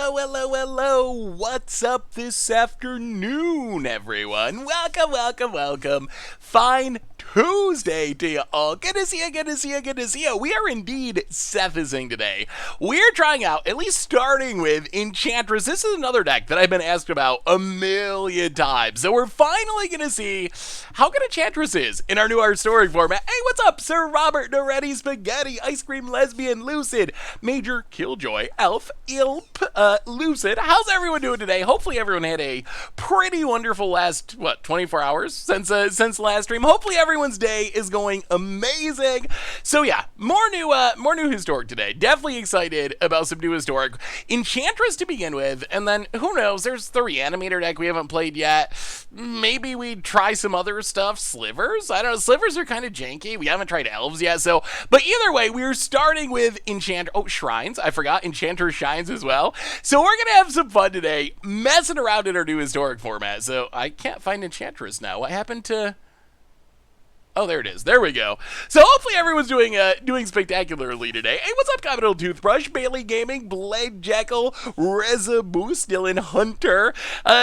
Hello. What's up this afternoon, everyone? Welcome. Fine Tuesday to you all. Good to see you. We are indeed Sethizing today. We're trying out, at least starting with Enchantress. This is another deck that I've been asked about a million times. So we're finally going to see how good Enchantress is in our new art story format. Hey, what's up, Sir Robert, Noretti, Spaghetti, Ice Cream Lesbian, Lucid, Major Killjoy, Elf, Ilp, Lucid. How's everyone doing today? Hopefully everyone had a pretty wonderful last, 24 hours since last stream. Hopefully everyone's day is going amazing. So yeah, more new historic today. Definitely excited about some new historic. Enchantress to begin with, and then who knows, there's the Reanimator deck we haven't played yet. Maybe we try some other stuff. Slivers? I don't know. Slivers are kind of janky. We haven't tried elves yet, so. But either way, we're starting with Shrines. I forgot Enchanter Shines as well. So we're going to have some fun today, messing around in our new historic format. So I can't find Enchantress now. What happened to... Oh, there it is. There we go. So hopefully everyone's doing spectacularly today. Hey, what's up, Capital Toothbrush, Bailey Gaming, Blade Jekyll, Reza Boost, Dylan Hunter.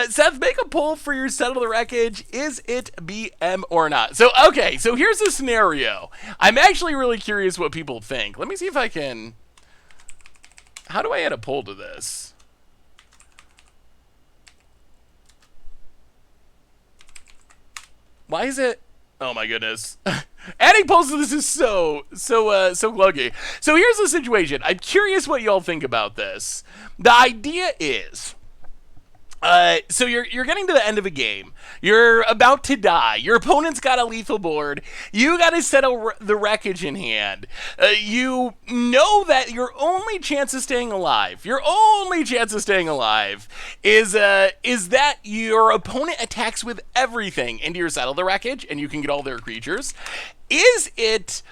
Seth, make a poll for your Settle the Wreckage. Is it BM or not? So, okay, so here's the scenario. I'm actually really curious what people think. Let me see if I can... How do I add a poll to this? Why is it... Oh my goodness. Adding polls to this is so gluggy. So here's the situation. I'm curious what y'all think about this. The idea is... so you're getting to the end of a game. You're about to die. Your opponent's got a lethal board. You got to settle the wreckage in hand. You know that your only chance of staying alive, is that your opponent attacks with everything into your settle the wreckage, and you can get all their creatures. Is it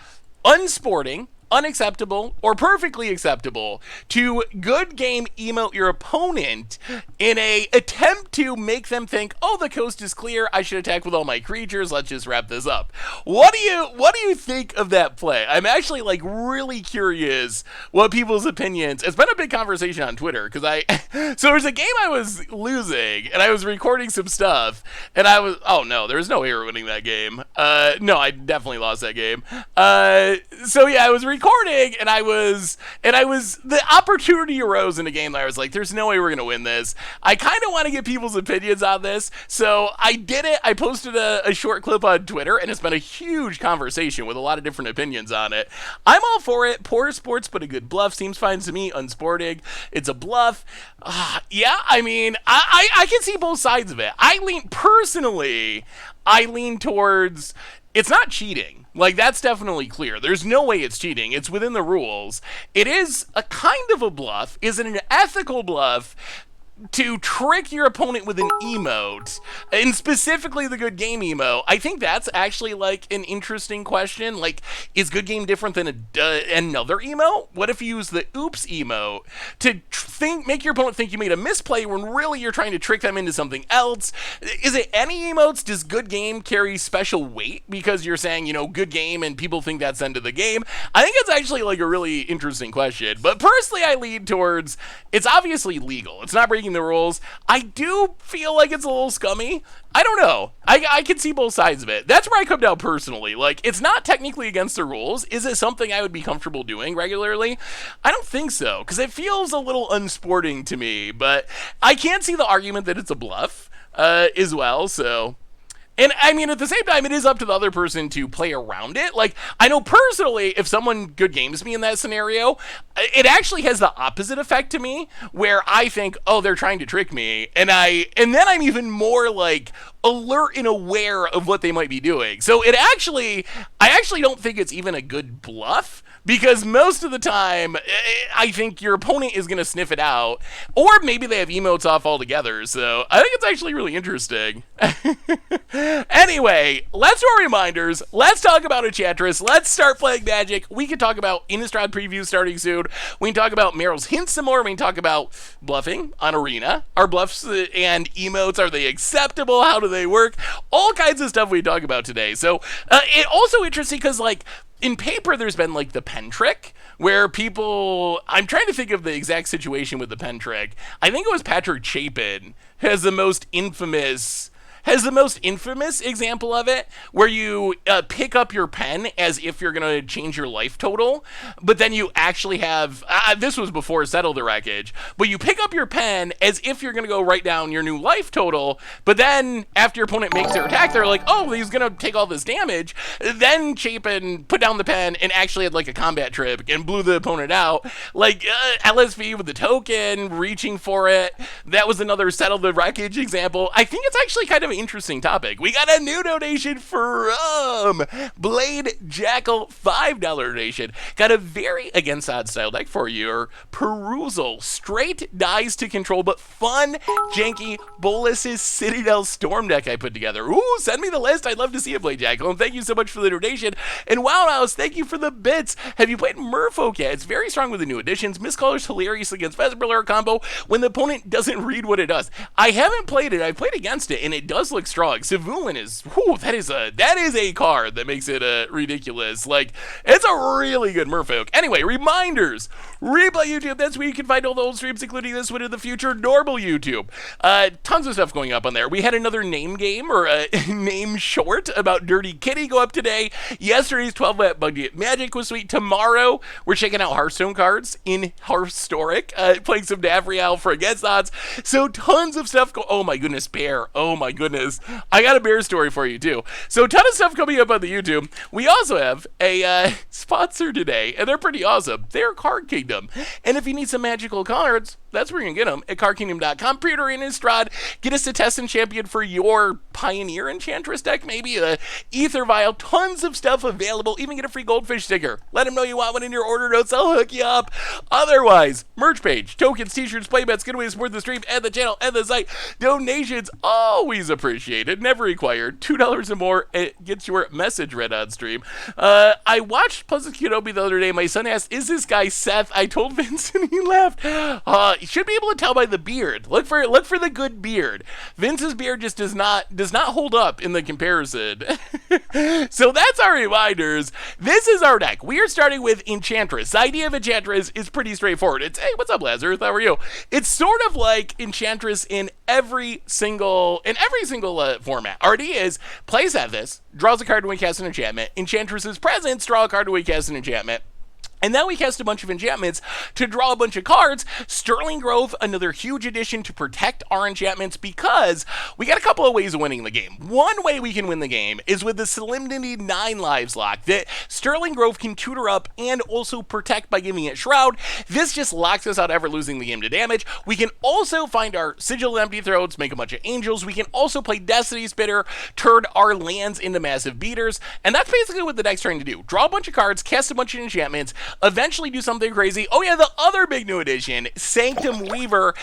unsporting, unacceptable, or perfectly acceptable to good game emote your opponent in a attempt to make them think, oh, the coast is clear, I should attack with all my creatures, let's just wrap this up? What do you think of that play? I'm actually really curious what people's opinions. It's been a big conversation on Twitter because so there was a game I was losing and I was recording some stuff and oh no, there's no way we're winning that game. No, I definitely lost that game. So yeah, I was recording and I was the opportunity arose in a game that I was like, there's no way we're gonna win this. I kind of want to get people's opinions on this, so I did it. I posted a short clip on Twitter and it's been a huge conversation with a lot of different opinions on it. I'm all for it. Poor sports but a good bluff seems fine to me. Unsporting, it's a bluff. Yeah, I mean, I can see both sides of it. I lean towards it's not cheating. That's definitely clear. There's no way it's cheating. It's within the rules. It is a kind of a bluff. Is it an ethical bluff to trick your opponent with an emote, and specifically the good game emote? I think that's actually an interesting question. Is good game different than another emote? What if you use the oops emote to make your opponent think you made a misplay when really you're trying to trick them into something else? Is it any emotes? Does good game carry special weight because you're saying, good game, and people think that's the end of the game? I think it's actually a really interesting question. But personally, I lean towards it's obviously legal. It's not breaking the rules. I do feel like it's a little scummy. I don't know. I can see both sides of it. That's where I come down personally. It's not technically against the rules. Is it something I would be comfortable doing regularly? I don't think so, because it feels a little unsporting to me, but I can see the argument that it's a bluff as well, so... And I mean, at the same time, it is up to the other person to play around it. I know personally, if someone good games me in that scenario, it actually has the opposite effect to me, where I think, oh, they're trying to trick me. And then I'm even more alert and aware of what they might be doing. So I actually don't think it's even a good bluff, because most of the time, I think your opponent is going to sniff it out, or maybe they have emotes off altogether. So I think it's actually really interesting. Anyway, let's do our reminders. Let's talk about Enchantress. Let's start playing Magic. We can talk about Innistrad preview starting soon. We can talk about Meryl's Hints some more. We can talk about bluffing on Arena. Our bluffs and emotes, are they acceptable? How do they work? All kinds of stuff we talk about today. So it also interesting because in paper there's been the pen trick, where people, I'm trying to think of the exact situation with the pen trick. I think it was Patrick Chapin has the most infamous example of it, where you pick up your pen as if you're going to change your life total, but then you actually have, this was before Settle the Wreckage, but you pick up your pen as if you're going to go write down your new life total, but then after your opponent makes their attack, they're like, oh, he's going to take all this damage. Then Chapin put down the pen and actually had like a combat trip and blew the opponent out. Like LSV with the token, reaching for it. That was another Settle the Wreckage example. I think it's actually kind of an interesting topic. We got a new donation from Blade Jackal, $5 donation. Got a very against odds style deck for your perusal. Straight dies to control, but fun, janky Bolus's Citadel Storm deck I put together. Ooh, send me the list. I'd love to see it, Blade Jackal. And thank you so much for the donation. And Wow House, thank you for the bits. Have you played Merfolk yet? It's very strong with the new additions. Miscolor's hilarious against Vesperlar combo when the opponent doesn't read what it does. I haven't played it. I've played against it, and it does look strong. Savulin is, whew, that is a card that makes it ridiculous. Like, it's a really good Merfolk. Anyway, reminders. Replay YouTube. That's where you can find all the old streams, including this one in the future. Normal YouTube. Tons of stuff going up on there. We had another name game, or name short, about Dirty Kitty go up today. Yesterday's 12-lat Budget Magic was sweet. Tomorrow, we're checking out Hearthstone cards in Hearthstoric. Playing some Davriel for against odds. So tons of stuff oh my goodness, Bear. Oh my goodness. I got a bear story for you too. So a ton of stuff coming up on the YouTube. We also have a sponsor today, and they're pretty awesome. They're Card Kingdom. And if you need some magical cards, that's where you can get them at cardkingdom.com. Pre-order in Innistrad. Get us a test and champion for your Pioneer Enchantress deck, maybe a Ether Vial. Tons of stuff available. Even get a free goldfish sticker. Let them know you want one in your order notes. I'll hook you up. Otherwise, merch page, tokens, t-shirts, playbets, giveaways, support the stream and the channel and the site. Donations always appreciated, never required. $2 or more, it gets your message read on stream. I watched Puzzle Kenobi the other day. My son asked, "Is this guy Seth?" I told Vince, and he laughed. You should be able to tell by the beard. Look for the good beard. Vince's beard just does not hold up in the comparison. So that's our reminders. This is our deck. We are starting with Enchantress. The idea of Enchantress is pretty straightforward. It's, hey, what's up, Lazarus? How are you? It's sort of like Enchantress in every single format. Our idea is plays have this, draws a card when we cast an enchantment. Enchantress's presence, draw a card when we cast an enchantment. And then we cast a bunch of enchantments to draw a bunch of cards. Sterling Grove, another huge addition to protect our enchantments, because we got a couple of ways of winning the game. One way we can win the game is with the Solemnity 9 lives lock that Sterling Grove can tutor up and also protect by giving it Shroud. This just locks us out ever losing the game to damage. We can also find our Sigil of Empty Throats, make a bunch of angels. We can also play Destiny Spitter, turn our lands into massive beaters. And that's basically what the deck's trying to do. Draw a bunch of cards, cast a bunch of enchantments, eventually do something crazy. Oh yeah, the other big new addition, Sanctum Weaver.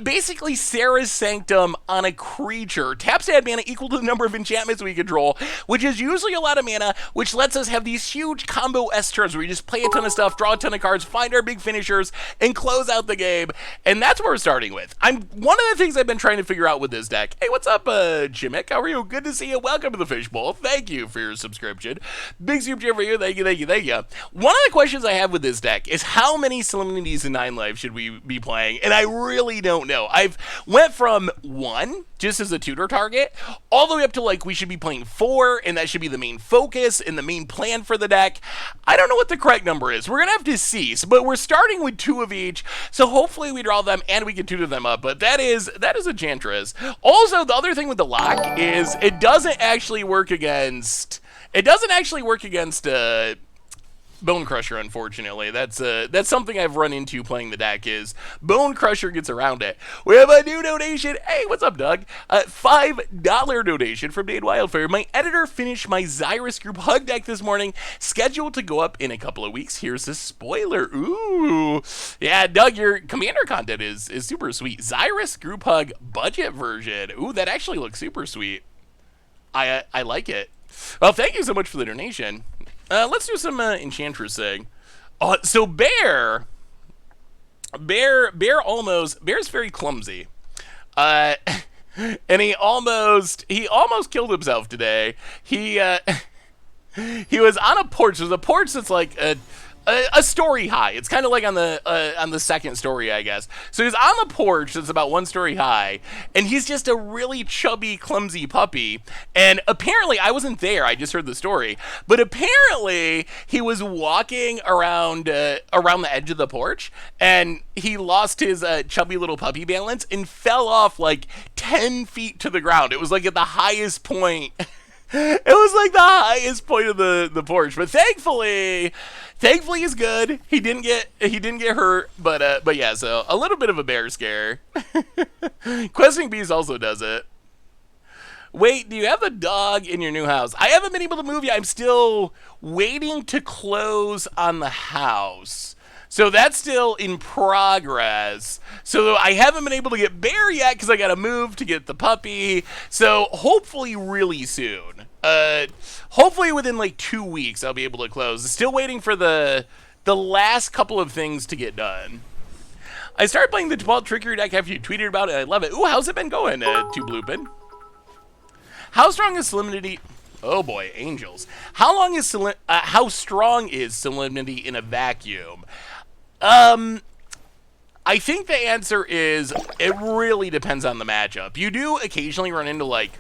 Basically Sarah's Sanctum on a creature. Taps to add mana equal to the number of enchantments we control, which is usually a lot of mana, which lets us have these huge combo S turns where we just play a ton of stuff, draw a ton of cards, find our big finishers, and close out the game. And that's what we're starting with. One of the things I've been trying to figure out with this deck. Hey, what's up, Jimmick? How are you? Good to see you. Welcome to the Fishbowl. Thank you for your subscription. Big super cheer for you. Thank you, thank you, thank you. One of the questions I have with this deck is how many Solemnities and 9 lives should we be playing? And I really don't know. I've went from 1, just as a tutor target, all the way up to like we should be playing 4, and that should be the main focus and the main plan for the deck. I don't know what the correct number is. We're gonna have to see. But we're starting with 2 of each, so hopefully we draw them and we can tutor them up. But that is Enchantress. Also, the other thing with the lock is it doesn't actually work against Bone Crusher, unfortunately. That's something I've run into playing the deck, is Bone Crusher gets around it. We have a new donation. Hey, what's up, Doug? $5 donation from Dade Wildfire. My editor finished my Xyrus Group Hug deck this morning, scheduled to go up in a couple of weeks. Here's a spoiler. Ooh. Yeah, Doug, your Commander content is super sweet. Xyrus Group Hug budget version. Ooh, that actually looks super sweet. I like it. Well, thank you so much for the donation. Let's do some Enchantress thing. So Bear's very clumsy. And he almost killed himself today. He was on a porch. There's a porch that's like a story high. It's kind of like on the second story, I guess. So he's on the porch that's about 1 story high, and he's just a really chubby, clumsy puppy. And apparently, I wasn't there. I just heard the story. But apparently, he was walking around around the edge of the porch, and he lost his chubby little puppy balance and fell off like 10 feet to the ground. It was like at the highest point. It was like the highest point of the porch, but thankfully he's good. He didn't get hurt, but yeah, so a little bit of a bear scare. Questing Beast also does it. Wait, do you have the dog in your new house? I haven't been able to move yet. I'm still waiting to close on the house. So that's still in progress. So I haven't been able to get Bear yet because I got to move to get the puppy. So hopefully really soon. Hopefully within like 2 weeks I'll be able to close. Still waiting for the last couple of things to get done. I started playing the default Trickery deck after you tweeted about it. I love it. Ooh, how's it been going, Two Bloopin? How strong is Solemnity? Oh boy, angels. How strong is Solemnity in a vacuum? I think the answer is it really depends on the matchup. You do occasionally run into like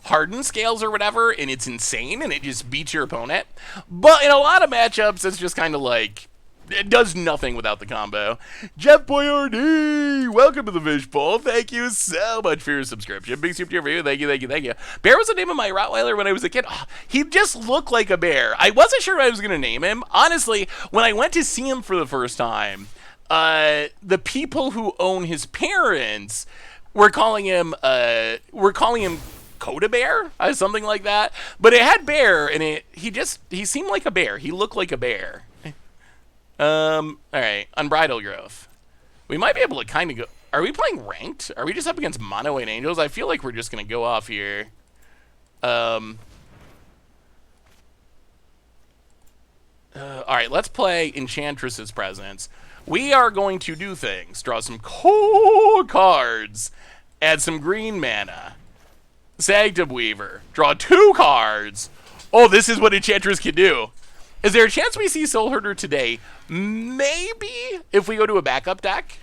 hardened scales or whatever, and it's insane, and it just beats your opponent. But in a lot of matchups, it's just kind of like it does nothing without the combo. Jeff Boyardee, welcome to the Fishbowl. Thank you so much for your subscription. Big super for you. Thank you, thank you, thank you. Bear was the name of my Rottweiler when I was a kid. Oh, he just looked like a bear. I wasn't sure what I was going to name him. Honestly, when I went to see him for the first time, the people who own his parents were calling him Coda Bear, something like that. But it had bear, and he seemed like a bear. He looked like a bear. All right, Unbridled Growth. We might be able to kind of go. Are we playing ranked? Are we just up against Mono and Angels? I feel like we're just gonna go off here. All right, let's play Enchantress's Presence. We are going to do things. Draw some cool cards. Add some green mana. Sanctum Weaver. Draw 2 cards. Oh, this is what Enchantress can do. Is there a chance we see Soul Herder today? Maybe if we go to a backup deck.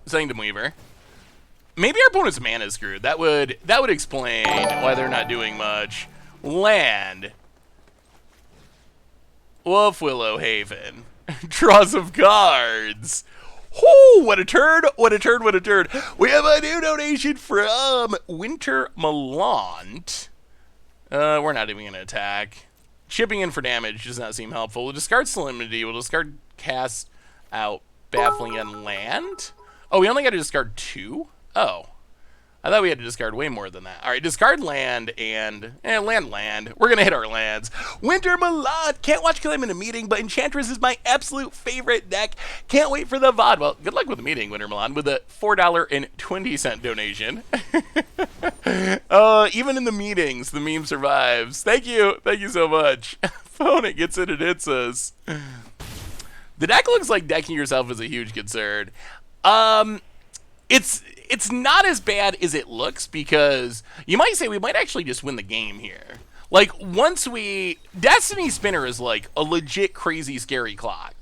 Sanctum Weaver. Maybe our opponent's mana is screwed. That would explain why they're not doing much. Land. Wolf Willow Haven. Draw some cards. Whoo, what a turn, what a turn, what a turn. We have a new donation from Winter Malant. We're not even going to attack. Chipping in for damage does not seem helpful. We'll discard Solemnity. We'll discard Cast Out Baffling and Land. Oh, we only got to discard 2? Oh. I thought we had to discard way more than that. All right, discard land and land. We're going to hit our lands. Winter Malad. Can't watch because I'm in a meeting, but Enchantress is my absolute favorite deck. Can't wait for the VOD. Well, good luck with the meeting, Winter Malad, with a $4.20 donation. Even in the meetings, the meme survives. Thank you. Thank you so much. Opponent gets it and hits us. The deck looks like decking yourself is a huge concern. It's not as bad as it looks because you might say we might actually just win the game here. Like, Destiny Spinner is like a legit crazy scary clock.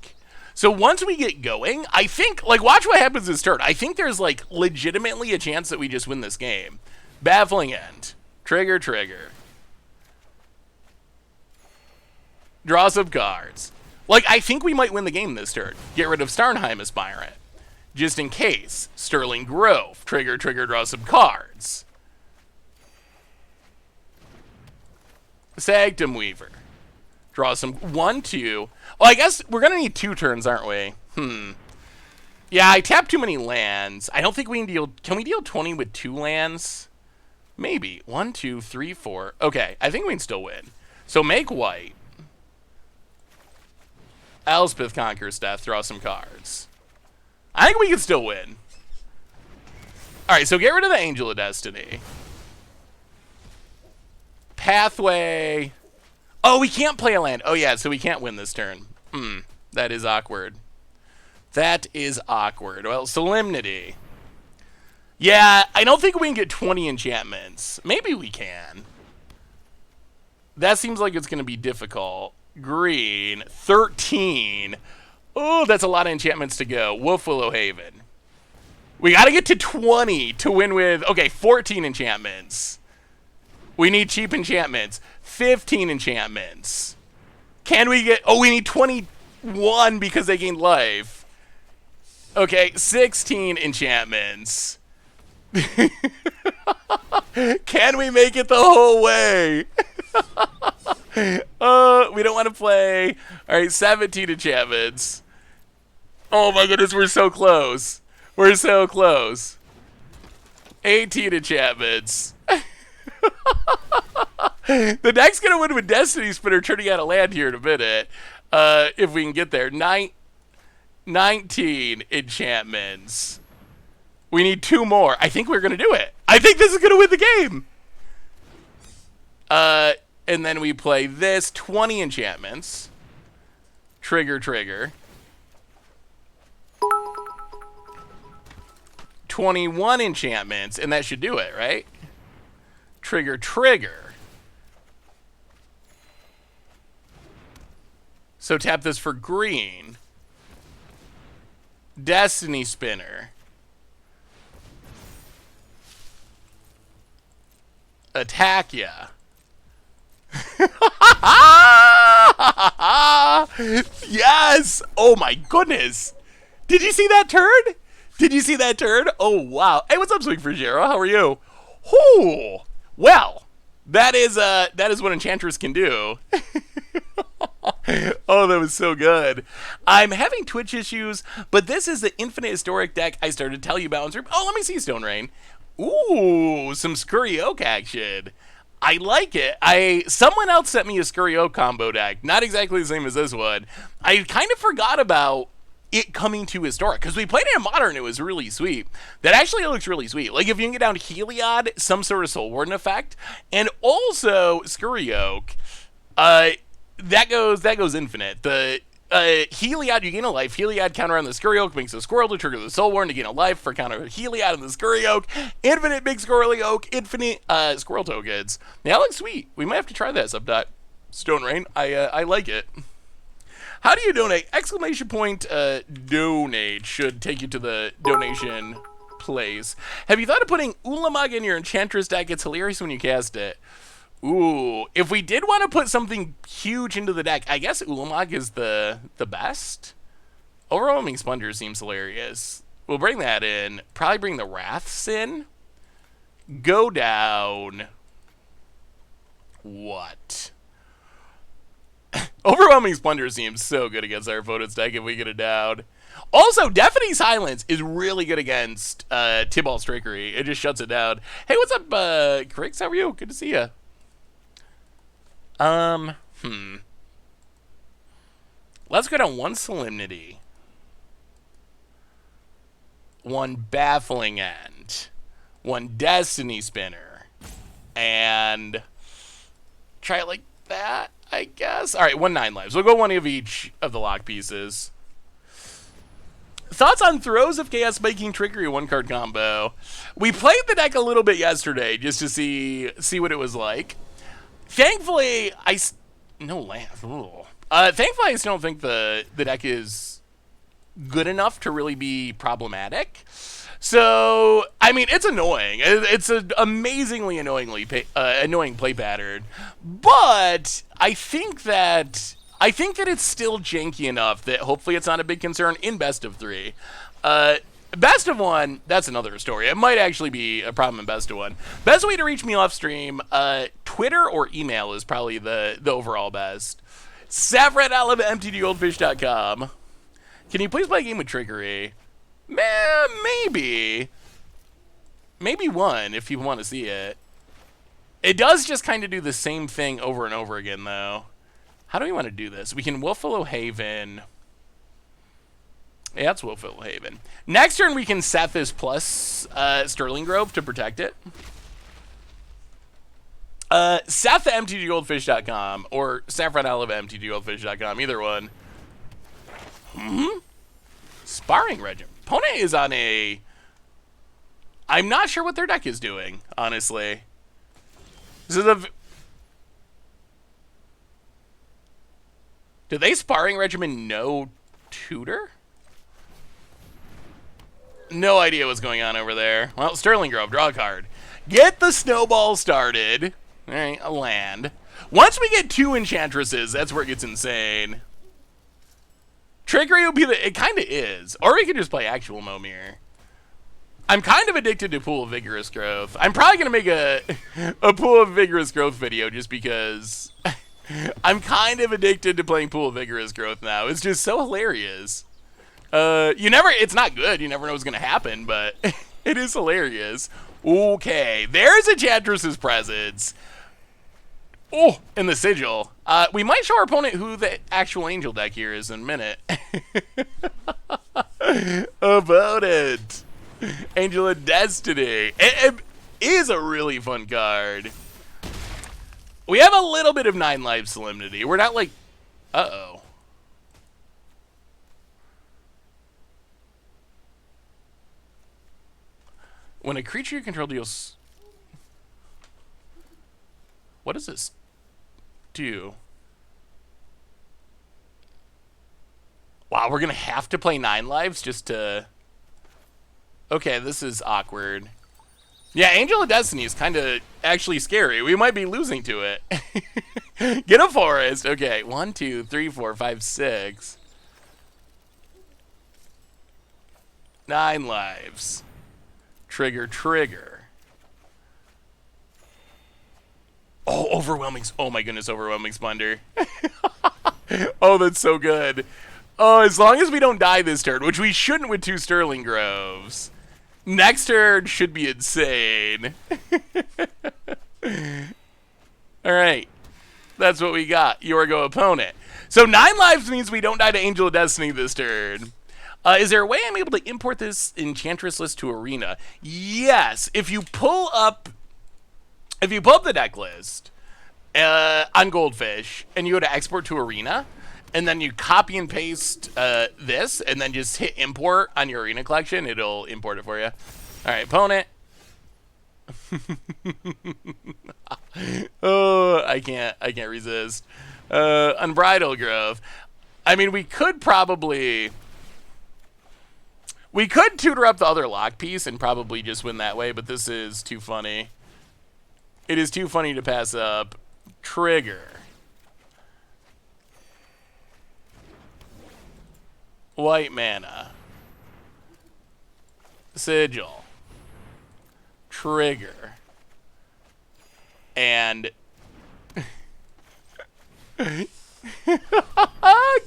So once we get going, I think, like, watch what happens this turn. I think there's like legitimately a chance that we just win this game. Baffling End. Trigger. Draw some cards. Like, I think we might win the game this turn. Get rid of Starnheim Aspirant. Just in case. Sterling Grove. Trigger, draw some cards. Sanctum Weaver. Draw some 1, 2. Oh, I guess we're going to need 2 turns, aren't we? Yeah, I tapped too many lands. I don't think we can deal... Can we deal 20 with 2 lands? Maybe. 1, 2, 3, 4. Okay, I think we can still win. So make white. Elspeth Conquers Death. Draw some cards. I think we can still win. Alright, so get rid of the Angel of Destiny. Pathway. Oh, we can't play a land. Oh, yeah, so we can't win this turn. That is awkward. That is awkward. Well, Solemnity. Yeah, I don't think we can get 20 enchantments. Maybe we can. That seems like it's going to be difficult. green, 13. Oh, that's a lot of enchantments to go. Wolf Willow Haven. We got to get to 20 to win with, okay, 14 enchantments. We need cheap enchantments. 15 enchantments. Can we get, oh, we need 21 because they gained life. Okay, 16 enchantments. Can we make it the whole way? We don't want to play. All right, 17 enchantments. Oh my goodness, we're so close. We're so close. 18 enchantments. The deck's going to win with Destiny Spinner turning out a land here in a minute. If we can get there. 19 enchantments. We need 2 more. I think we're going to do it. I think this is going to win the game. And then we play this. 20 enchantments. Trigger, trigger. 21 enchantments, and that should do it, right? Trigger, trigger. So tap this for green. Destiny Spinner. Attack ya. Yes! Oh my goodness! Did you see that turn? Did you see that turn? Oh wow! Hey, what's up, Swing for Jero? How are you? Whoo! Well, that is what Enchantress can do. Oh, that was so good. I'm having Twitch issues, but this is the Infinite Historic deck I started to tell you about. Oh, let me see Stone Rain. Ooh, some Scurry Oak action. I like it. Someone else sent me a Scurry Oak combo deck. Not exactly the same as this one. I kind of forgot about it coming to Historic, because we played it in Modern. It was really sweet. That actually looks really sweet. Like, if you can get down to Heliod, some sort of Soul Warden effect, and also Scurry Oak, that goes infinite. The Heliod, you gain a life. Heliod counter on the Scurry Oak makes a squirrel to trigger the Soul Warden to gain a life for counter Heliod on the Scurry Oak. Infinite big Squirrely Oak. Infinite squirrel tokens. That looks sweet. We might have to try this up dot Stone Rain. I like it. How do you donate? Exclamation point donate should take you to the donation place. Have you thought of putting Ulamog in your Enchantress deck? It's hilarious when you cast it. Ooh, if we did want to put something huge into the deck, I guess Ulamog is the best. Overwhelming Splendor seems hilarious. We'll bring that in. Probably bring the Wraths in. Go down. What? Overwhelming Splendor seems so good against our opponent's deck if we get it down. Also, Deafening Silence is really good against Tibalt's Trickery. It just shuts it down. Hey, what's up, Crix? How are you? Good to see you. Let's go down 1 Solemnity. 1 Baffling End. 1 Destiny Spinner. And try it like that, I guess. All right, 1 9 lives. We'll go 1 of each of the lock pieces. Thoughts on Throes of Chaos making Trickery 1-card combo? We played the deck a little bit yesterday just to see what it was like. Thankfully, thankfully, I still don't think the deck is good enough to really be problematic. So, I mean, it's annoying. It's an amazingly annoying play pattern. But I think that it's still janky enough that hopefully it's not a big concern in best of 3. Best of 1, that's another story. It might actually be a problem in best of 1. Best way to reach me off stream, Twitter or email is probably the overall best. Saffron@mtgoldfish.com. Can you please play a game with Trickery? Maybe. Maybe 1 if you want to see it. It does just kind of do the same thing over and over again, though. How do we want to do this? We can Wolfwillow Haven. Yeah, it's Wolfwillow Haven. Next turn, we can set this plus Sterling Grove to protect it. Seth at mtggoldfish.com or saffron@mtggoldfish.com, either one. Sparring Regiment. Opponent is on a... I'm not sure what their deck is doing, honestly. This is a... Did they sparring regimen no tutor? No idea what's going on over there. Well, Sterling Grove, draw a card. Get the snowball started. All right, a land. Once we get 2 Enchantresses, that's where it gets insane. Trickery will be the... It kind of is. Or we could just play actual Momir. I'm kind of addicted to Pool of Vigorous Growth. I'm probably going to make a Pool of Vigorous Growth video just because I'm kind of addicted to playing Pool of Vigorous Growth now. It's just so hilarious. It's not good. You never know what's going to happen, but it is hilarious. Okay, there's Enchantress's Presence. Oh, and the Sigil. We might show our opponent who the actual Angel deck here is in a minute. Opponent. Angel of Destiny. It is a really fun card. We have a little bit of 9 life Solemnity. We're not like... Uh-oh. When a creature you control deals... What does this do? Wow, we're going to have to play 9 lives just to... Okay, this is awkward. Yeah, Angel of Destiny is kind of actually scary. We might be losing to it. Get a forest. Okay, 1, 2, 3, 4, 5, 6. 9 lives. Trigger, trigger. Oh, overwhelming. Oh my goodness, overwhelming splendor. Oh, that's so good. Oh, as long as we don't die this turn, which we shouldn't with 2 Sterling Groves. Next turn should be insane. All right. That's what we got. Yorgo opponent. So 9 lives means we don't die to Angel of Destiny this turn. Is there a way I'm able to import this Enchantress list to Arena? Yes. If you pull up the deck list on Goldfish and you go to export to Arena, and then you copy and paste this, and then just hit import on your Arena collection, it'll import it for you. All right, opponent. Oh, I can't resist. Unbridled Grove. I mean, we could tutor up the other lock piece and probably just win that way, but this is too funny. It is too funny to pass up. Trigger. White mana. Sigil. Trigger. And...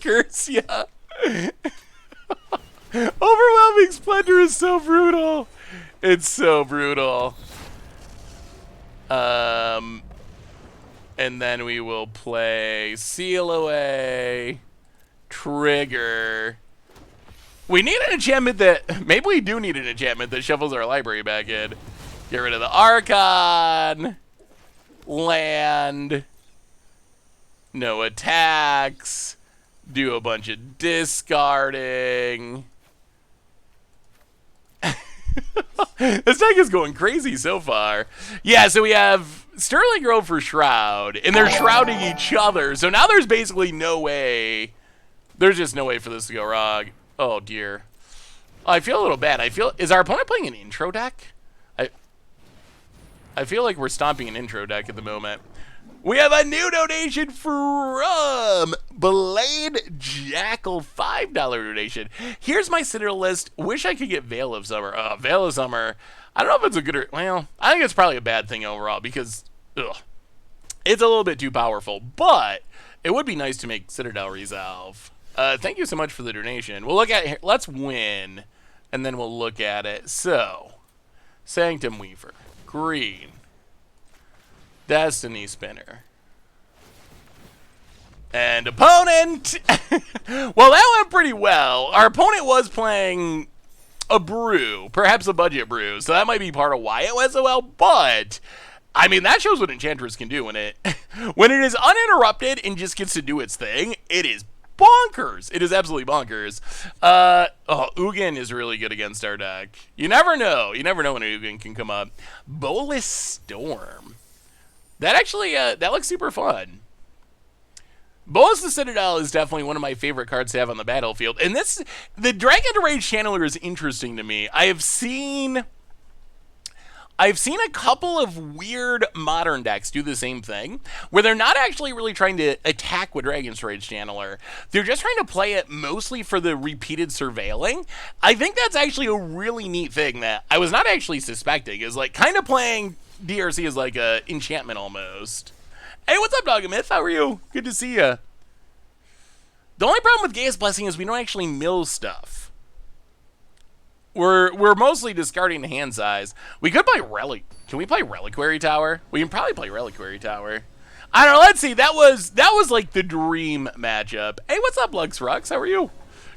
Cursia. Overwhelming Splendor is so brutal. It's so brutal. And then we will play Seal Away. Trigger. We need an enchantment that... Maybe we do need an enchantment that shuffles our library back in. Get rid of the Archon. Land. No attacks. Do a bunch of discarding. This deck is going crazy so far. Yeah, so we have Sterling Grove for Shroud, and they're shrouding each other. So now there's basically no way. There's just no way for this to go wrong. Oh, dear. Oh, I feel a little bad. Is our opponent playing an intro deck? I feel like we're stomping an intro deck at the moment. We have a new donation from Blade Jackal, $5 donation. Here's my Citadel list. Wish I could get Veil of Summer. Veil of Summer. I don't know if it's a good or... Well, I think it's probably a bad thing overall because it's a little bit too powerful. But it would be nice to make Citadel resolve. Thank you so much for the donation. We'll look at it. Let's win, and then we'll look at it. So, Sanctum Weaver. Green. Destiny Spinner. And opponent! Well, that went pretty well. Our opponent was playing a brew, perhaps a budget brew, so that might be part of why it went so well, but... I mean, that shows what Enchantress can do when it is uninterrupted and just gets to do its thing. It is bonkers. It is absolutely bonkers. Ugin is really good against our deck. You never know. You never know when Ugin can come up. Bolus Storm. That actually, that looks super fun. Bolas the Citadel is definitely one of my favorite cards to have on the battlefield. And the Dragon Rage Channeler is interesting to me. I've seen a couple of weird modern decks do the same thing, where they're not actually really trying to attack with Dragon's Rage Channeler. They're just trying to play it mostly for the repeated surveilling. I think that's actually a really neat thing that I was not actually suspecting, is like kind of playing DRC as like a enchantment almost. Hey, what's up, Dogamyth? How are you? Good to see ya. The only problem with Gaia's Blessing is we don't actually mill stuff. We're mostly discarding the hand size. We could play Can we play Reliquary Tower? We can probably play Reliquary Tower. I don't know. Let's see. That was like the dream matchup. Hey, what's up, Luxrux? How are you?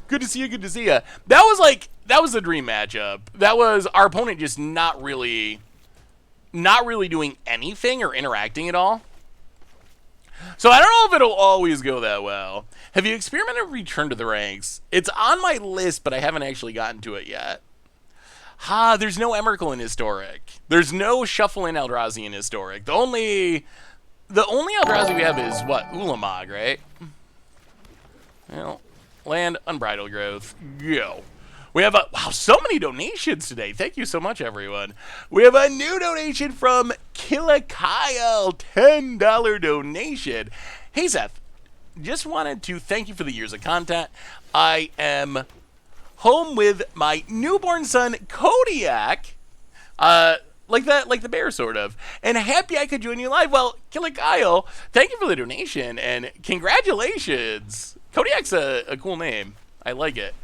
Good to see you. Good to see you. That was the dream matchup. That was our opponent just not really doing anything or interacting at all. So I don't know if it'll always go that well. Have you experimented with Return to the Ranks? It's on my list, but I haven't actually gotten to it yet. There's no Emrakul in Historic. There's no Shuffle in Eldrazi in Historic. The only Eldrazi we have is, what, Ulamog, right? Well, land, Unbridled Growth, go. We have wow, so many donations today. Thank you so much, everyone. We have a new donation from Kilakyle, $10 donation. Hey, Seth, just wanted to thank you for the years of content. I am home with my newborn son, Kodiak, like the bear, sort of, and happy I could join you live. Well, Kilakyle, thank you for the donation, and congratulations. Kodiak's a cool name. I like it.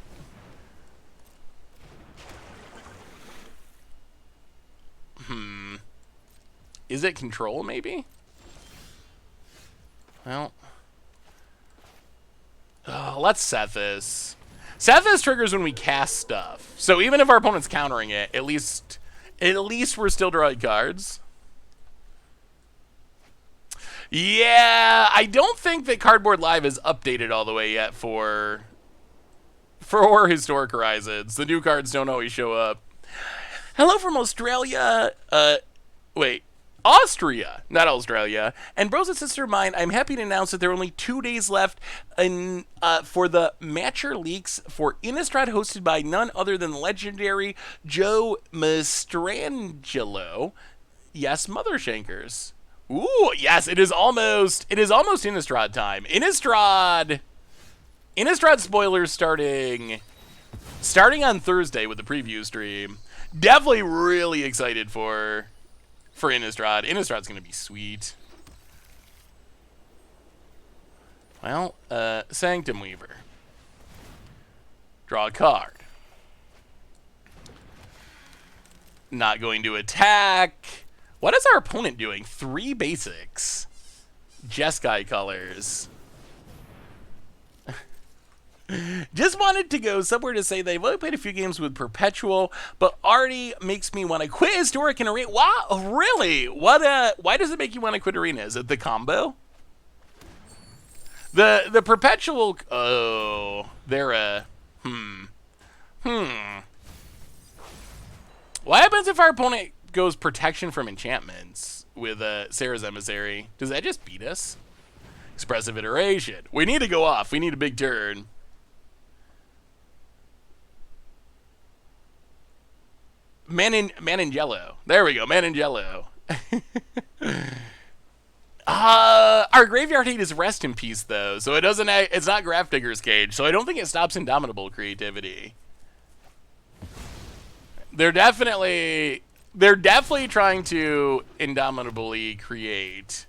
Is it control, maybe? Well, let's set this. Set this triggers when we cast stuff. So even if our opponent's countering it, at least we're still drawing cards. Yeah, I don't think that Cardboard Live is updated all the way yet for Historic Horizons. The new cards don't always show up. Hello from Australia. Austria, not Australia. And bros and sister of mine, I'm happy to announce that there are only 2 days left for the Matcher Leaks for Innistrad, hosted by none other than the legendary Joe Mastrangelo. Yes, Mother Shankers. Ooh, yes, it is almost Innistrad time. Innistrad spoilers starting on Thursday with the preview stream. Definitely really excited for Innistrad. Innistrad's going to be sweet. Well, Sanctum Weaver. Draw a card. Not going to attack. What is our opponent doing? 3 basics. Jeskai colors. Just wanted to go somewhere to say they've only played a few games with Perpetual, but already makes me want to quit Historic and Arena. Wow, really? Why does it make you want to quit Arena? Is it the combo? The Perpetual. Oh, they're a What happens if our opponent goes Protection from Enchantments with Sarah's Emissary? Does that just beat us? Expressive Iteration. We need to go off. We need a big turn. Man in Yellow. There we go. Man in Yellow. Our Graveyard Hate is Rest in Peace, though, so it's not Grafdigger's Cage, so I don't think it stops Indomitable creativity. They're definitely trying to Indomitably create.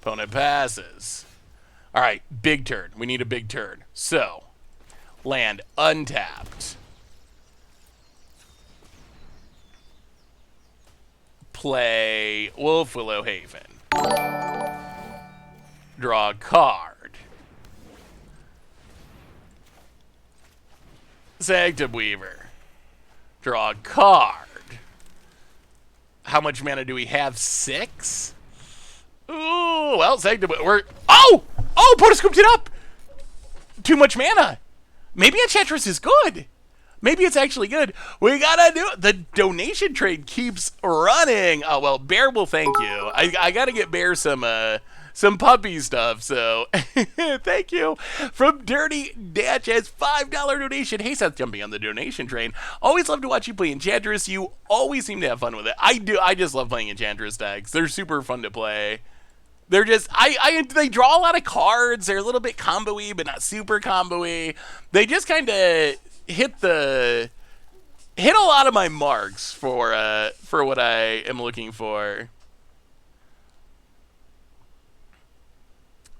Opponent passes. All right, big turn. We need a big turn. So, land untapped. Play Wolf Willow Haven. Draw a card. Sanctum Weaver. Draw a card. How much mana do we have? 6? Ooh, well, Sanctum Weaver. Oh, opponent scooped it up. Too much mana. Maybe Enchantress is good. Maybe it's actually good. We gotta do it. The donation trade keeps running. Oh, well, Bear will thank you. I gotta get Bear some some puppy stuff. So thank you from Dirty Natchez, $5 donation. Hey Seth, jumping on the donation train. Always love to watch you play Enchantress. You always seem to have fun with it. I do. I just love playing Enchantress decks. They're super fun to play. They're just they draw a lot of cards. They're a little bit combo-y, but not super combo-y. They just kind of hit a lot of my marks for what I am looking for.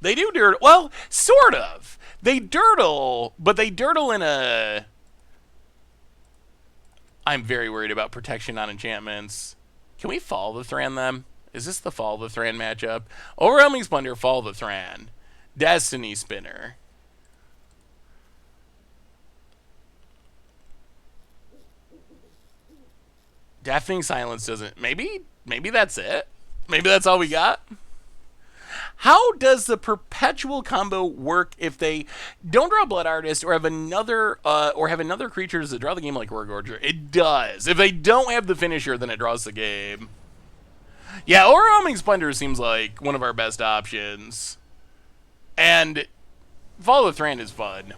They do dirt. Well, sort of. They dirtle, but they dirtle in a... I'm very worried about protection on enchantments. Can we Fall the Thran them? Is this the Fall the Thran matchup? Overwhelming Splendor, Fall the Thran. Destiny Spinner. Deafening Silence doesn't... Maybe that's it? Maybe that's all we got? How does the perpetual combo work if they don't draw Blood Artist or have another creatures that draw the game like Gorgorger? It does. If they don't have the finisher, then it draws the game. Yeah, Overwhelming Splendor seems like one of our best options. And Fall of Thran is fun.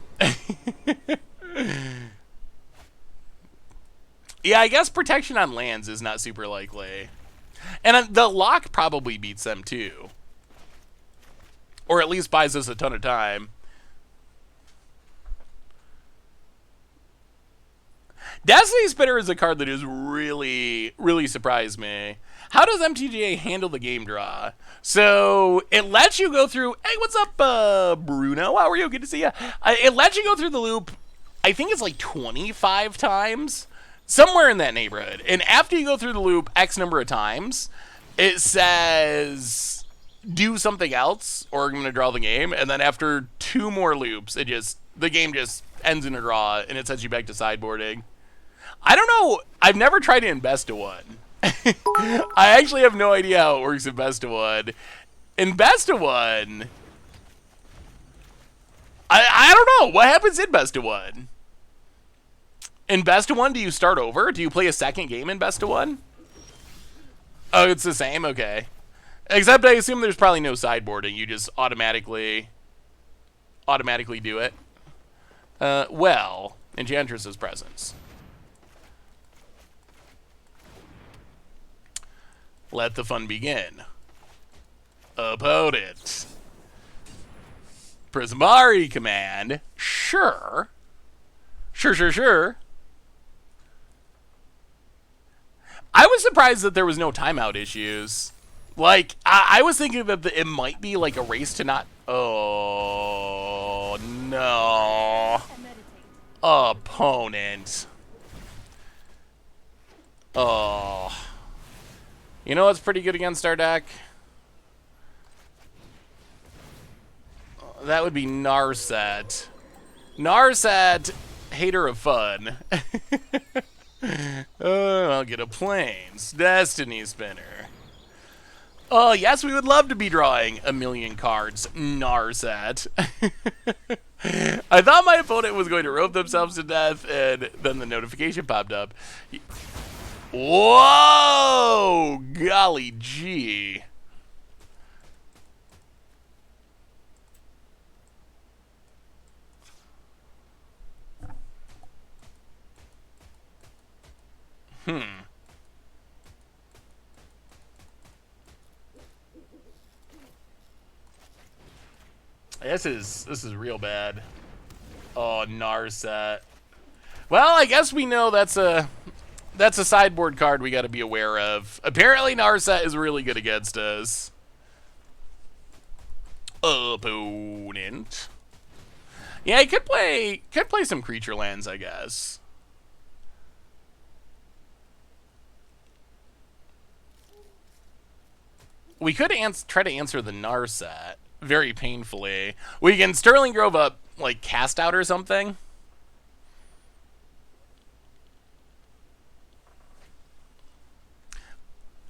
Yeah, I guess protection on lands is not super likely. And the lock probably beats them too. Or at least buys us a ton of time. Destiny Spinner is a card that has really, really surprised me. How does MTGA handle the game draw? So it lets you go through... Hey, what's up, Bruno? How are you? Good to see you. It lets you go through the loop, I think it's like 25 times. Somewhere in that neighborhood. And after you go through the loop X number of times, it says... do something else, or I'm going to draw the game, and then after 2 more loops, the game just ends in a draw, and it sends you back to sideboarding. I don't know. I've never tried it in Best of 1. I actually have no idea how it works in Best of 1. In Best of 1, I don't know. What happens in Best of 1? In Best of 1, do you start over? Do you play a second game in Best of 1? Oh, it's the same? Okay. Except I assume there's probably no sideboarding. You just automatically do it. Well, Enchantress's presence. Let the fun begin. Opponent. Prismari command. Sure. Sure. I was surprised that there was no timeout issues. Like, I was thinking that it might be like a race to not... Oh, no. Opponent. Oh. You know what's pretty good against our deck? That would be Narset. Narset, hater of fun. I'll get a Plains. Destiny Spinner. Oh, yes, we would love to be drawing a million cards. Narset. I thought my opponent was going to rope themselves to death, and then the notification popped up. Whoa! Golly gee. This is real bad. Oh, Narset. Well, I guess we know that's a sideboard card we got to be aware of. Apparently, Narset is really good against us. Opponent. Yeah, he could play some creature lands, I guess. We could try to answer the Narset very painfully. We can Sterling Grove up, like, Cast Out or something.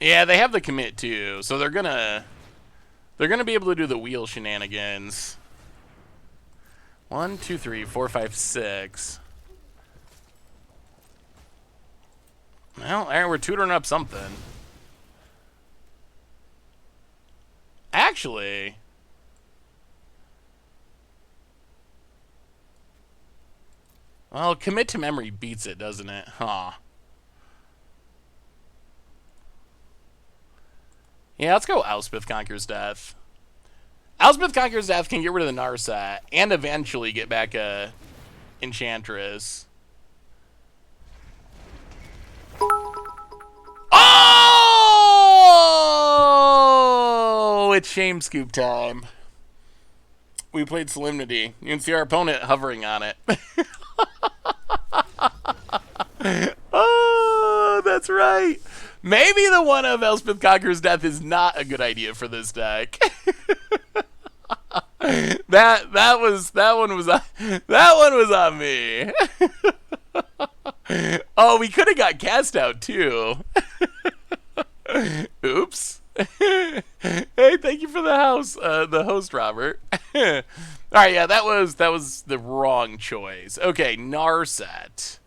Yeah, they have the commit too, so they're gonna be able to do the wheel shenanigans. 1, 2, 3, 4, 5, 6. Well, all right, we're tutoring up something. Actually, Well, commit to memory beats it, doesn't it? Huh. Yeah, let's go Elspeth Conquers Death. Elspeth Conquers Death can get rid of the Narset and eventually get back a Enchantress. Oh! It's Shame Scoop time. We played Solemnity. You can see our opponent hovering on it. Oh, that's right. Maybe the one of Elspeth Conquer's Death is not a good idea for this deck. that one was on me. Oh, we could have got cast out too. Oops. Hey, thank you for the host, Robert. All right, yeah, that was the wrong choice. Okay, Narset.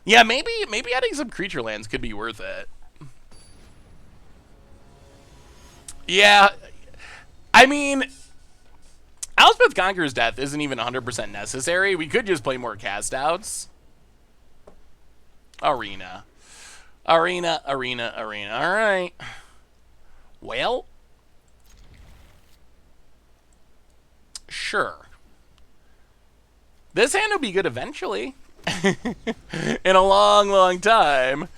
Yeah, maybe adding some creature lands could be worth it. Yeah, I mean, Elspeth Conquer's Death isn't even 100% necessary. We could just play more cast outs. Arena. All right. Well, sure. This hand will be good eventually. In a long time.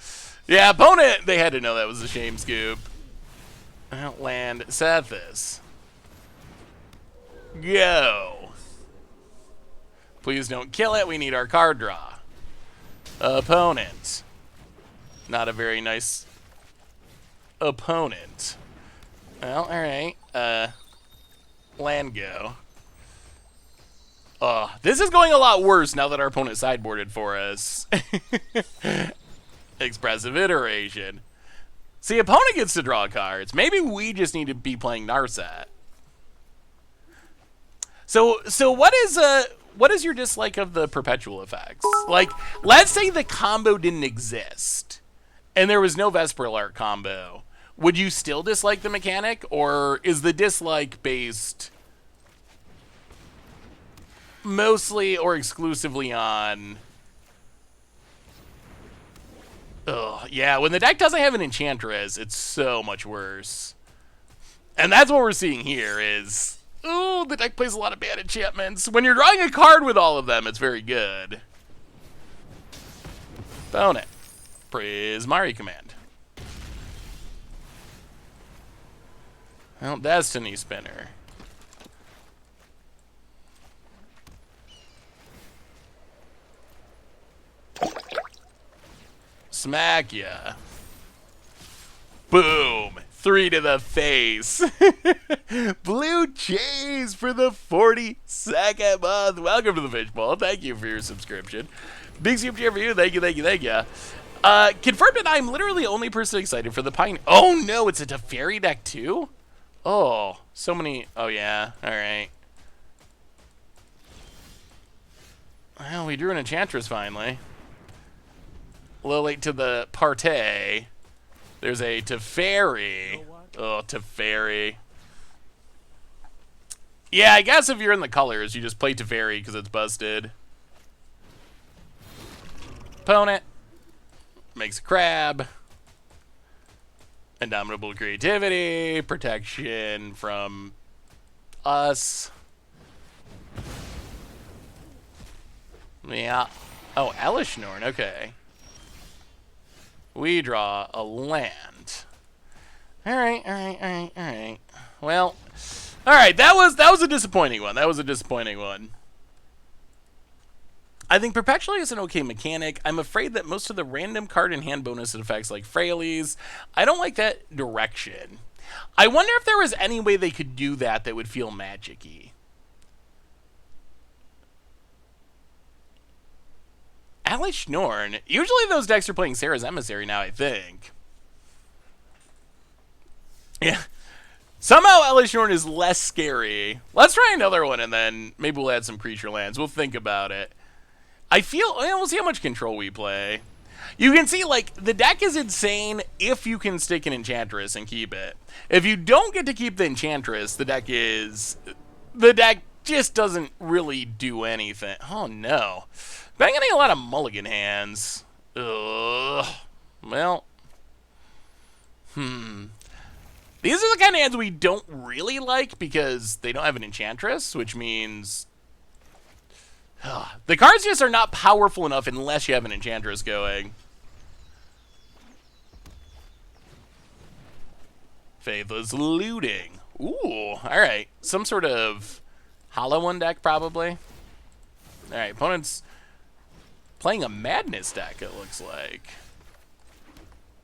Yeah, opponent, they had to know that was a Shame Scoop. Land Sethis. Go. Please don't kill it. We need our card draw. Opponent. Not a very nice opponent. Well, alright. Land go. This is going a lot worse now that our opponent sideboarded for us. Expressive iteration. See, opponent gets to draw cards. Maybe we just need to be playing Narset. So what is your dislike of the perpetual effects? Like, let's say the combo didn't exist and there was no Vesperal Art combo. Would you still dislike the mechanic, or is the dislike based mostly or exclusively on... Ugh, yeah, when the deck doesn't have an Enchantress, it's so much worse. And that's what we're seeing here is... Ooh, the deck plays a lot of bad enchantments. When you're drawing a card with all of them, it's very good. Opponent. Prismari Command. Well, Destiny Spinner. Smack ya. Boom. 3 to the face. Blue Jays for the 42nd month. Welcome to the Fishbowl. Thank you for your subscription. Big super cheer for you. Thank you. Confirmed that I'm literally the only person excited for the Pine. Oh no, it's a Teferi deck too? Oh, so many. Oh yeah, alright. Well, we drew an Enchantress finally. A little late to the party. There's a Teferi. Oh, Teferi. Yeah, I guess if you're in the colors, you just play Teferi because it's busted. Opponent. Makes a crab. Indomitable creativity. Protection from us. Yeah. Oh, Elishnorn. Okay. We draw a land. Alright. Well, alright, that was a disappointing one. I think Perpetually is an okay mechanic. I'm afraid that most of the random card and hand bonus effects like Frailes, I don't like that direction. I wonder if there was any way they could do that would feel magic-y. Elishnorn. Usually those decks are playing Sarah's Emissary now, I think. Yeah. Somehow Elishnorn is less scary. Let's try another one and then maybe we'll add some creature lands. We'll think about it. We'll see how much control we play. You can see, like, the deck is insane if you can stick an Enchantress and keep it. If you don't get to keep the Enchantress, the deck just doesn't really do anything. Oh, no. Been getting a lot of mulligan hands. Ugh. Well. These are the kind of hands we don't really like because they don't have an Enchantress, which means the cards just are not powerful enough unless you have an Enchantress going. Faithless Looting. Ooh, alright. Some sort of Hollow One deck, probably. Alright, opponent's playing a Madness deck, it looks like.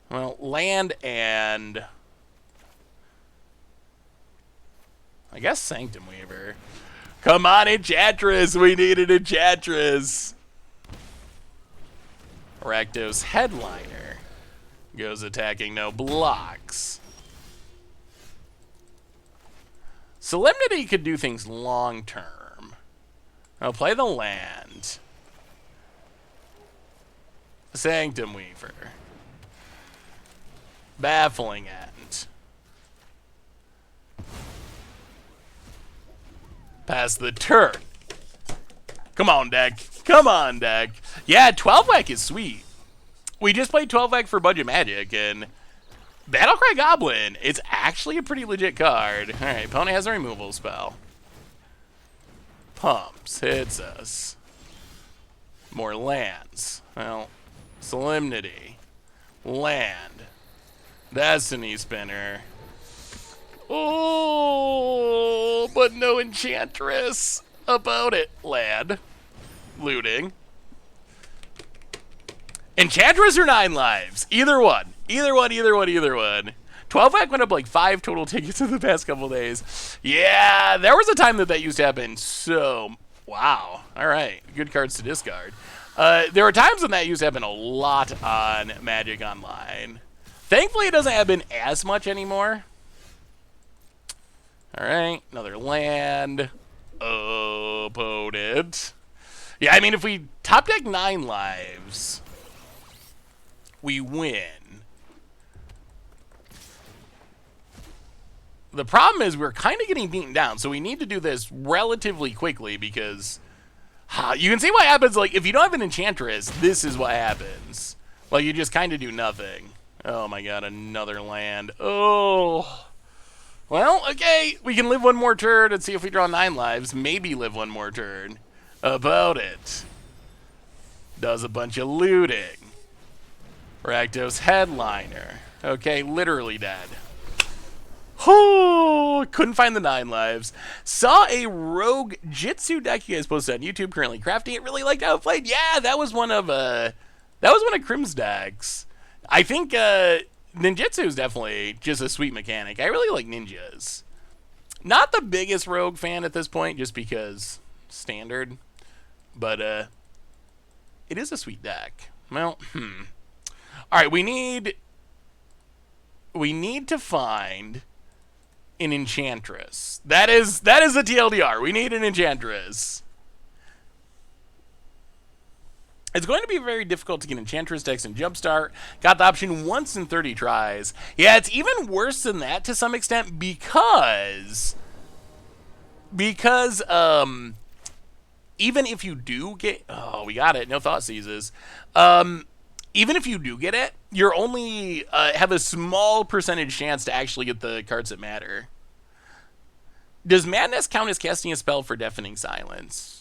Well, land and I guess Sanctum Weaver. Come on, Enchantress! We need an Enchantress! Rakdos Headliner goes attacking, no blocks. Solemnity could do things long term. I'll play the land. Sanctum Weaver. Baffling End. Pass the turn. Come on, deck. Come on, deck. Yeah, 12-Whack is sweet. We just played 12-Whack for Budget Magic, and Battlecry Goblin, it's actually a pretty legit card. Alright, opponent has a removal spell. Pumps, hits us. More lands. Well, Solemnity. Land. Destiny Spinner. Oh, but no Enchantress about it, lad. Looting. Enchantress or 9 lives? Either one. Either one, either one, either one. 12-Pack went up like 5 total tickets in the past couple days. Yeah, there was a time that used to happen. So, wow. All right. Good cards to discard. There were times when that used to happen a lot on Magic Online. Thankfully, it doesn't happen as much anymore. All right, another land. Opponent. Yeah, I mean, if we top deck 9 lives, we win. The problem is we're kind of getting beaten down, so we need to do this relatively quickly because you can see what happens. Like, if you don't have an Enchantress, this is what happens. Like, you just kind of do nothing. Oh my god, another land. Oh. Well, okay, we can live one more turn and see if we draw 9 lives. Maybe live one more turn. About it. Does a bunch of looting. Rakdos Headliner. Okay, literally dead. Oh, couldn't find the 9 lives. Saw a Rogue Jitsu deck you guys posted on YouTube, currently crafting it. Really liked how it played. Yeah, that was one of Crim's decks. I think Ninjutsu is definitely just a sweet mechanic. I really like ninjas. Not the biggest Rogue fan at this point, just because standard. But it is a sweet deck. Well, all right, we need to find an Enchantress. That is the TLDR. We need an Enchantress. It's going to be very difficult to get Enchantress decks in Jumpstart. Got the option once in 30 tries. Yeah, it's even worse than that to some extent because even if you do get... Oh, we got it. No thought seizes. Even if you do get it, you're only have a small percentage chance to actually get the cards that matter. Does Madness count as casting a spell for Deafening Silence?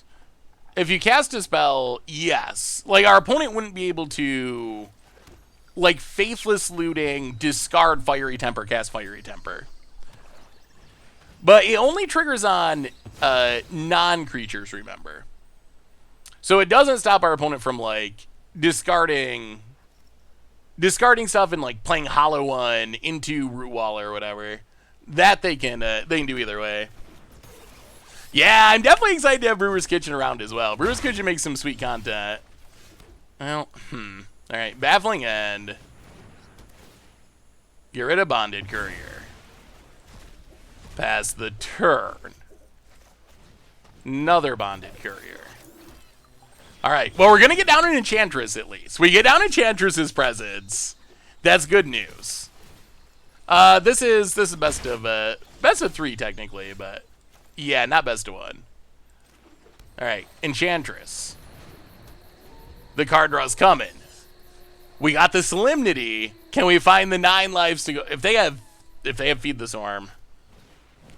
If you cast a spell, yes. Like, our opponent wouldn't be able to, like, Faithless Looting, discard Fiery Temper, cast Fiery Temper. But it only triggers on non-creatures, remember. So it doesn't stop our opponent from, like, discarding stuff and, like, playing Hollow One into Root Wall or whatever. That they can do either way. Yeah, I'm definitely excited to have Brewer's Kitchen around as well. Brewer's Kitchen makes some sweet content. Well, Alright, Baffling End. Get rid of Bonded Courier. Pass the turn. Another Bonded Courier. Alright, well, we're going to get down an Enchantress at least. We get down Enchantress's presence. That's good news. This is best of 3 technically, but yeah, not best of 1. All right, Enchantress. The card draw's coming. We got the Solemnity. Can we find the 9 lives to go? If they have Feed the Swarm.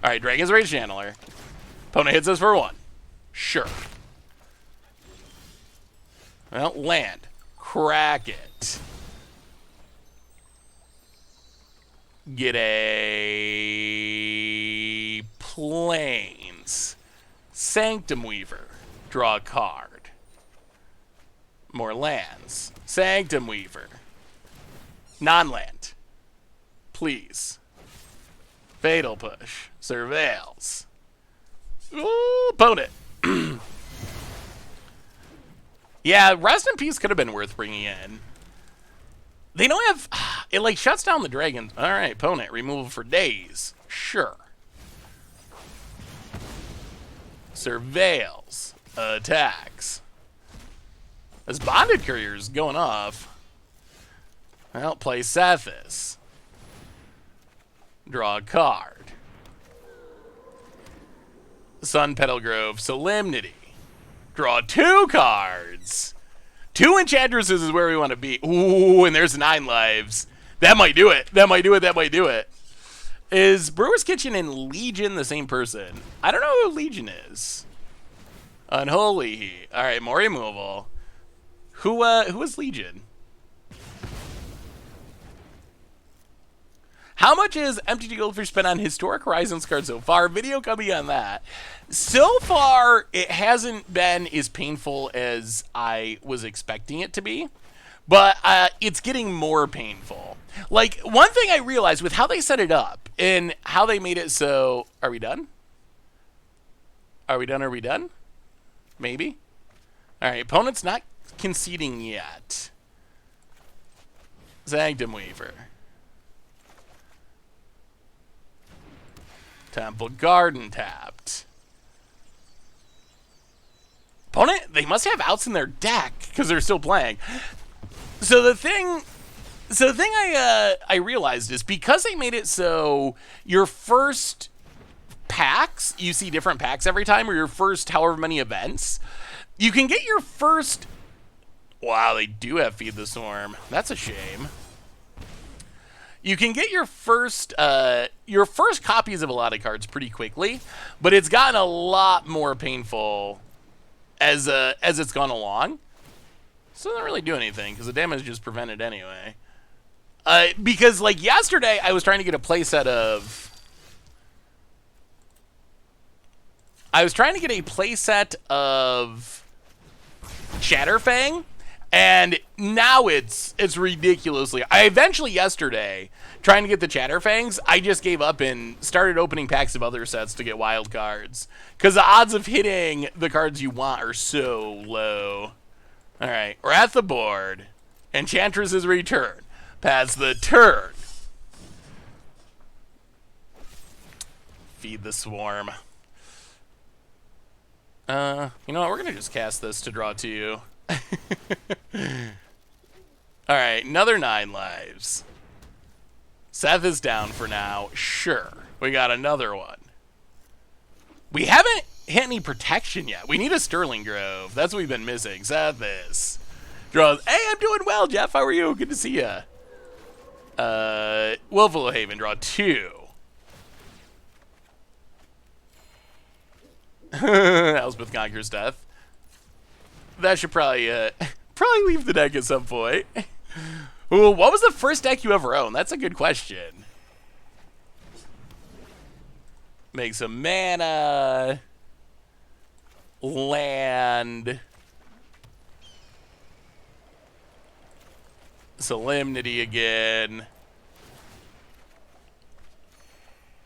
All right, Dragon's Rage Channeler. Opponent hits us for 1. Sure. Well, land. Crack it. Get a Plains. Sanctum Weaver. Draw a card. More lands. Sanctum Weaver. Non-land. Please. Fatal Push. Surveils. Ooh, opponent. Yeah, Rest in Peace could have been worth bringing in. They don't have... It, like, shuts down the dragons. All right, opponent. Removal for days. Sure. Surveils. Attacks. This Bonded Courier's going off. Well, play Sethis. Draw a card. Sun Petal Grove. Solemnity. Draw 2 cards. 2 Enchantresses is where we want to be. Ooh, and there's 9 lives. That might do it. That might do it. That might do it. Is Brewer's Kitchen and Legion the same person? I don't know who Legion is. Unholy Heat. All right, more removal. Who is Legion? How much is MTG Goldfish spent on Historic Horizons cards so far? Video coming on that. So far, it hasn't been as painful as I was expecting it to be, but it's getting more painful. Like, one thing I realized with how they set it up and how they made it so... Are we done? Are we done? Are we done? Maybe? All right, opponent's not conceding yet. Sanctum Weaver. Temple Garden tapped. Opponent, they must have outs in their deck because they're still playing. So the thing I realized is because they made it so your first packs, you see different packs every time, or your first however many events, you can get your first... Wow, they do have Feed the Swarm. That's a shame. You can get your first copies of a lot of cards pretty quickly, but it's gotten a lot more painful as it's gone along. So it doesn't really do anything because the damage is just prevented anyway. Because like yesterday, I was trying to get a playset of... Shatterfang, and now it's ridiculously... I eventually yesterday, trying to get the Chatterfangs, I just gave up and started opening packs of other sets to get wild cards. Because the odds of hitting the cards you want are so low. Alright, we're at the board. Enchantress's return. Pass the turn. Feed the Swarm. You know what? We're going to just cast this to draw 2. Alright, another 9 lives. Seth is down for now. Sure. We got another one. We haven't hit any protection yet. We need a Sterling Grove. That's what we've been missing. Seth is. Draws. Hey, I'm doing well, Jeff. How are you? Good to see ya. Willful Haven. Draw 2. Elspeth Conquers Death. That should probably leave the deck at some point. Ooh, what was the first deck you ever owned? That's a good question. Make some mana. Land. Solemnity again.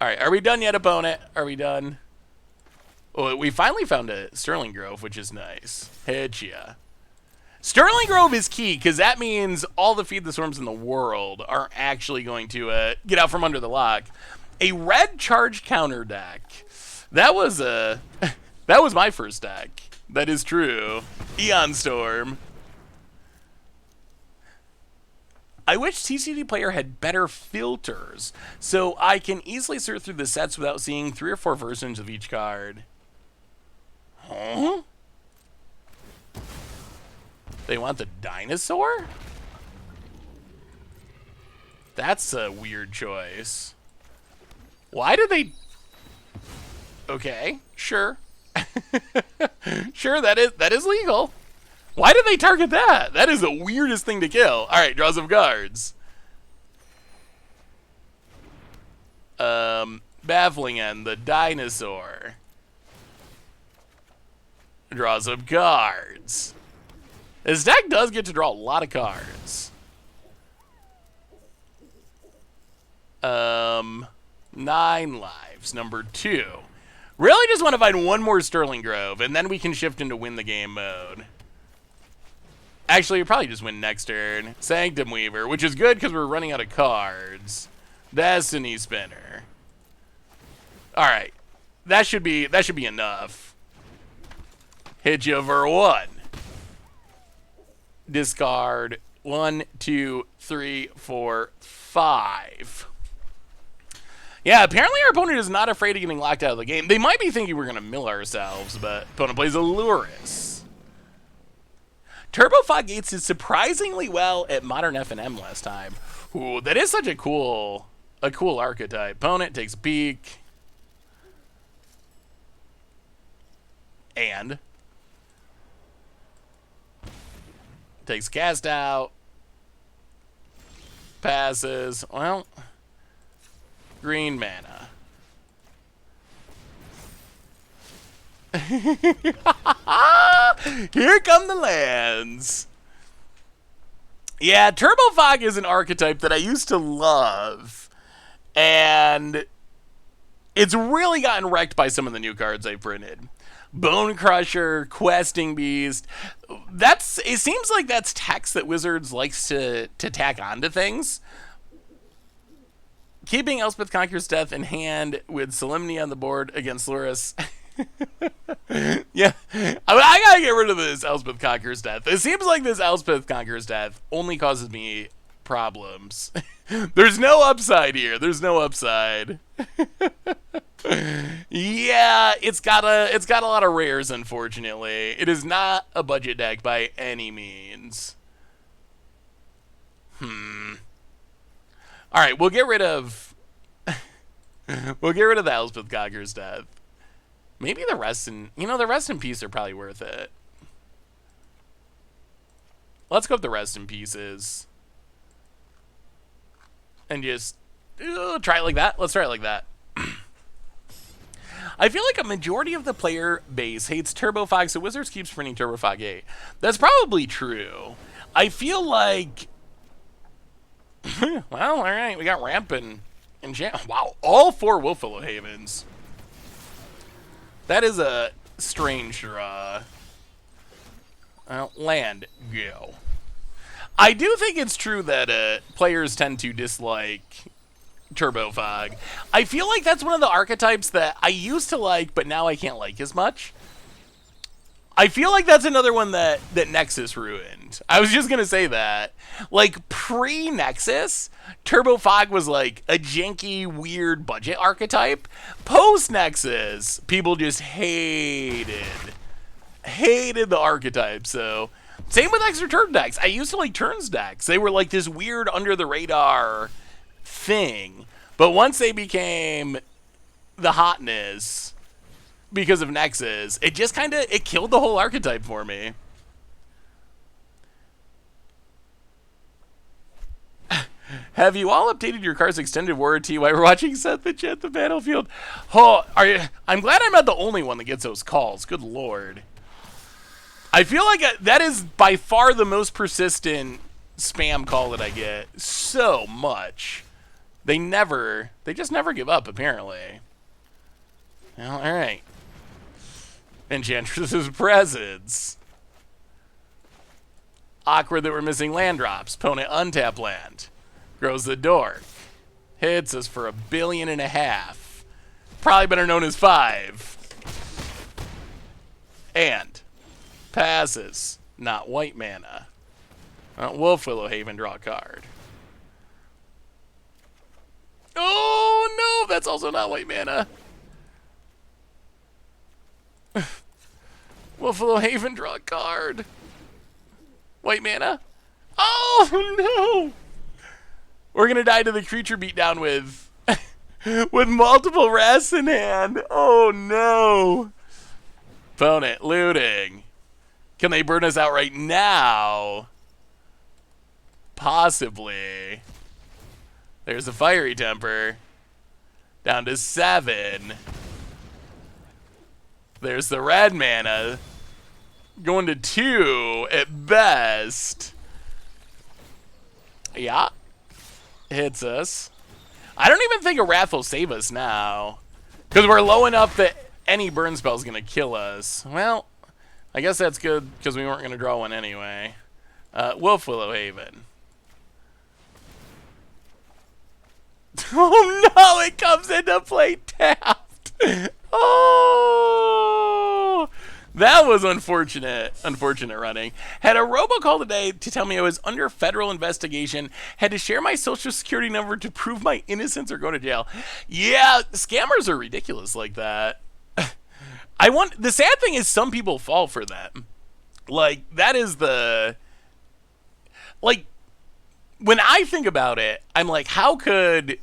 Alright, are we done yet, opponent? Are we done? Oh, we finally found a Sterling Grove, which is nice. Hit ya. Sterling Grove is key, because that means all the Feed the Swarms in the world are actually going to get out from under the lock. A red charge counter deck. That was my first deck. That is true. Eon Storm. I wish TCG Player had better filters, so I can easily sort through the sets without seeing 3 or 4 versions of each card. Huh? They want the dinosaur? That's a weird choice. Why did they... Okay, sure. Sure, that is legal. Why did they target that? That is the weirdest thing to kill. All right, draw some cards. Baffling End, the dinosaur. Draw some cards. This deck does get to draw a lot of cards. 9 lives, number 2. Really just want to find one more Sterling Grove, and then we can shift into win the game mode. Actually, you probably just win next turn. Sanctum Weaver, which is good because we're running out of cards. Destiny Spinner. All right, that should be enough. Hit you for 1. Discard 1, 2, 3, 4, 5. Yeah, apparently our opponent is not afraid of getting locked out of the game. They might be thinking we're going to mill ourselves, but opponent plays Allurus. Turbo Fog Gates did surprisingly well at Modern F&M last time. Ooh, that is such a cool archetype. Opponent takes a peek. And takes cast out. Passes. Well, green mana. Here come the lands. Yeah, Turbo Fog is an archetype that I used to love. And it's really gotten wrecked by some of the new cards I printed. Bone Crusher, Questing Beast. It seems like that's text that Wizards likes to tack onto things. Keeping Elspeth Conqueror's Death in hand with Solemnity on the board against Lurus. Yeah, I gotta get rid of this Elspeth Conqueror's Death. It seems like this Elspeth Conqueror's Death only causes me problems. There's no upside here. There's no upside. Yeah, it's got a lot of rares, unfortunately. It is not a budget deck by any means. All right, we'll get rid of the Elspeth Conqueror's Death. Maybe the rest in peace are probably worth it. Let's go with the rest in pieces. And just try it like that. Let's try it like that. I feel like a majority of the player base hates Turbo Fog, so Wizards keeps printing Turbo Fog 8. That's probably true. I feel like... well, all right. We got Ramp and Enchant. Wow, all 4 Wolfwillow Havens. That is a strange draw. Land, go. I do think it's true that players tend to dislike Turbo Fog. I feel like that's one of the archetypes that I used to like, but now I can't like as much. I feel like that's another one that Nexus ruined. I was just going to say that. Like, pre-Nexus, Turbo Fog was like a janky, weird budget archetype. Post-Nexus, people just hated the archetype, so... Same with extra turn decks. I used to like turns decks. They were like this weird under-the-radar thing. But once they became the hotness... because of Nexus, it just it killed the whole archetype for me. Have you all updated your car's extended warranty while we're watching Seth enchant the battlefield? Oh, I'm glad I'm not the only one that gets those calls. Good lord. I feel like that is by far the most persistent spam call that I get. So much. They just never give up, apparently. Well, alright. Enchantress's Presence. Awkward that we're missing land drops. Opponent untap land. Grows the Dork. Hits us for $1.5 billion. Probably better known as 5. And passes. Not white mana. Wolfwillow Haven, draw a card. Oh no, that's also not white mana. Wolfwillow Haven, draw a card. White mana. Oh, no! We're going to die to the creature beatdown with... with multiple rests in hand. Oh, no. Opponent looting. Can they burn us out right now? Possibly. There's a Fiery Temper. Down to 7. There's the red mana. Going to 2 at best. Yeah. Hits us. I don't even think a Wrath will save us now. Because we're low enough that any burn spell is going to kill us. Well, I guess that's good because we weren't going to draw one anyway. Wolf Willow Haven. Oh no, it comes into play tapped. Oh, that was unfortunate. Unfortunate running. Had a robocall today to tell me I was under federal investigation. Had to share my social security number to prove my innocence or go to jail. Yeah, scammers are ridiculous like that. The sad thing is some people fall for that. Like, that is the... Like, when I think about it, I'm like, how could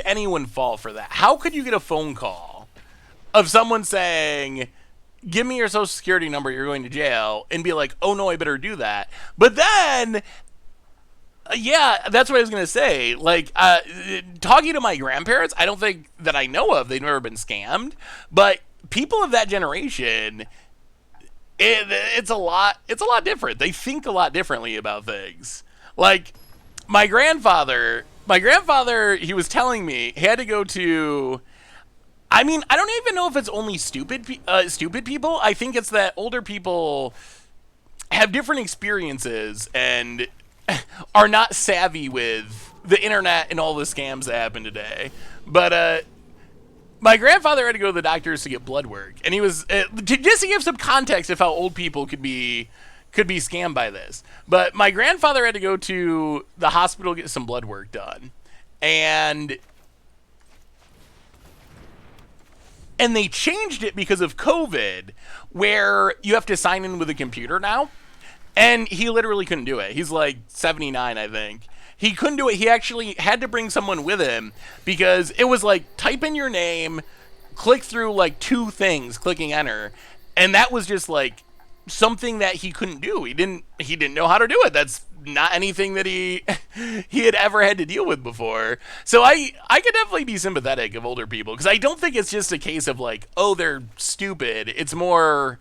anyone fall for that? How could you get a phone call of someone saying, give me your social security number, you're going to jail, and be like, oh no, I better do that. But then, yeah, that's what I was going to say. Like, talking to my grandparents, I don't think that I know of, they've never been scammed, but people of that generation, it's a lot different. They think a lot differently about things. Like, my grandfather, he was telling me he had to go to... I mean, I don't even know if it's only stupid people. I think it's that older people have different experiences and are not savvy with the internet and all the scams that happen today. But my grandfather had to go to the doctors to get blood work, and he was just to give some context of how old people could be scammed by this. But my grandfather had to go to the hospital to get some blood work done, and they changed it because of COVID, where you have to sign in with a computer now. And he literally couldn't do it. He's like 79, I think. He couldn't do it. He actually had to bring someone with him because it was like type in your name, click through like 2 things, clicking enter. And that was just like something that he couldn't do. He didn't know how to do it. That's not anything that he had ever had to deal with before. So I could definitely be sympathetic of older people, because I don't think it's just a case of like, oh, they're stupid. It's more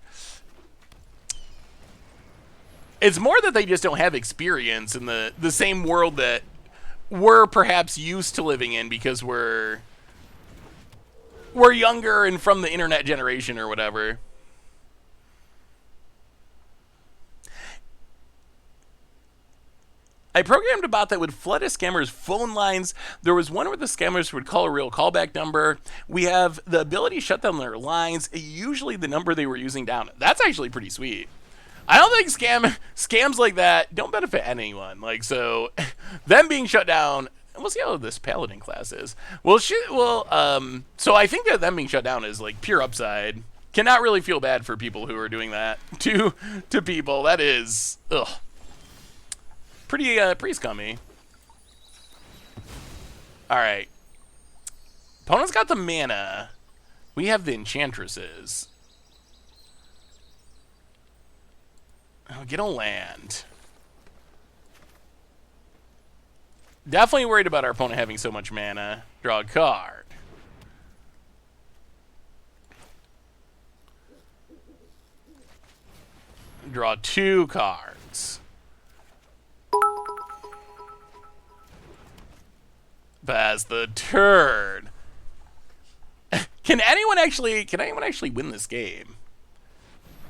that they just don't have experience in the same world that we're perhaps used to living in, because we're younger and from the internet generation or whatever. I programmed a bot that would flood a scammer's phone lines. There was one where the scammers would call a real callback number. We have the ability to shut down their lines, usually the number they were using down. That's actually pretty sweet. I don't think scams like that don't benefit anyone. Like, so them being shut down, we'll see how this paladin class is. So I think that them being shut down is like pure upside. Cannot really feel bad for people who are doing that to people. That is, ugh. Pretty scummy. Alright. Opponent's got the mana. We have the Enchantresses. Oh, get a land. Definitely worried about our opponent having so much mana. Draw a card. Draw 2 cards. Pass the turn. Can anyone actually win this game?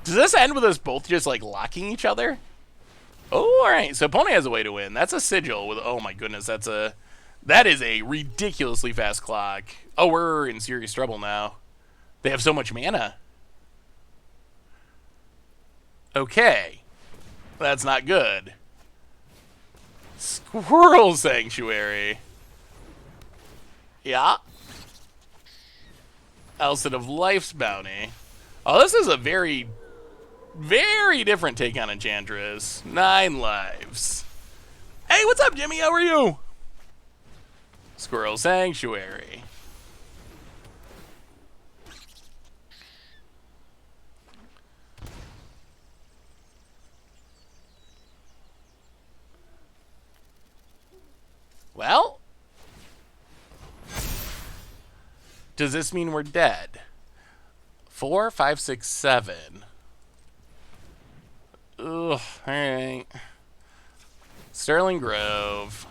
Does this end with us both just like locking each other? Oh, all right. So opponent has a way to win. That's a sigil with, oh my goodness, that is a ridiculously fast clock. Oh, we're in serious trouble now. They have so much mana. Okay. That's not good. Squirrel Sanctuary. Yeah. Alcid of Life's Bounty. Oh, this is a very Very different take on Enchantress. 9 lives. Hey, what's up, Jimmy? How are you? Squirrel Sanctuary. Well, does this mean we're dead? 4, 5, 6, 7. Ugh, alright. Sterling Grove.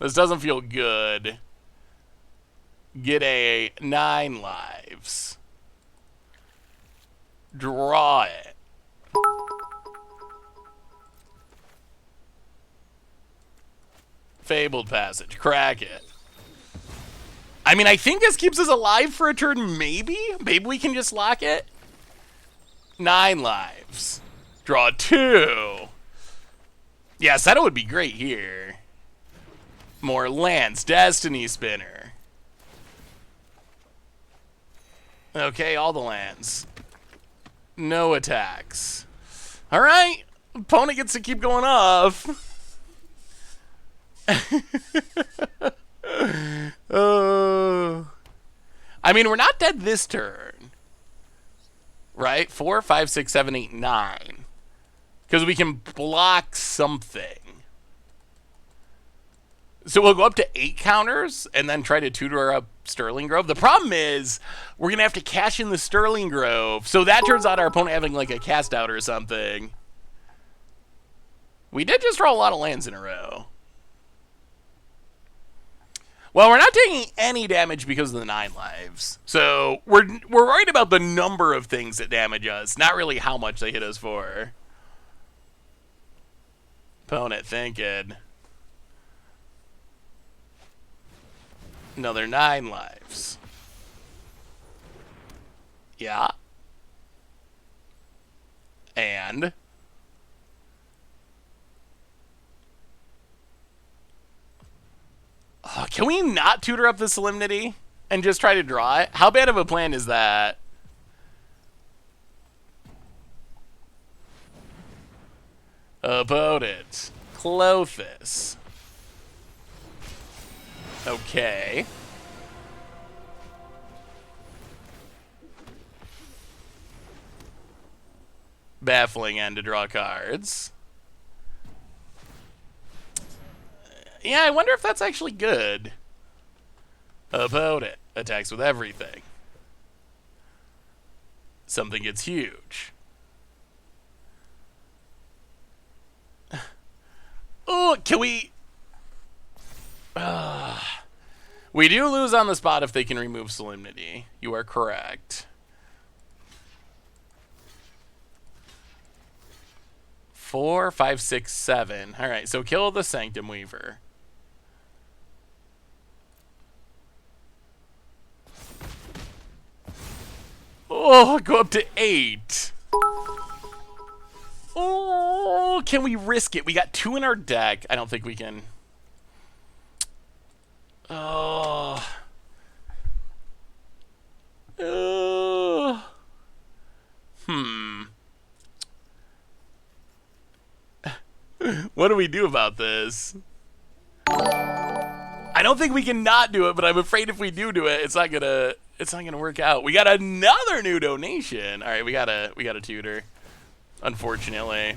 This doesn't feel good. Get a 9 lives. Draw it. Fabled Passage. Crack it. I mean, I think this keeps us alive for a turn, maybe? Maybe we can just lock it? 9 lives. Draw 2. Yeah, Seto would be great here. More lands. Destiny Spinner. Okay, all the lands. No attacks. Alright. Opponent gets to keep going off. I mean, we're not dead this turn. Right? 4, 5, 6, 7, 8, 9. Because we can block something. So we'll go up to 8 counters and then try to tutor up Sterling Grove. The problem is we're going to have to cash in the Sterling Grove. So that turns out our opponent having like a cast out or something. We did just draw a lot of lands in a row. Well, we're not taking any damage because of the 9 lives. So we're worried about the number of things that damage us, not really how much they hit us for. Opponent thinking. Another 9 lives. Yeah. And can we not tutor up the Solemnity and just try to draw it? How bad of a plan is that? Opponent. Clothis. Okay. Baffling end to draw cards. Yeah, I wonder if that's actually good. Opponent attacks with everything. Something gets huge. Oh, can we... we do lose on the spot if they can remove Solemnity. You are correct. 4, 5, 6, 7. All right, so kill the Sanctum Weaver. Oh, go up to 8. Oh, can we risk it? We got 2 in our deck. I don't think we can. Oh. What do we do about this? I don't think we can not do it, but I'm afraid if we do it, it's not gonna work out. We got another new donation. All right, we got a tutor. Unfortunately.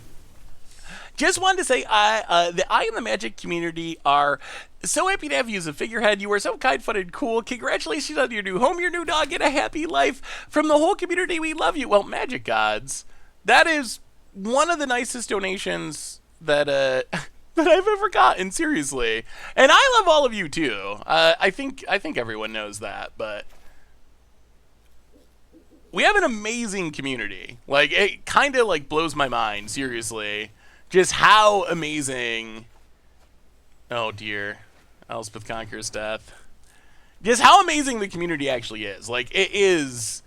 Just wanted to say, the I and the Magic community are so happy to have you as a figurehead. You are so kind, fun, and cool. Congratulations on your new home, your new dog, and a happy life. From the whole community, we love you. Well, Magic Gods, that is one of the nicest donations that that I've ever gotten, seriously. And I love all of you too. I think everyone knows that, but we have an amazing community. Like, it kind of like blows my mind, seriously. Just how amazing. Oh dear. Elspeth Conquers Death. Just how amazing the community actually is. Like, it is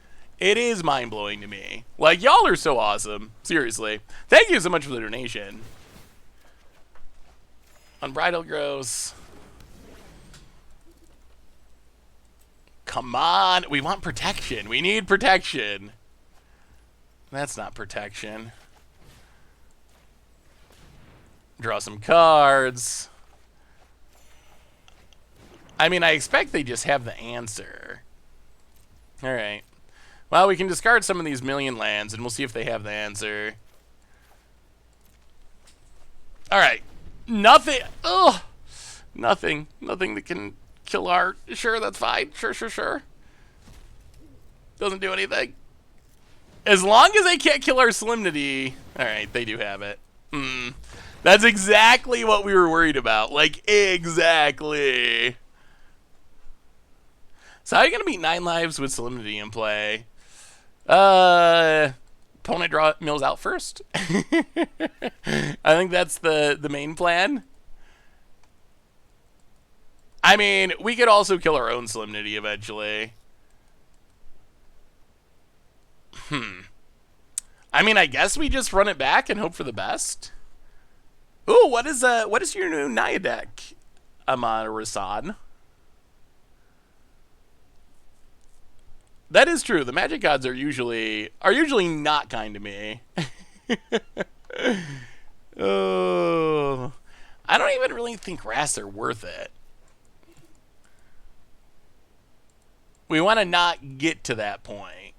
mind-blowing to me. Like, y'all are so awesome. Seriously. Thank you so much for the donation. Unbridled Gross. Come on. We want protection. We need protection. That's not protection. Draw some cards. I mean, I expect they just have the answer. Alright. Well, we can discard some of these million lands, and we'll see if they have the answer. Alright. Nothing. Ugh. Nothing. Nothing that can kill art. Sure, that's fine. Sure. Doesn't do anything. As long as they can't kill our Solemnity. Alright, they do have it. That's exactly what we were worried about. Like, exactly. So how are you going to beat 9 lives with Solemnity in play? Opponent mills out first. I think that's the main plan. I mean, we could also kill our own Solemnity eventually. I mean, I guess we just run it back and hope for the best. Ooh, what is your new Naya deck, Amara-san? That is true. The Magic gods are usually not kind to me. Oh, I don't even really think wraths are worth it. We want to not get to that point.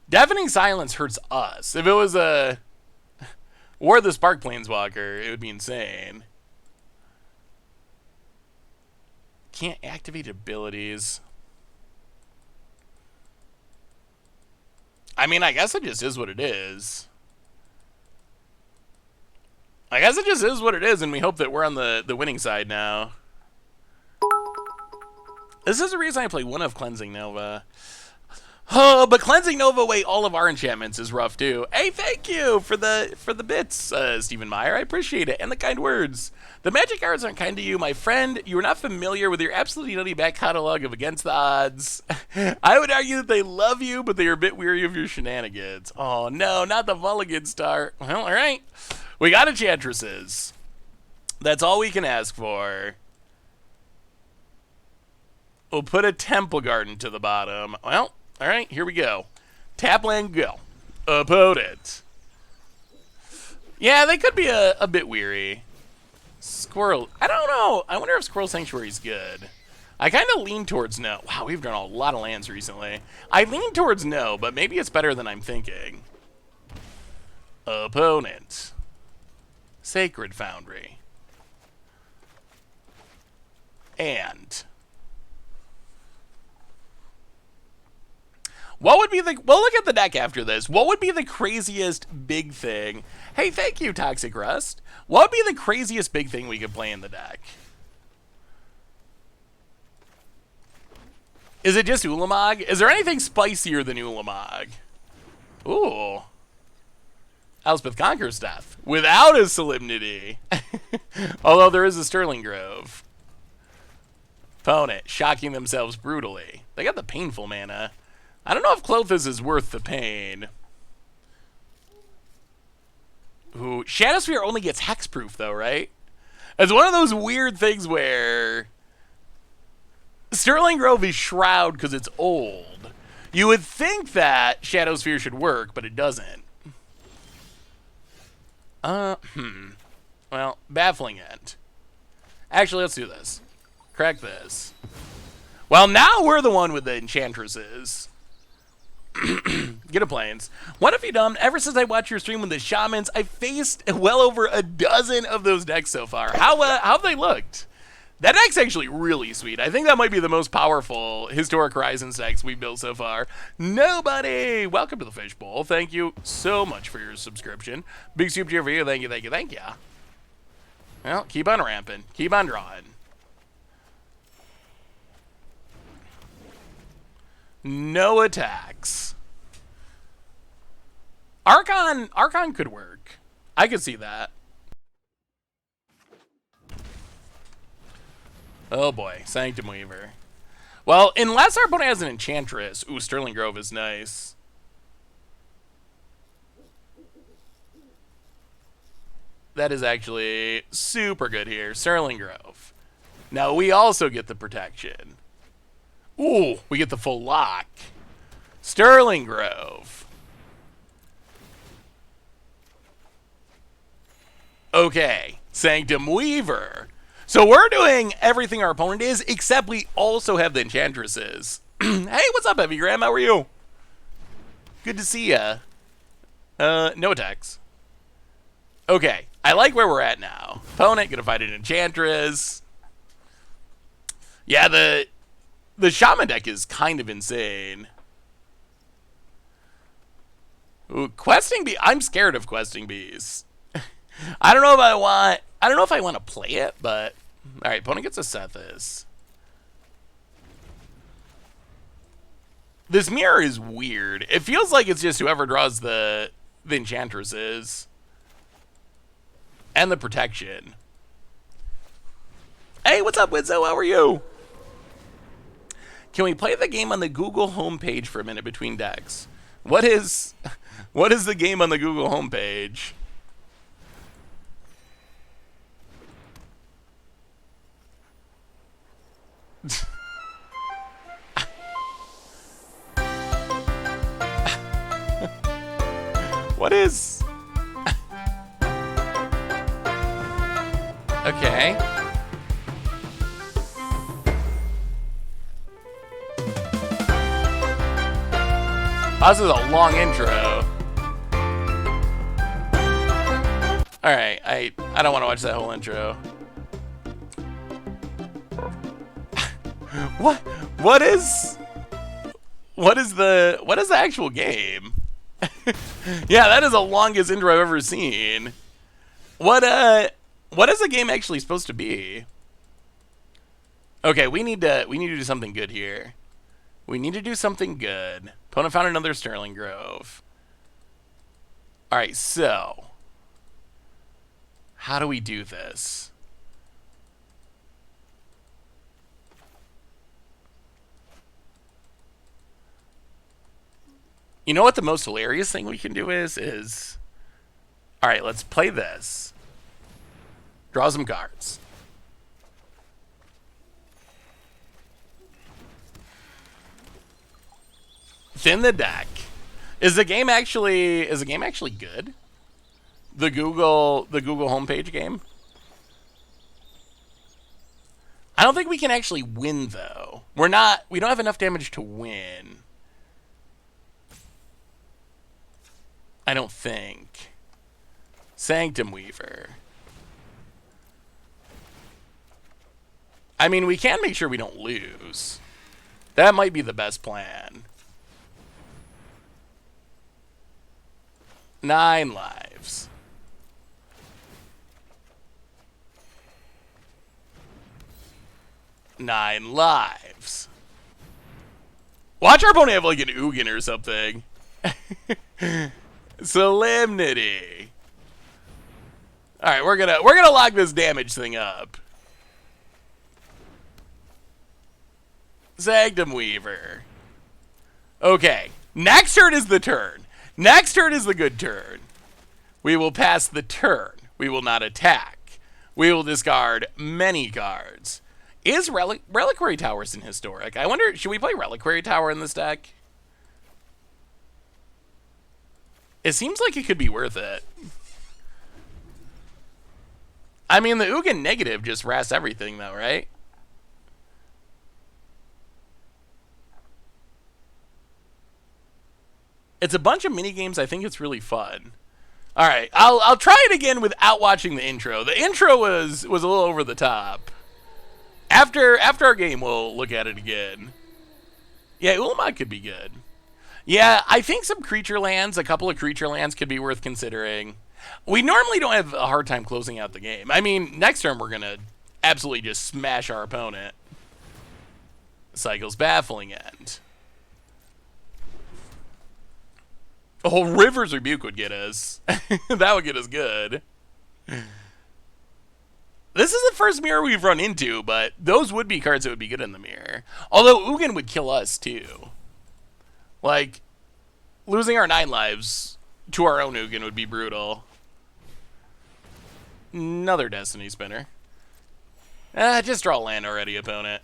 Deafening Silence hurts us. If it was a War of the Spark Planeswalker, it would be insane. Can't activate abilities. I mean, I guess it just is what it is. I guess it just is what it is, and we hope that we're on the winning side now. This is the reason I play one of Cleansing Nova. Oh, but Cleansing Nova away all of our enchantments is rough too. Hey, thank you for the bits, Stephen Meyer. I appreciate it, and the kind words. The Magic cards aren't kind to you, my friend. You are not familiar with your absolutely nutty back catalog of Against the Odds. I would argue that they love you, but they are a bit weary of your shenanigans. Oh no, not the Mulligan Star. Well, all right. We got Enchantresses. That's all we can ask for. We'll put a Temple Garden to the bottom. Well, all right, here we go. Tap land, go. Opponent. Yeah, they could be a bit weary. Squirrel. I don't know. I wonder if Squirrel Sanctuary is good. I kind of lean towards no. Wow, we've done a lot of lands recently. I lean towards no, but maybe it's better than I'm thinking. Opponent. Sacred Foundry. And what would be the... Well, look at the deck after this. What would be the craziest big thing? Hey, thank you, Toxic Rust. What would be the craziest big thing we could play in the deck? Is it just Ulamog? Is there anything spicier than Ulamog? Ooh. Elspeth Conquers Death. Without a Solemnity. Although there is a Sterling Grove. Opponent. Shocking themselves brutally. They got the painful mana. I don't know if Klothys is worth the pain. Ooh, Shadowsphere only gets hexproof though, right? It's one of those weird things where Sterling Grove is Shroud because it's old. You would think that Shadowsphere should work, but it doesn't. Well, Baffling End. Actually, let's do this. Crack this. Well, now we're the one with the Enchantresses. Get a planes. What have you done? Ever since I watched your stream with the Shamans, I faced well over a dozen of those decks so far. How have they looked? That deck's actually really sweet. I think that might be the most powerful Historic Horizons decks we've built so far. Nobody! Welcome to the Fishbowl. Thank you so much for your subscription. Big super cheer for you. Thank you. Well, keep on ramping. Keep on drawing. No attacks. Archon could work. I could see that. Oh boy, Sanctum Weaver. Well, unless our opponent has an Enchantress. Ooh, Sterling Grove is nice. That is actually super good here. Sterling Grove. Now we also get the protection. Ooh, we get the full lock. Sterling Grove. Okay, Sanctum Weaver. So we're doing everything our opponent is, except we also have the Enchantresses. Hey, what's up, Heavy Graham? How are you? Good to see ya. No attacks. Okay, I like where we're at now. Opponent gonna fight an Enchantress. Yeah, the Shaman deck is kind of insane. Ooh, Questing Bee. I'm scared of Questing Bees. I don't know if I want to play it, but all right. Opponent gets a Sethis. This mirror is weird. It feels like it's just whoever draws the Enchantresses and the protection. Hey, what's up, Wizzo? How are you? Can we play the game on the Google homepage for a minute between decks? What is the game on the Google homepage? What is... Okay. Oh, this is a long intro. Alright, I don't want to watch that whole intro. What is the actual game? Yeah, that is the longest intro I've ever seen. What is the game actually supposed to be? Okay, we need to do something good here. We need to do something good. Opponent found another Sterling Grove. Alright, so how do we do this? You know what the most hilarious thing we can do is alright, let's play this. Draw some cards. Thin the deck. Is the game actually good? The Google homepage game? I don't think we can actually win though. We don't have enough damage to win. I don't think. Sanctum Weaver. I mean, we can make sure we don't lose. That might be the best plan. 9 lives. Nine lives. Watch our opponent have like an Ugin or something. Solemnity. Alright, we're gonna lock this damage thing up. Sanctum Weaver. Okay. Next turn is the turn. Next turn is the good turn. We will pass the turn. We will not attack. We will discard many cards. Is Reliquary Towers in Historic? I wonder, should we play Reliquary Tower in this deck? It seems like it could be worth it. I mean, the Ugin negative just wraps everything, though, right? It's a bunch of mini games. I think it's really fun. All right, I'll try it again without watching the intro. The intro was a little over the top. After our game, we'll look at it again. Yeah, Ulamog could be good. Yeah, I think some creature lands, a couple of creature lands could be worth considering. We normally don't have a hard time closing out the game. I mean, next turn we're going to absolutely just smash our opponent. Cycle's Baffling End. Oh, River's Rebuke would get us. That would get us good. This is the first mirror we've run into, but those would be cards that would be good in the mirror. Although Ugin would kill us, too. Like, losing our 9 lives to our own Ugin would be brutal. Another Destiny Spinner. Just draw land already, opponent.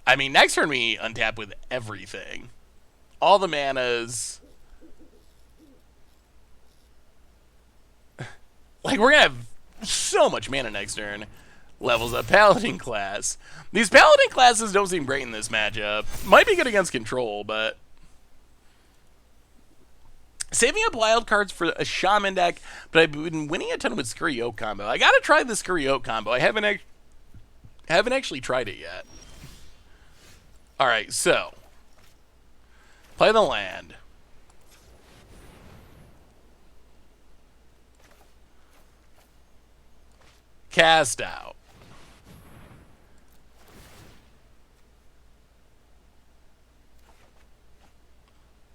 I mean, next turn we untap with everything. All the manas. Like, we're going to have so much mana next turn. Levels up Paladin class. These Paladin classes don't seem great in this matchup. Might be good against control, but... Saving up wild cards for a Shaman deck, but I've been winning a ton with Scurry Oak combo. I gotta try the Scurry Oak combo. I haven't actually tried it yet. Alright, so... Play the land. Cast out.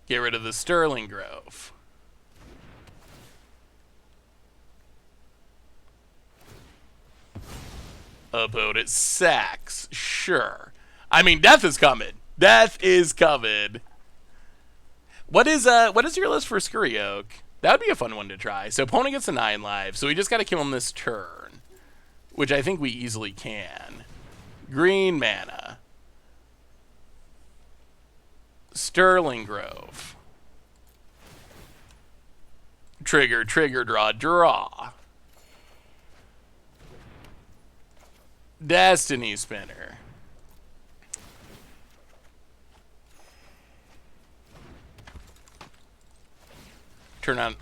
Get rid of the Sterling Grove. Opponent sacks. Sure. I mean, death is coming. Death is coming. What is your list for Scurry Oak? That would be a fun one to try. So opponent gets a 9 life, so we just gotta kill him this turn. Which I think we easily can. Green mana. Sterling Grove. Trigger, draw. Destiny Spinner. Turn on.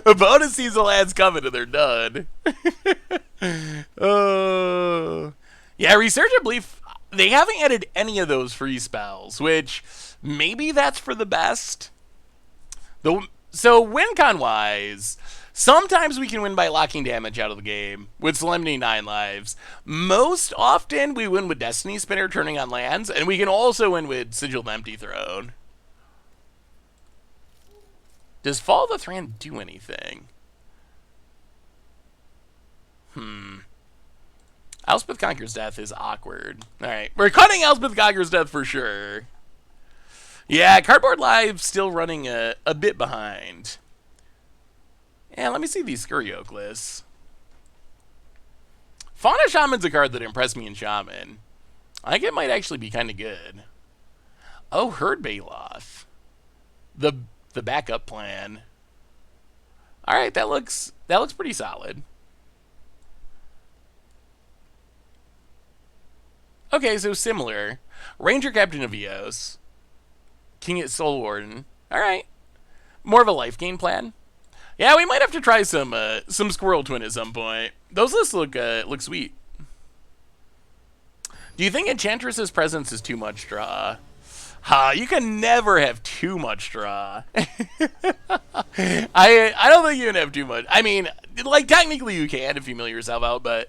Opponent sees the lands coming and they're done. Yeah, Resurgent Belief. They haven't added any of those free spells, which maybe that's for the best. So win con wise, sometimes we can win by locking damage out of the game with Solemnity 9 lives. Most often we win with Destiny Spinner turning on lands, and we can also win with Sigiled Empty Throne. Does Fall of the Thran do anything? Elspeth Conquers Death is awkward. Alright, we're cutting Elspeth Conquers Death for sure. Yeah, Cardboard Live still running a bit behind. Yeah, let me see these Scurry Oak lists. Fauna Shaman's a card that impressed me in Shaman. I think it might actually be kind of good. Oh, Herd Baloth. The backup plan. Alright, that looks pretty solid. Okay, so similar. Ranger Captain of Eos. King at Soul Warden. Alright. More of a life gain plan. Yeah, we might have to try some Squirrel Twin at some point. Those lists look sweet. Do you think Enchantress's presence is too much draw? You can never have too much draw. I don't think you can have too much. I mean, like, technically you can if you mill yourself out, but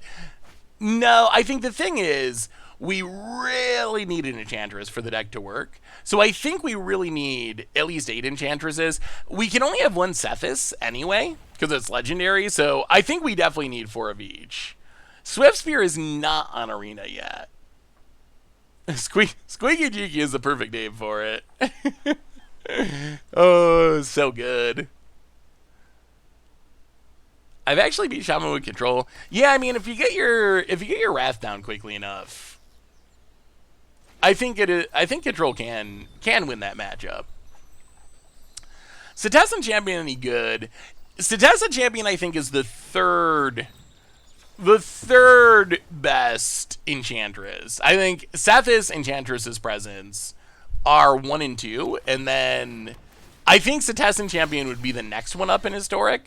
no, I think the thing is, we really need an Enchantress for the deck to work. So I think we really need at least 8 Enchantresses. We can only have one Sethis anyway, because it's legendary, so I think we definitely need 4 of each. Swift Spear is not on Arena yet. Squeaky Cheeky is the perfect name for it. Oh, so good. I've actually beat Shaman with control. Yeah, I mean, if you get your Wrath down quickly enough, I think control can win that matchup. Setessan Champion any good? Setessan Champion I think is the third best Enchantress. I think Sethis Enchantress's presence are 1 and 2, and then I think Setessan Champion would be the next one up in Historic.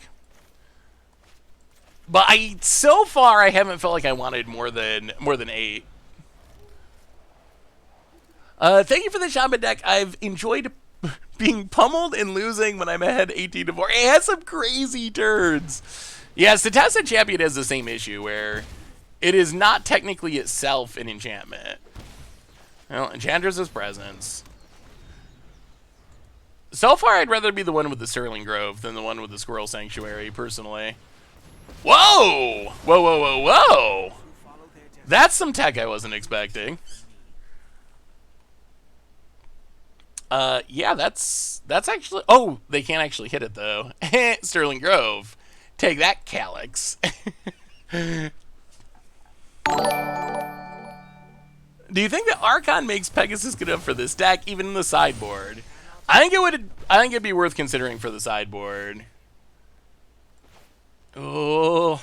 But so far I haven't felt like I wanted more than 8. Thank you for the Shaman deck. I've enjoyed being pummeled and losing when I'm ahead 18-4. It has some crazy turns. Yeah, Setessan Champion has the same issue where it is not technically itself an enchantment. Well, Enchantress's presence. So far, I'd rather be the one with the Sterling Grove than the one with the Squirrel Sanctuary, personally. Whoa! Whoa, whoa, whoa, whoa! That's some tech I wasn't expecting. Yeah, that's actually... Oh, they can't actually hit it, though. Sterling Grove. Take that, Calyx. Do you think that Archon makes Pegasus good enough for this deck, even in the sideboard? I think it'd be worth considering for the sideboard. Oh.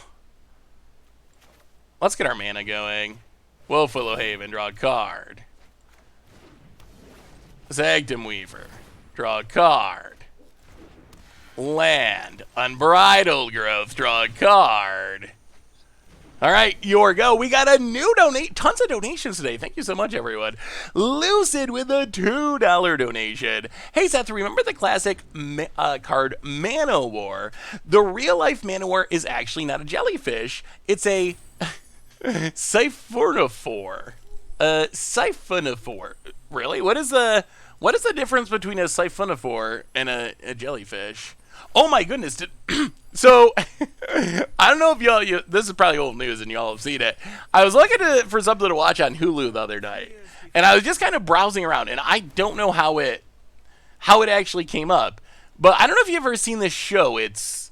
Let's get our mana going. Wolf Willow Haven, draw a card. Sanctum Weaver, draw a card. Land, Unbridled Growth, draw a card. All right, your go. We got a new tons of donations today. Thank you so much, everyone. Lucid with a $2 donation. Hey, Seth, remember the classic card Mana War? The real-life Mana War is actually not a jellyfish. It's a Siphonophore. Siphonophore. Really? What is the difference between a Siphonophore and a jellyfish? Oh my goodness. So, I don't know if y'all, this is probably old news and y'all have seen it. I was looking for something to watch on Hulu the other night. And I was just kind of browsing around. And I don't know how it actually came up. But I don't know if you've ever seen this show. It's,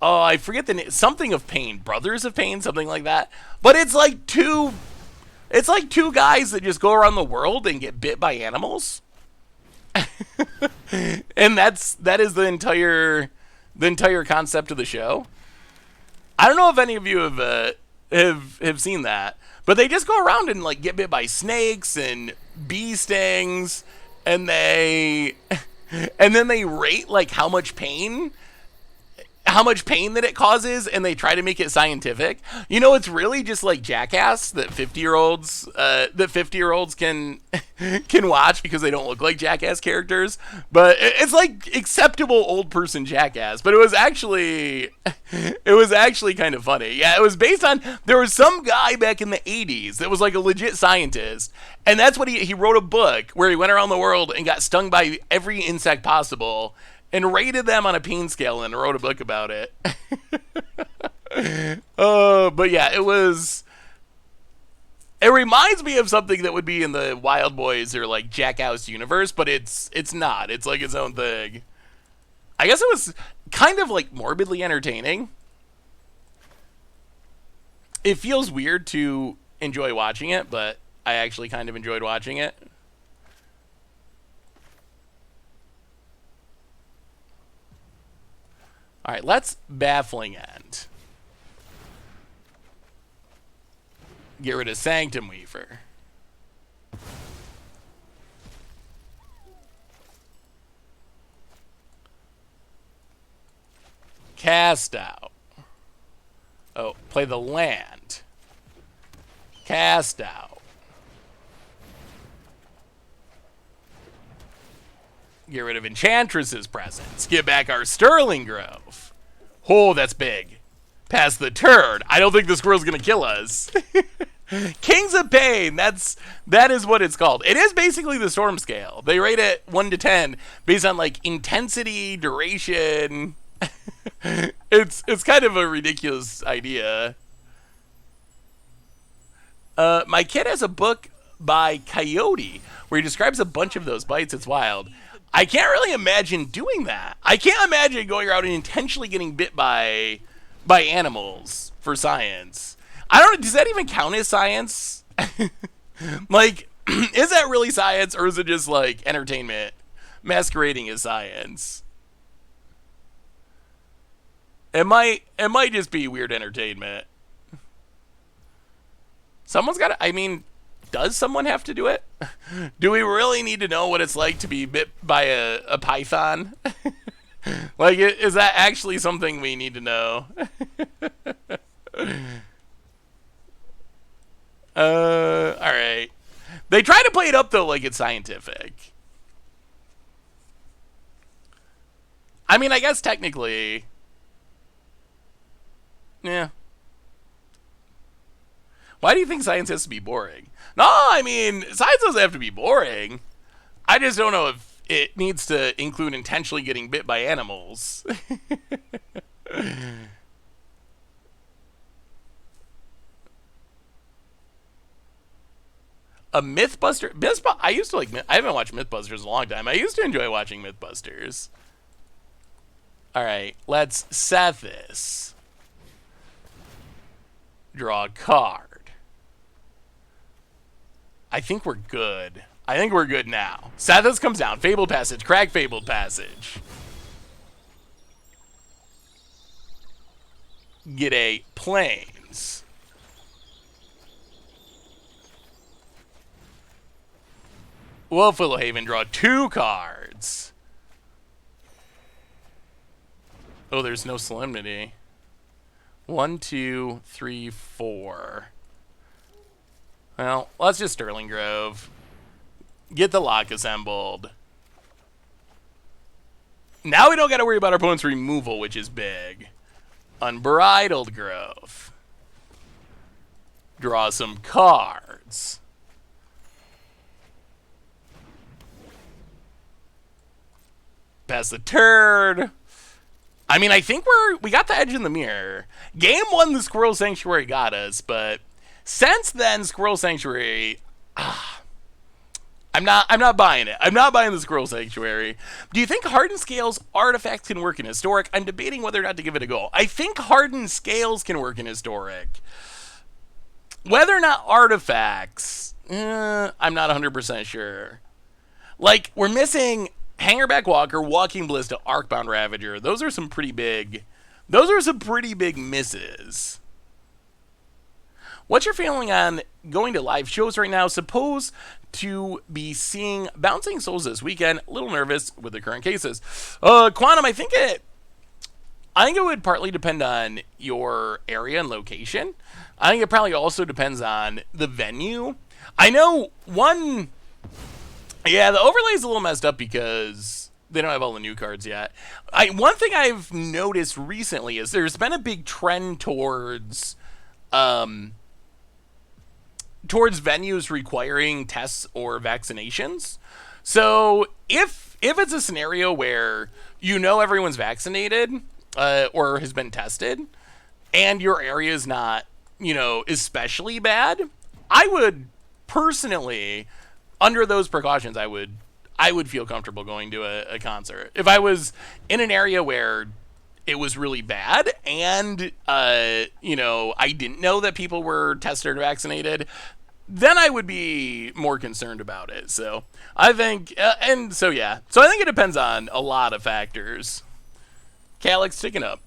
I forget the name. Something of Pain. Brothers of Pain, something like that. But it's like two guys that just go around the world and get bit by animals. And that is the entire concept of the show. I don't know if any of you have seen that, but they just go around and like get bit by snakes and bee stings, and then they rate like how much pain that it causes, and they try to make it scientific. You know, it's really just like Jackass that 50-year-olds can watch because they don't look like Jackass characters. But it's like acceptable old person Jackass. But it was actually kind of funny. Yeah, it was based on, there was some guy back in the 80s that was like a legit scientist, and that's what he wrote a book where he went around the world and got stung by every insect possible and rated them on a pain scale and wrote a book about it. But yeah, it reminds me of something that would be in the Wild Boys or like Jackass universe, but it's not. It's like its own thing. I guess it was kind of like morbidly entertaining. It feels weird to enjoy watching it, but I actually kind of enjoyed watching it. All right, let's Baffling End. Get rid of Sanctum Weaver. Cast out. Oh, play the land. Cast out. Get rid of Enchantress's presence. Get back our Sterling Grove. Oh, that's big. Pass the turn. I don't think this squirrel's gonna kill us. Kings of Pain. That is what it's called. It is basically the Storm Scale. They rate it 1 to 10 based on like intensity, duration. It's kind of a ridiculous idea. My kid has a book by Coyote where he describes a bunch of those bites. It's wild. I can't really imagine doing that. I can't imagine going around and intentionally getting bit by animals for science. I don't know, does that even count as science? Like, is that really science, or is it just like entertainment masquerading as science? It might just be weird entertainment. Someone's got to, I mean, does someone have to do it? Do we really need to know what it's like to be bit by a python? Like, is that actually something we need to know? Alright. They try to play it up, though, like it's scientific. I mean, I guess technically... Yeah. Why do you think science has to be boring? No, I mean, science doesn't have to be boring. I just don't know if it needs to include intentionally getting bit by animals. A Mythbuster? I used to like, I haven't watched Mythbusters in a long time. I used to enjoy watching Mythbusters. Alright, let's set this. Draw a card. I think we're good. I think we're good now. Sathis comes down. Fabled Passage. Crack Fabled Passage. get a Plains. Wolf Willowhaven, draw 2 cards. Oh, there's no Solemnity. 1, 2, 3, 4. Well, let's just Sterling Grove. Get the lock assembled. Now we don't got to worry about our opponent's removal, which is big. Unbridled Growth. Draw some cards. Pass the turn. I mean, I think we got the edge in the mirror. Game 1, the Squirrel Sanctuary got us, but since then, Squirrel Sanctuary, I'm not buying it. I'm not buying the Squirrel Sanctuary. Do you think Hardened Scales artifacts can work in Historic? I'm debating whether or not to give it a go. I think Hardened Scales can work in Historic. Whether or not artifacts, I'm not 100% sure. Like, we're missing Hangerback Walker, Walking Ballista, Arcbound Ravager. Those are some pretty big misses. What's your feeling on going to live shows right now? Supposed to be seeing Bouncing Souls this weekend. A little nervous with the current cases. Quantum, I think it would partly depend on your area and location. I think it probably also depends on the venue. I know one... Yeah, the overlay's a little messed up because they don't have all the new cards yet. One thing I've noticed recently is there's been a big trend towards venues requiring tests or vaccinations. So if it's a scenario where you know everyone's vaccinated or has been tested and your area is not, especially bad, I would personally, under those precautions, I would feel comfortable going to a concert. If I was in an area where it was really bad and, I didn't know that people were tested or vaccinated, then I would be more concerned about it. So I think, So I think it depends on a lot of factors. Calyx ticking up.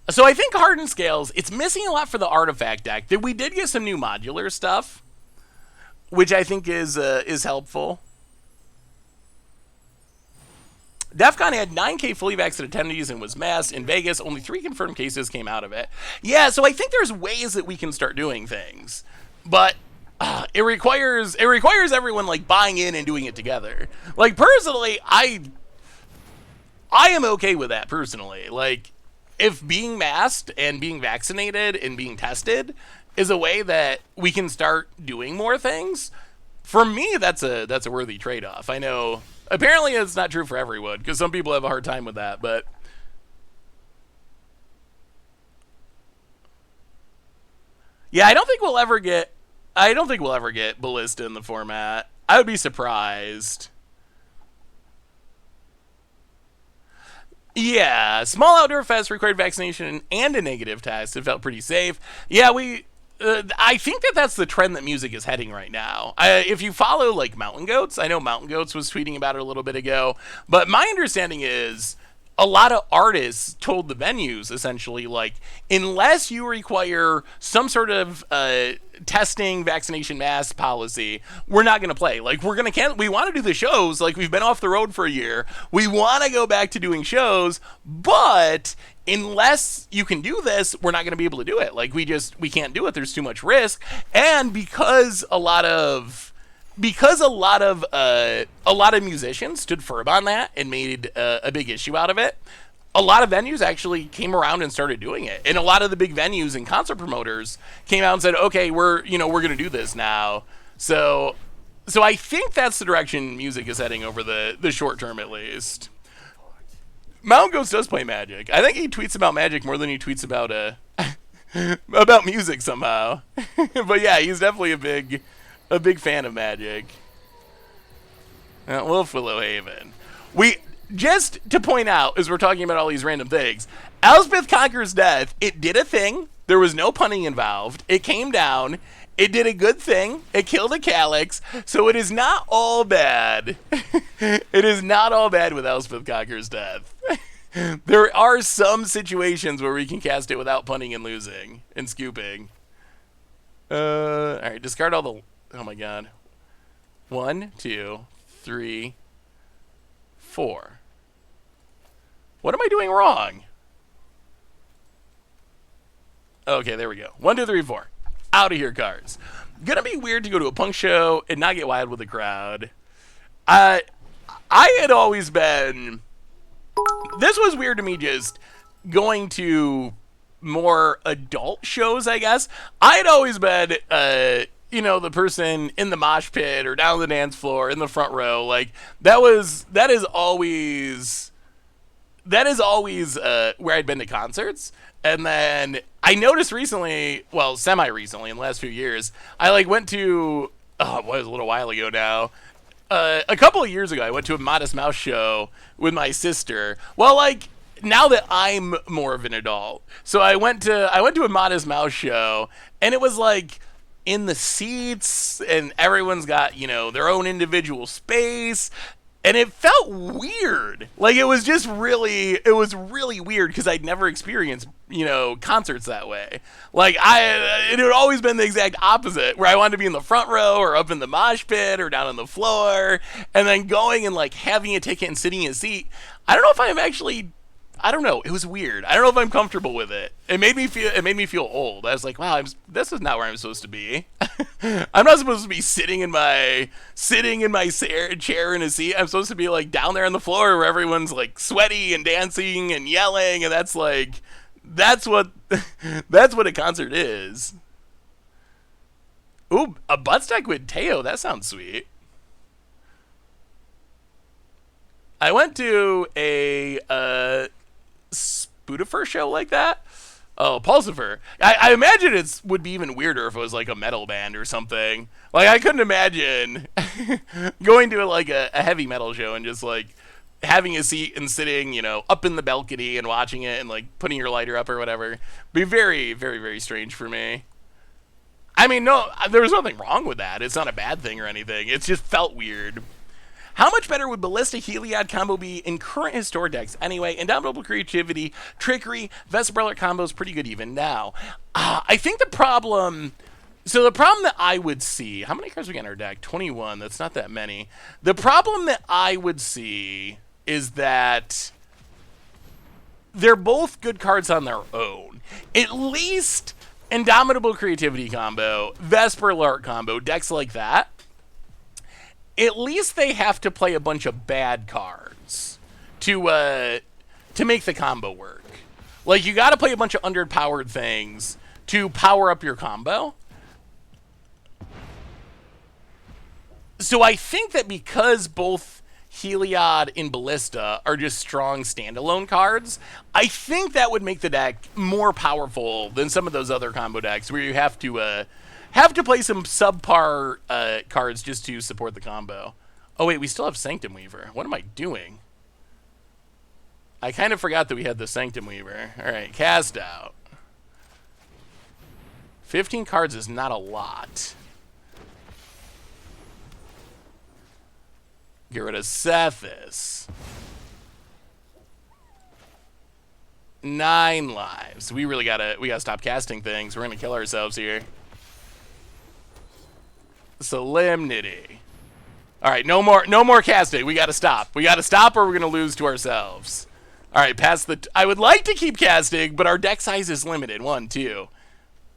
So I think Hardened Scales, it's missing a lot for the artifact deck. We did get some new modular stuff, which I think is helpful. DEFCON had 9K fully vaccinated attendees and was masked. In Vegas, only 3 confirmed cases came out of it. Yeah, so I think there's ways that we can start doing things, but it requires everyone like buying in and doing it together. Like personally, I am okay with that personally. Like if being masked and being vaccinated and being tested is a way that we can start doing more things, for me that's a worthy trade-off. I know apparently it's not true for everyone because some people have a hard time with that, but yeah, I don't think we'll ever get Ballista in the format. I would be surprised. Yeah, small outdoor fest required vaccination and a negative test. It felt pretty safe. Yeah, I think that's the trend that music is heading right now. If you follow like Mountain Goats, I know Mountain Goats was tweeting about it a little bit ago, but my understanding is a lot of artists told the venues essentially like, unless you require some sort of testing, vaccination, mask policy, we're not going to play. Like we want to do the shows. Like we've been off the road for a year. We want to go back to doing shows, but unless you can do this, we're not going to be able to do it. Like we can't do it. There's too much risk. And because a lot of musicians stood firm on that and made a big issue out of it, a lot of venues actually came around and started doing it. And a lot of the big venues and concert promoters came out and said, okay, we're going to do this now. So I think that's the direction music is heading over the short term at least. Mountain Ghost does play Magic. I think he tweets about Magic more than he tweets about about music somehow. But yeah, he's definitely a big fan of Magic. Wolf Willowhaven. Just to point out, as we're talking about all these random things, Elspeth Conquers Death, it did a thing. There was no punning involved. It came down. It did a good thing. It killed a Calyx. So it is not all bad. It is not all bad with Elspeth Conquers Death. There are some situations where we can cast it without punting and losing and scooping. All right, discard all the. Oh my god. 1, 2, 3, 4. What am I doing wrong? Okay, there we go. 1, 2, 3, 4. Out of here, cards. Gonna be weird to go to a punk show and not get wild with the crowd. I had always been. This was weird to me, just going to more adult shows, I guess. I had always been, the person in the mosh pit or down the dance floor in the front row. Like, that is always where I'd been to concerts. And then I noticed recently, well, semi-recently, in the last few years, I, like, went to, it was a little while ago now, a couple of years ago, I went to a Modest Mouse show with my sister. Well, like, now that I'm more of an adult, so I went to a Modest Mouse show, and it was like in the seats, and everyone's got their own individual space, and it felt weird. Like, it was really weird because I'd never experienced concerts that way. Like, it had always been the exact opposite, where I wanted to be in the front row or up in the mosh pit or down on the floor, and then going and like having a ticket and sitting in a seat. I don't know if I'm actually. I don't know. It was weird. I don't know if I'm comfortable with it. It made me feel old. I was like, wow, this is not where I'm supposed to be. I'm not supposed to be sitting in my chair in a seat. I'm supposed to be like down there on the floor where everyone's like sweaty and dancing and yelling, and that's what a concert is. Ooh, a butt stack with Teo. That sounds sweet. I went to a Spootifer show like that. Oh, Pulsifer. I imagine it would be even weirder if it was like a metal band or something. Like, I couldn't imagine going to like a heavy metal show and just like having a seat and sitting, up in the balcony and watching it and like putting your lighter up or whatever. Be very, very, very strange for me. I mean, no, there was nothing wrong with that. It's not a bad thing or anything. It just felt weird. How much better would Ballista Heliod combo be in current Historic decks? Anyway, Indomitable Creativity, Trickery, Vesper combo is pretty good even now. I think the problem that I would see, how many cards we got in our deck? 21, that's not that many. The problem that I would see is that they're both good cards on their own. At least Indomitable Creativity combo, Vesper Lark combo, decks like that. At least they have to play a bunch of bad cards to make the combo work. Like, you got to play a bunch of underpowered things to power up your combo. So I think that because both Heliod and Ballista are just strong standalone cards, I think that would make the deck more powerful than some of those other combo decks where you have to play some subpar cards just to support the combo. Oh, wait, we still have Sanctum Weaver. What am I doing? I kind of forgot that we had the Sanctum Weaver. All right, cast out. 15 cards is not a lot. Get rid of Sethis. 9 lives. We gotta stop casting things. We're gonna kill ourselves here. Solemnity. All right, no more casting. We gotta stop. Or we're gonna lose to ourselves. All right, I would like to keep casting, but our deck size is limited. 1, 2,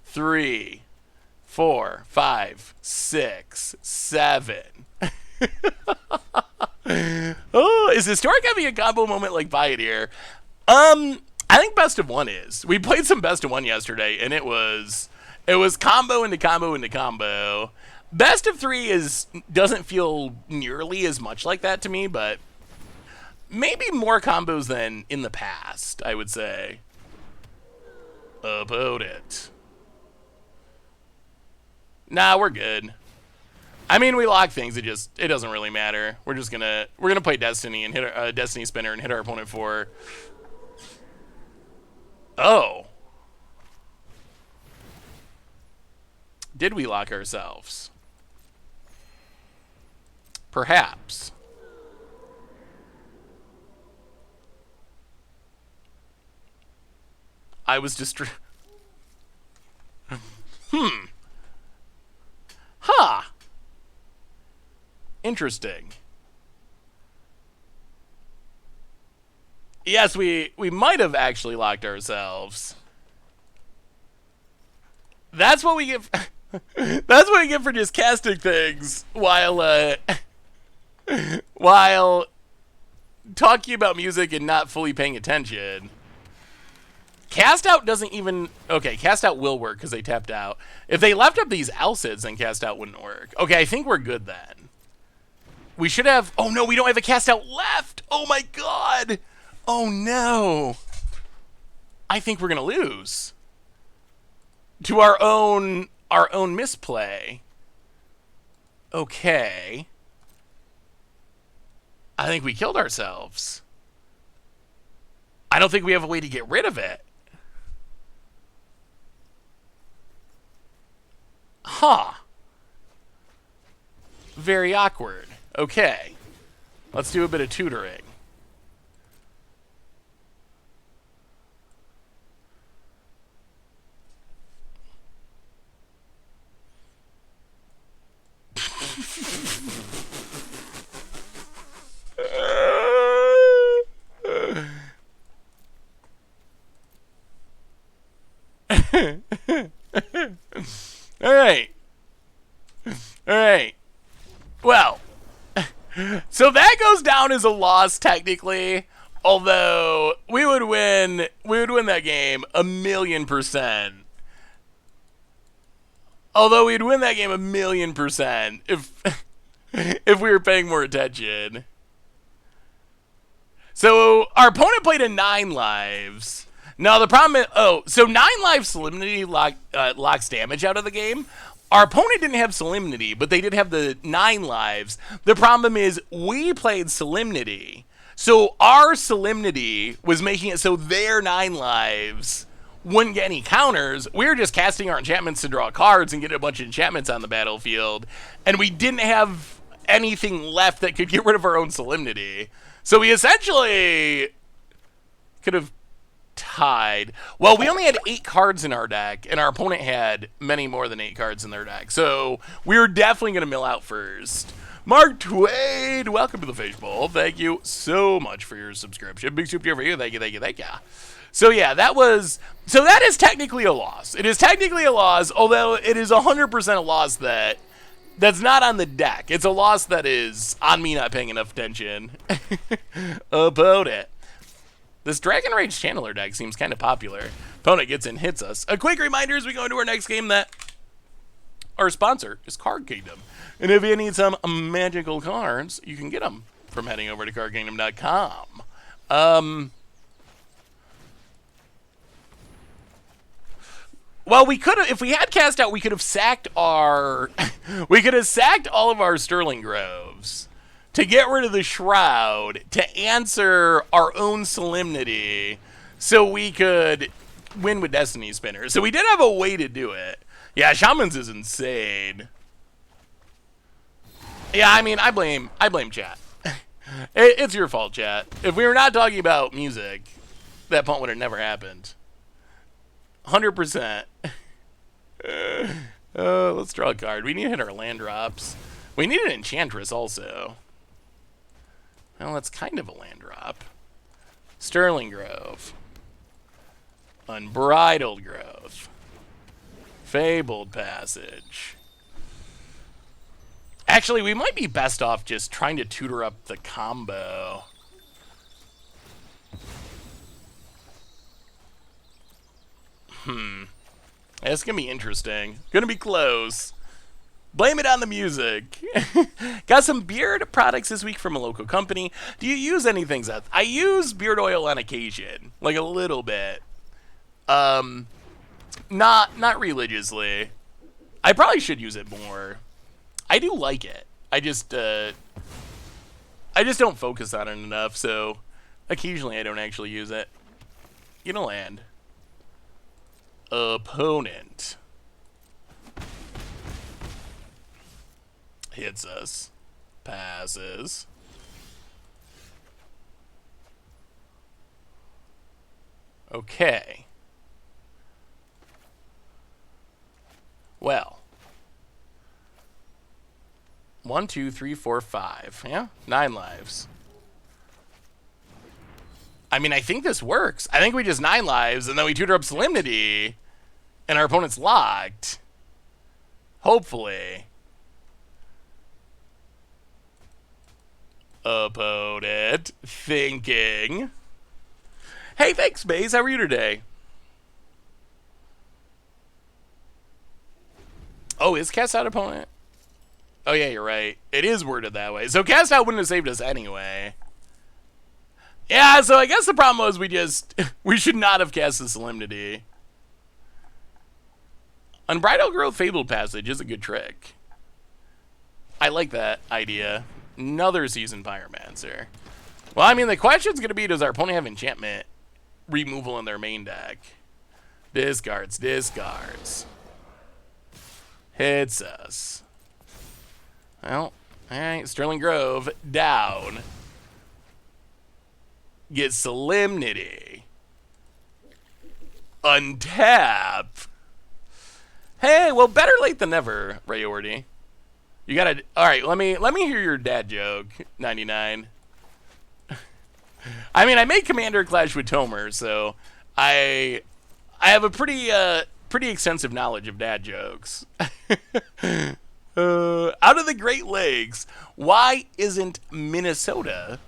3, 4, 5, 6, 7. Oh, is Historic having a combo moment like Pioneer? I think Best of 1 is. We played some Best of 1 yesterday, and it was combo into combo into combo. Best of 3 doesn't feel nearly as much like that to me, but maybe more combos than in the past, I would say. Opponent. Nah, we're good. I mean, we lock things. It doesn't really matter. We're gonna play Destiny and hit our Destiny Spinner and hit our opponent for. Oh. Did we lock ourselves? Perhaps. I was Huh. Interesting. Yes, we might have actually locked ourselves. That's what we get. That's what we get for just casting things while talking about music and not fully paying attention. Cast out doesn't even... Okay, cast out will work because they tapped out. If they left up these else's, then cast out wouldn't work. Okay, I think we're good then. We should have... Oh no, we don't have a cast out left! Oh my god! Oh no! I think we're gonna lose. To our own misplay. Okay. I think we killed ourselves. I don't think we have a way to get rid of it. Huh. Very awkward. Okay. Let's do a bit of tutoring. Alright. Alright. Well. So that goes down as a loss technically. Although we would win that game 1,000,000%. Although we'd win that game 1,000,000% if we were paying more attention. So our opponent played a 9 lives. Now the problem is, so 9 life Solemnity locks damage out of the game. Our opponent didn't have Solemnity, but they did have the 9 lives. The problem is we played Solemnity. So our Solemnity was making it so their 9 lives wouldn't get any counters. We were just casting our enchantments to draw cards and get a bunch of enchantments on the battlefield. And we didn't have anything left that could get rid of our own Solemnity. So we essentially could have tied. Well, we only had 8 cards in our deck, and our opponent had many more than 8 cards in their deck. So we were definitely going to mill out first. Mark Twain, welcome to the Fishbowl. Thank you so much for your subscription. Big soup here for you. Thank you, thank you, thank you. So yeah, that is technically a loss. It is technically a loss, although it is 100% a loss that's not on the deck. It's a loss that is on me not paying enough attention about it. This Dragon Rage Channeler deck seems kind of popular. Opponent gets in, hits us. A quick reminder as we go into our next game that our sponsor is Card Kingdom. And if you need some magical cards, you can get them from heading over to cardkingdom.com. Well, we could have, if we had cast out, we could have sacked all of our Sterling Groves to get rid of the Shroud, to answer our own Solemnity, so we could win with Destiny Spinner. So we did have a way to do it. Yeah, Shamans is insane. Yeah, I mean, I blame chat. It's your fault, chat. If we were not talking about music, that punt would have never happened. 100%. Let's draw a card. We need to hit our land drops. We need an Enchantress also. Well, that's kind of a land drop. Sterling Grove. Unbridled Growth. Fabled Passage. Actually, we might be best off just trying to tutor up the combo. It's going to be interesting. Going to be close. Blame it on the music. Got some beard products this week from a local company. Do you use anything, Seth? I use beard oil on occasion. Like a little bit. Not religiously. I probably should use it more. I do like it. I just don't focus on it enough, so occasionally I don't actually use it. You know, land. Opponent hits us, passes. Okay. Well. 1, 2, 3, 4, 5. Yeah? 9 lives. I mean, I think this works. I think we just 9 lives, and then we tutor up Solemnity, and our opponent's locked. Hopefully. Opponent thinking. Hey, thanks, Maze. How are you today? Oh, is cast out opponent? Oh, yeah, you're right. It is worded that way. So cast out wouldn't have saved us anyway. Yeah, so I guess the problem was we should not have cast the Solemnity. Unbridled Growth Fabled Passage is a good trick. I like that idea. Another Seasoned Pyromancer. Well, I mean, the question's going to be, does our opponent have enchantment removal in their main deck? Discards, discards. Hits us. Well, alright, Sterling Grove, down. Get Solemnity. Untap. Hey, well, better late than never, Rayordi. You gotta. All right, let me hear your dad joke. 99. I mean, I made Commander Clash with Tomer, so I have a pretty extensive knowledge of dad jokes. Out of the Great Lakes, why isn't Minnesota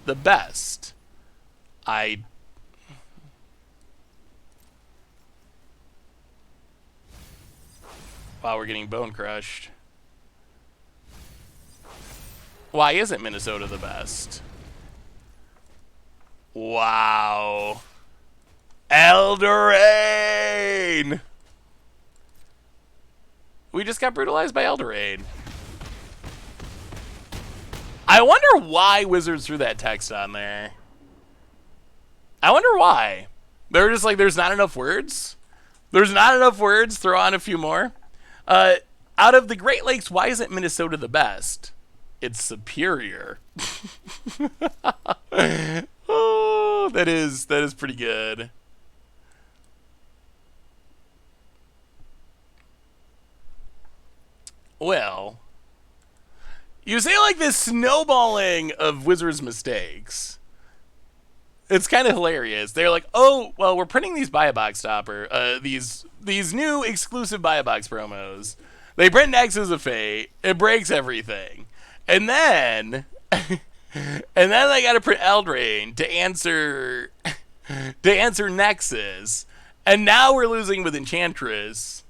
the best? Wow, we're getting bone crushed. Why isn't Minnesota the best? Wow. Eldraine! We just got brutalized by Eldraine. I wonder why Wizards threw that text on there. I wonder why. They're just like, there's not enough words? There's not enough words? Throw on a few more. Out of the Great Lakes, why isn't Minnesota the best? It's superior. Oh, that is pretty good. Well, you say like this snowballing of Wizards' mistakes. It's kind of hilarious. They're like, oh, well, we're printing these buy a box stopper, these new exclusive buy a box promos. They print Nexus of Fate. It breaks everything. And then they got to print Eldraine to answer Nexus. And now we're losing with Enchantress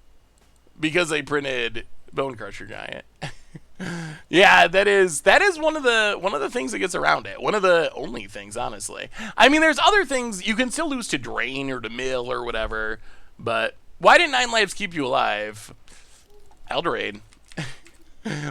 because they printed Bone Crusher Giant. Yeah, that is one of the things that gets around it. One of the only things, honestly. I mean, there's other things you can still lose to Drain or to Mill or whatever, but why didn't 9 lives keep you alive? Eldraine.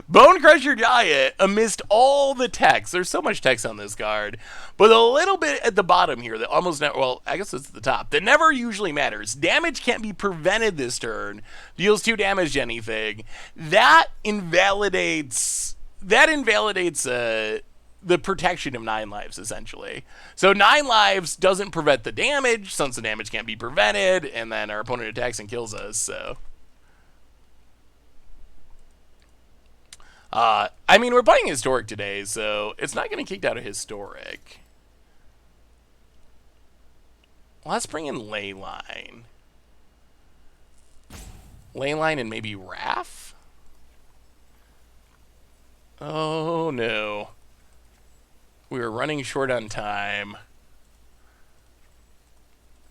Bone Crusher Giant, amidst all the text, there's so much text on this card, but a little bit at the bottom here that almost never, well, I guess it's at the top, that never usually matters. Damage can't be prevented this turn. Deals 2 damage to anything. That invalidates the protection of 9 lives, essentially. So 9 lives doesn't prevent the damage, since the damage can't be prevented, and then our opponent attacks and kills us, so... I mean, we're playing Historic today, so it's not going to kick out of Historic. Let's bring in Leyline. Leyline and maybe Wrath? Oh, no. We were running short on time.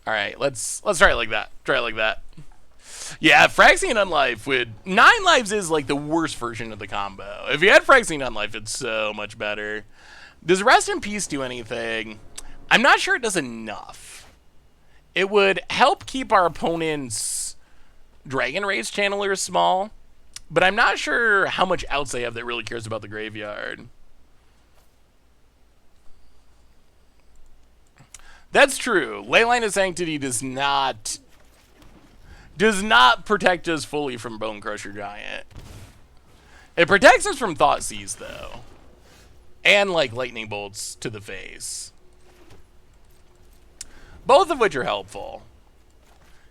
Alright, let's try it like that. Try it like that. Yeah, Phyrexian Unlife would... 9 lives is like the worst version of the combo. If you had Phyrexian Unlife, it's so much better. Does Rest in Peace do anything? I'm not sure it does enough. It would help keep our opponent's Dragon Race Channelers small, but I'm not sure how much outs they have that really cares about the graveyard. That's true. Leyline of Sanctity does not protect us fully from Bone Crusher Giant. It protects us from Thoughtseize, though. And, like, Lightning Bolts to the face. Both of which are helpful.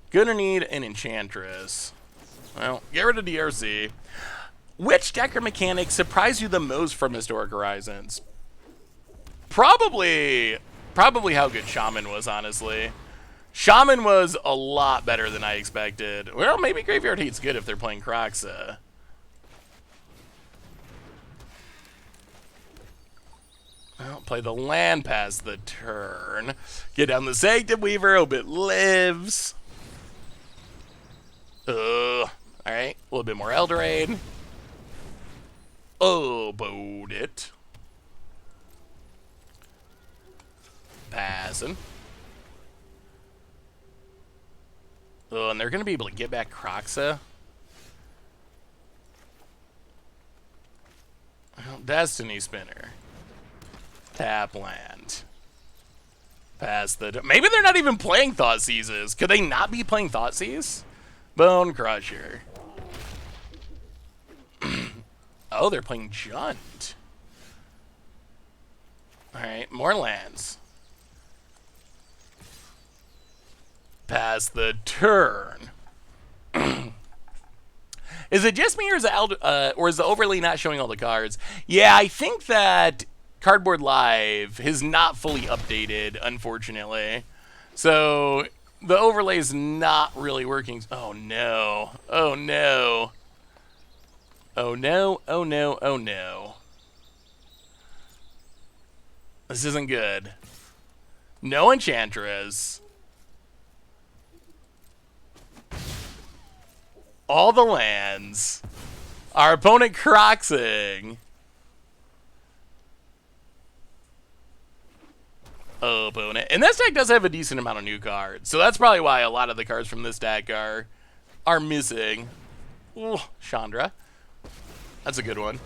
Gonna need an Enchantress. Well, get rid of DRC. Which deck or mechanic surprised you the most from Historic Horizons? Probably how good Shaman was, honestly. Shaman was a lot better than I expected. Well, maybe Graveyard Hate's good if they're playing Kroxa. Well, play the land pass the turn. Get down the Sanctum Weaver, hope it lives. Alright, a little bit more Eldraine. Oh, bowed it. Passing. Oh, and they're going to be able to get back Kroxa. Well, Destiny Spinner. Tap land. Pass the... Maybe they're not even playing Thoughtseizes. Could they not be playing Thoughtseize? Bone Crusher. Oh, they're playing Junt. Alright, more lands. Pass the turn. Is it just me, or is the overlay not showing all the cards? Yeah, I think that Cardboard Live has not fully updated, unfortunately. So the overlay is not really working. Oh no. Oh no. Oh no. Oh no. Oh no. This isn't good. No Enchantress. All the lands. Our opponent Croxing. Opponent. And this deck does have a decent amount of new cards. So that's probably why a lot of the cards from this deck are missing. Ooh, Chandra. That's a good one.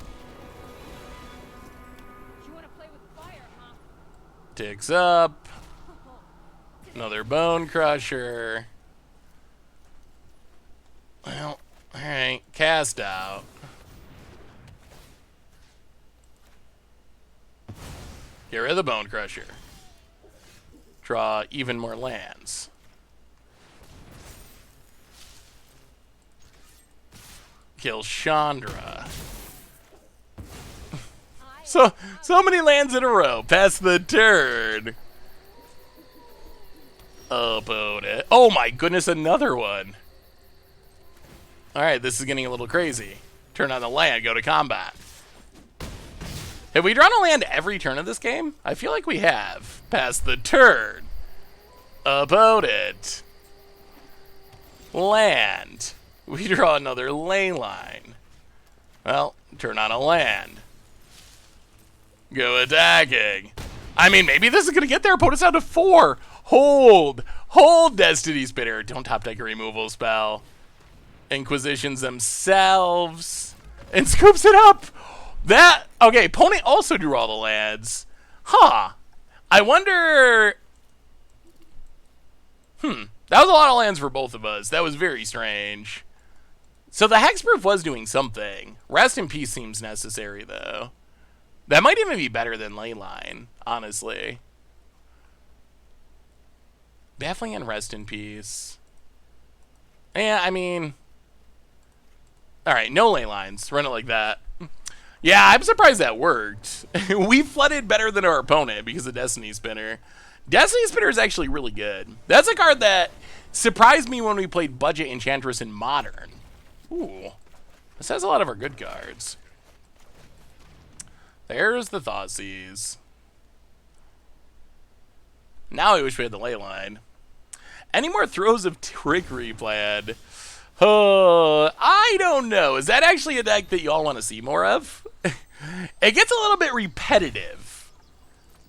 You wanna play with fire, huh? Ticks up. Another Bone Crusher. Well, alright. Cast out. Get rid of the Bone Crusher. Draw even more lands. Kill Chandra. So many lands in a row. Pass the turn. Opponent. Oh my goodness, another one. Alright, this is getting a little crazy. Turn on the land, go to combat. Have we drawn a land every turn of this game? I feel like we have. Pass the turn. Opponent. Land. We draw another ley line. Well, turn on a land. Go attacking. I mean, maybe this is going to get their opponents down to 4. Hold. Hold, Destiny Spinner. Don't top deck a removal spell. Inquisitions themselves. And scoops it up. That, okay, opponent also drew all the lands. Huh. I wonder... That was a lot of lands for both of us. That was very strange. So the Hexproof was doing something. Rest in Peace seems necessary, though. That might even be better than Leyline, honestly. Baffling and Rest in Peace. Yeah, I mean... Alright, no Leylines. Run it like that. Yeah, I'm surprised that worked. We flooded better than our opponent because of Destiny Spinner. Destiny Spinner is actually really good. That's a card that surprised me when we played Budget Enchantress in Modern. Ooh. This has a lot of our good cards. There's the Thoughtseize. Now I wish we had the Leyline. Any more Throes of Trickery planned? I don't know. Is that actually a deck that y'all want to see more of? It gets a little bit repetitive.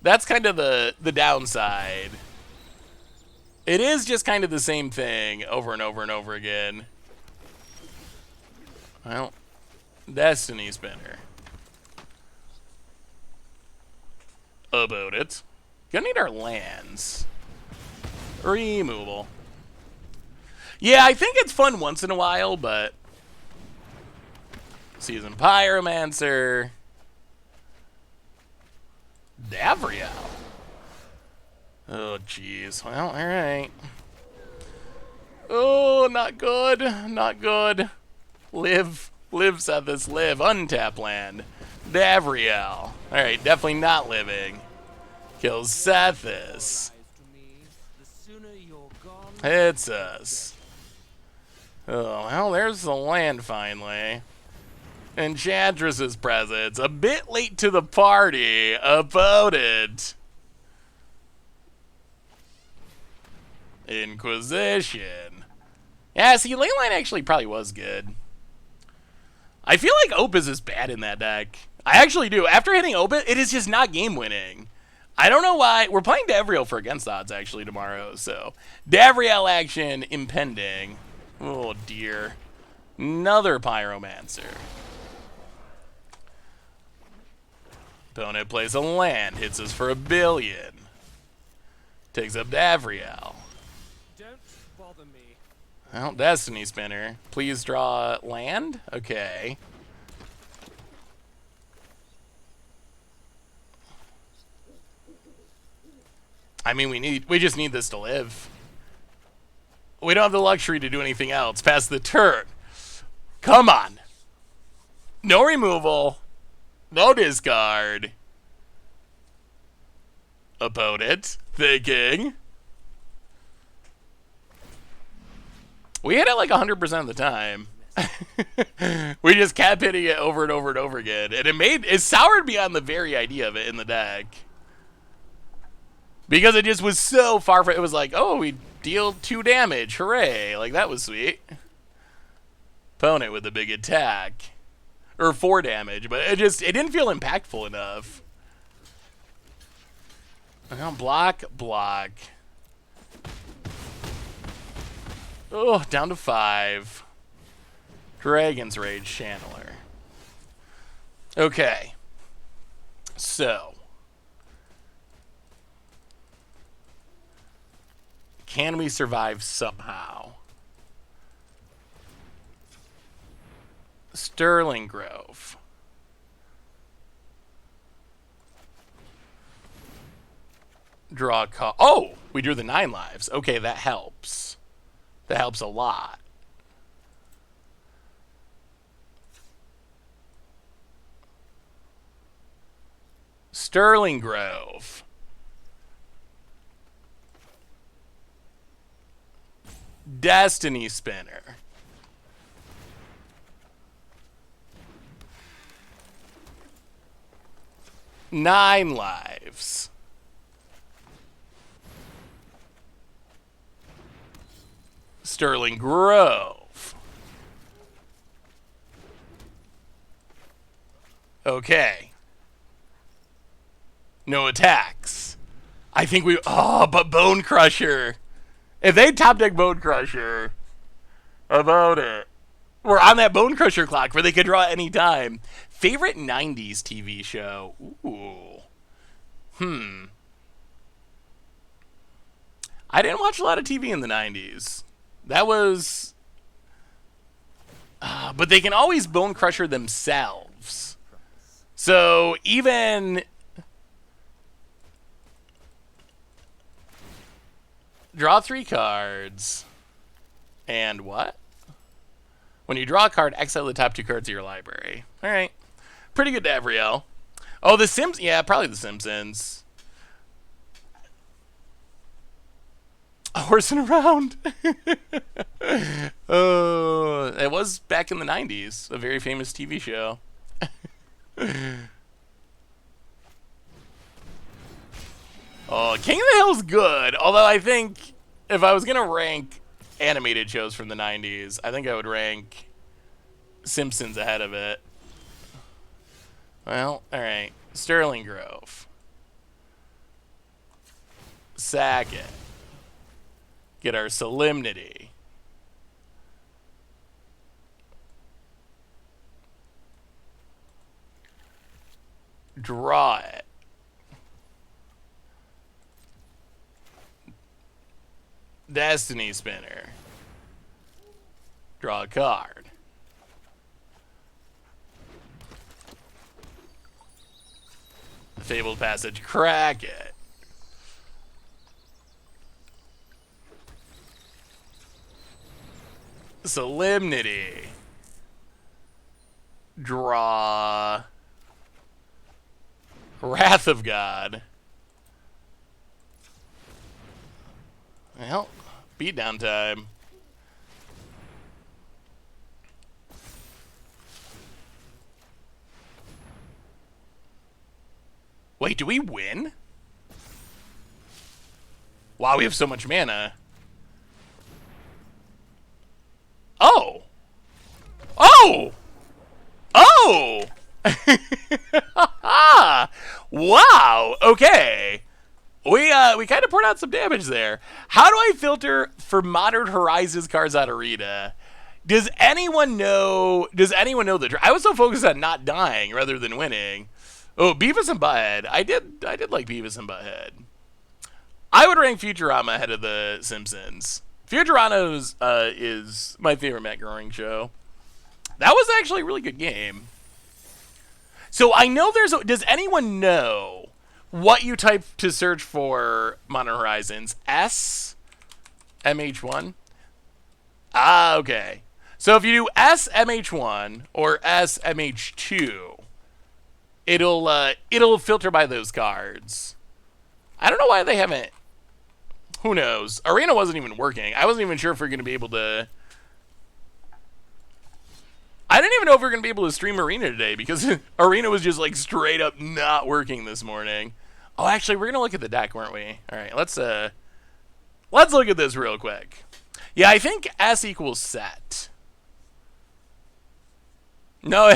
That's kind of the downside. It is just kind of the same thing over and over and over again. Well, Destiny Spinner. About it. Gonna need our lands. Removal. Yeah, I think it's fun once in a while, but... Season Pyromancer. Davriel. Oh, jeez. Well, alright. Oh, not good. Not good. Live, Sethis, live. Untap land. Davriel. Alright, definitely not living. Kills Sethis. Hits us. Oh, well, there's the land finally. Enchantress's presence. A bit late to the party. Opponent. Inquisition. Yeah, see, Leyline actually probably was good. I feel like Opus is bad in that deck. I actually do. After hitting Opus, it is just not game-winning. I don't know why. We're playing Davriel for against odds, actually, tomorrow. So, Davriel action impending. Oh, dear. Another Pyromancer. Opponent plays a land. Hits us for 1 billion. Takes up Davriel. Don't bother me. Well, Destiny Spinner. Please draw land? Okay. I mean, we just need this to live. We don't have the luxury to do anything else past the turn. Come on. No removal. No discard. Opponent. Thinking. We hit it like 100% of the time. We just kept hitting it over and over and over again. And it soured me on the very idea of it in the deck. Because it just was so far from it. Was like, oh, we deal 2 damage. Hooray. Like, that was sweet. Opponent with a big attack. Or 4 damage. But it didn't feel impactful enough. Well, block. Oh, down to 5. Dragon's Rage Channeler. Okay. So. Can we survive somehow? Sterling Grove. Draw a card. Oh! We drew the 9 lives. Okay, that helps. That helps a lot. Sterling Grove. Destiny Spinner. Nine lives. Sterling Grove. Okay. No attacks. I think we... Oh, but Bone Crusher. If they top deck Bone Crusher, about it. We're on that Bone Crusher clock where they could draw at any time. Favorite 90s TV show? Ooh. I didn't watch a lot of TV in the 90s. That was... but they can always Bone Crusher themselves. So even... Draw 3 cards. And what? When you draw a card, exile the top 2 cards of your library. Alright. Pretty good to Davriel. Oh, The Sims? Yeah, probably The Simpsons. Horsing around. Oh, it was back in the 90s. A very famous TV show. Oh, King of the Hill's good. Although I think if I was going to rank animated shows from the 90s, I think I would rank Simpsons ahead of it. Well, alright. Sterling Grove. Sack it. Get our Solemnity. Draw it. Destiny Spinner. Draw a card. Fabled Passage. Crack it. Solemnity. Draw. Wrath of God. Well, beatdown time. Wait, do we win? Wow, we have so much mana. Oh! Oh! Oh! Wow! Okay. We kind of poured out some damage there. How do I filter for Modern Horizons cards out of Arena? Does anyone know the trick? I was so focused on not dying rather than winning. Oh, Beavis and Butthead. I did like Beavis and Butthead. I would rank Futurama ahead of The Simpsons. Futurama is my favorite Matt Groening show. That was actually a really good game. So I know does anyone know what you type to search for Modern Horizons? S? MH1? Ah, okay. So if you do SMH1 or SMH2, it'll filter by those cards. I don't know why they haven't. Who knows? Arena wasn't even working. I wasn't even sure if we are going to be able to. I didn't even know if we were going to be able to stream Arena today because Arena was just like straight up not working this morning. Oh, actually, we're going to look at the deck, weren't we? All right, let's look at this real quick. Yeah, I think S equals set. No,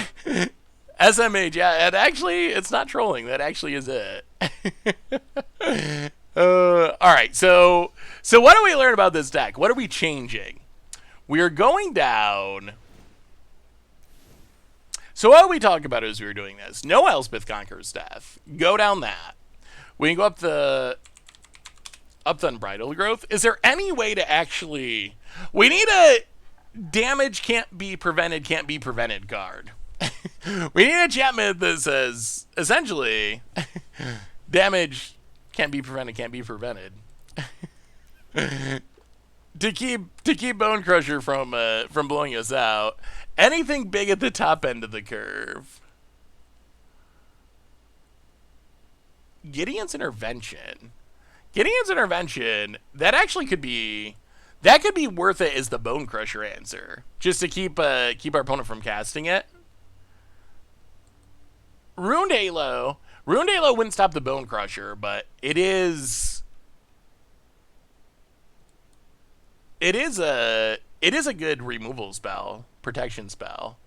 SMH, yeah, it's not trolling. That actually is it. All right, so what do we learn about this deck? What are we changing? We are going down. So what we talked about as we were doing this? No Elspeth Conqueror's Staff. Go down that. We can go up the Unbridled Growth. Is there any way to actually? We need a damage can't be prevented card. We need a enchantment that says essentially damage can't be prevented. to keep Bone Crusher from blowing us out. Anything big at the top end of the curve. Gideon's Intervention. That actually could be worth it as the Bone Crusher answer, just to keep our opponent from casting it. Ruined Halo wouldn't stop the Bone Crusher, but it is a good removal spell, protection spell.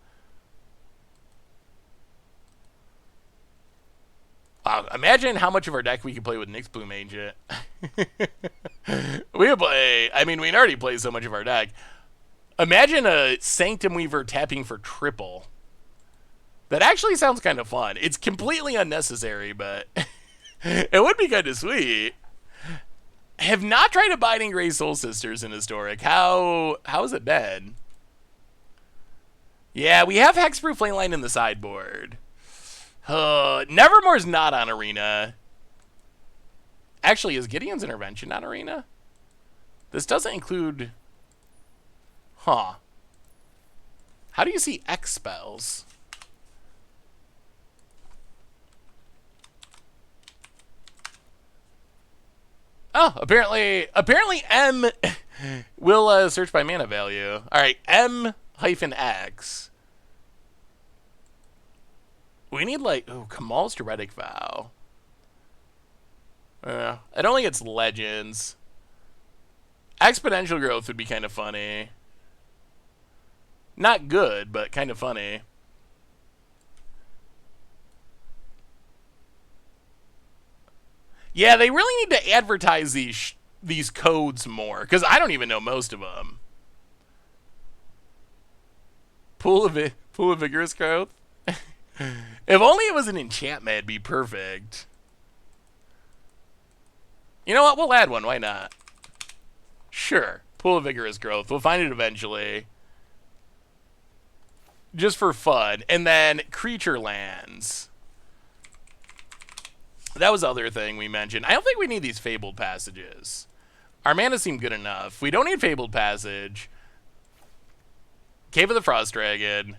Wow, imagine how much of our deck we could play with Nyx Bloom Agent. We already play so much of our deck. Imagine a Sanctum Weaver tapping for triple. That actually sounds kind of fun. It's completely unnecessary, but it would be kind of sweet. Have not tried Abiding Grace Soul Sisters in Historic. How has it been? Yeah, we have Hexproof Leyline in the sideboard. Nevermore's not on Arena. Actually, is Gideon's Intervention on Arena? This doesn't include. Huh. How do you see X spells? Oh, apparently M will search by mana value. All right, M-X. We need Kamal's Heretic Vow. It only gets legends. Exponential Growth would be kind of funny. Not good, but kind of funny. Yeah, they really need to advertise these codes more, because I don't even know most of them. Pool of Vigorous Growth? If only it was an enchantment, it'd be perfect. You know what? We'll add one. Why not? Sure. Pool of Vigorous Growth. We'll find it eventually. Just for fun. And then Creature Lands. That was the other thing we mentioned. I don't think we need these Fabled Passages. Our mana seem good enough. We don't need Fabled Passage. Cave of the Frost Dragon.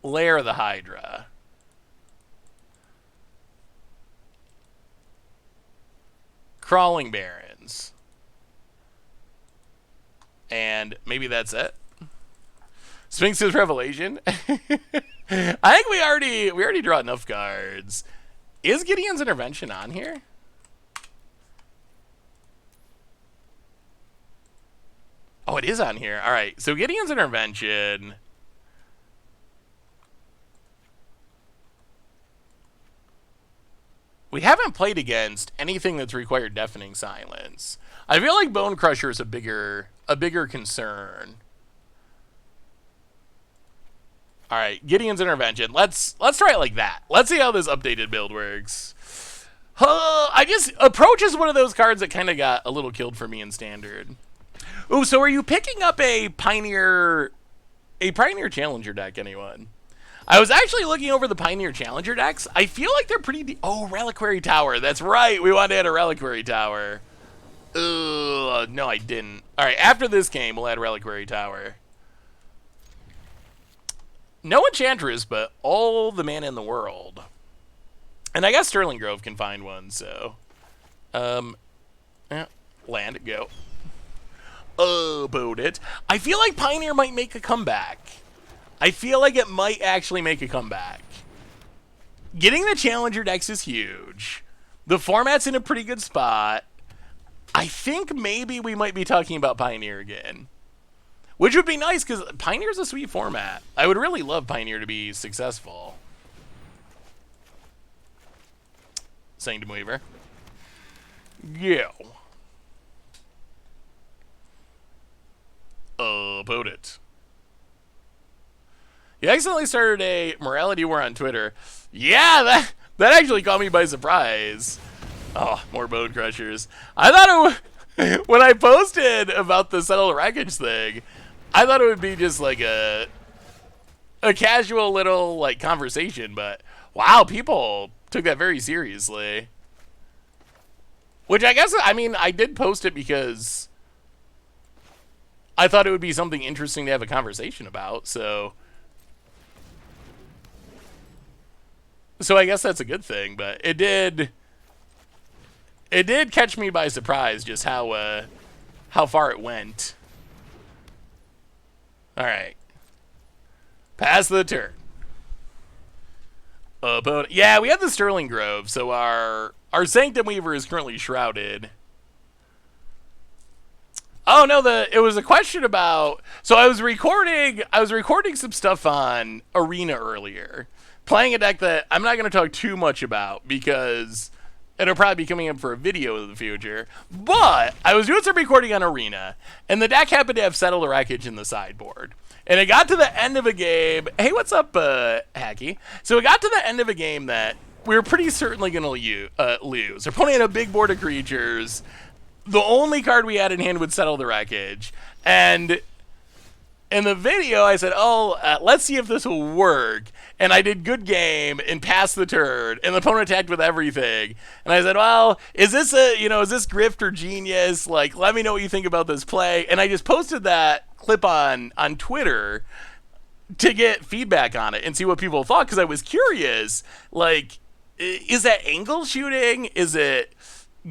Lair of the Hydra. Crawling Barrens. And maybe that's it. Sphinx's Revelation. I think we already draw enough cards. Is Gideon's Intervention on here? Oh, it is on here. All right. So Gideon's Intervention. We haven't played against anything that's required Deafening Silence. I feel like Bone Crusher is a bigger concern. All right, Gideon's Intervention. Let's try it like that. Let's see how this updated build works. Approach is one of those cards that kind of got a little killed for me in Standard. Ooh, so are you picking up a Pioneer Challenger deck, anyone? I was actually looking over the Pioneer Challenger decks. I feel like they're pretty... Oh, Reliquary Tower. That's right. We wanted to add a Reliquary Tower. Ugh, no, I didn't. All right, after this game, we'll add Reliquary Tower. No Enchantress, but all the mana in the world. And I guess Sterling Grove can find one, so... yeah, land, go. About it. I feel like Pioneer might make a comeback. I feel like it might actually make a comeback. Getting the Challenger decks is huge. The format's in a pretty good spot. I think maybe we might be talking about Pioneer again. Which would be nice, because Pioneer's a sweet format. I would really love Pioneer to be successful. Sanctum Weaver. Go. About it. You accidentally started a morality war on Twitter. Yeah, that actually caught me by surprise. Oh, more Bone Crushers. I thought it when I posted about the Settle the Wreckage thing, I thought it would be just like a casual little like conversation, but wow, people took that very seriously. Which I guess, I mean, I did post it because I thought it would be something interesting to have a conversation about, so I guess that's a good thing, but it did catch me by surprise just how far it went. All right. Pass the turn. Yeah, we had the Sterling Grove, so our Sanctum Weaver is currently shrouded. Oh no, it was a question about. So I was recording some stuff on Arena earlier, playing a deck that I'm not going to talk too much about because it'll probably be coming up for a video in the future. But I was doing some recording on Arena, and the deck happened to have Settle the Wreckage in the sideboard. And it got to the end of a game. Hey, what's up, Hacky? So it got to the end of a game that we were pretty certainly going to lose. Our opponent had a big board of creatures. The only card we had in hand would Settle the Wreckage. And in the video, I said, let's see if this will work. And I did good game and passed the turn. And the opponent attacked with everything. And I said, well, is this grift or genius? Like, let me know what you think about this play. And I just posted that clip on Twitter to get feedback on it and see what people thought, because I was curious. Like, is that angle shooting? Is it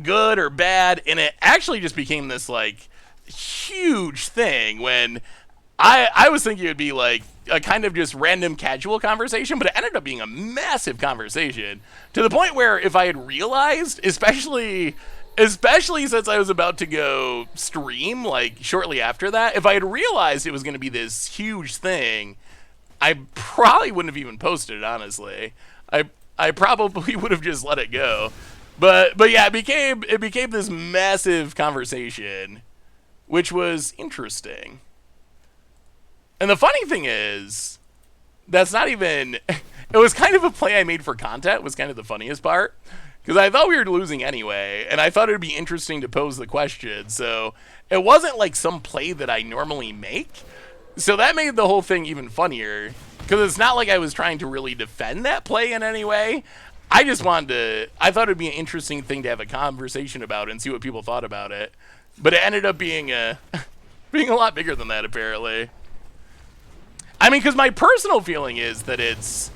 good or bad? And it actually just became this like huge thing when I was thinking it would be like a kind of just random casual conversation, but it ended up being a massive conversation to the point where if I had realized, especially since I was about to go stream like shortly after that, if I had realized it was going to be this huge thing, I probably wouldn't have even posted it, honestly. I probably would have just let it go. But yeah, it became this massive conversation, which was interesting. And the funny thing is, that's not even... It was kind of a play I made for content, was kind of the funniest part. Because I thought we were losing anyway, and I thought it would be interesting to pose the question. So it wasn't like some play that I normally make. So that made the whole thing even funnier. Because it's not like I was trying to really defend that play in any way. I thought it would be an interesting thing to have a conversation about and see what people thought about it. But it ended up being a lot bigger than that, apparently. I mean, because my personal feeling is that it's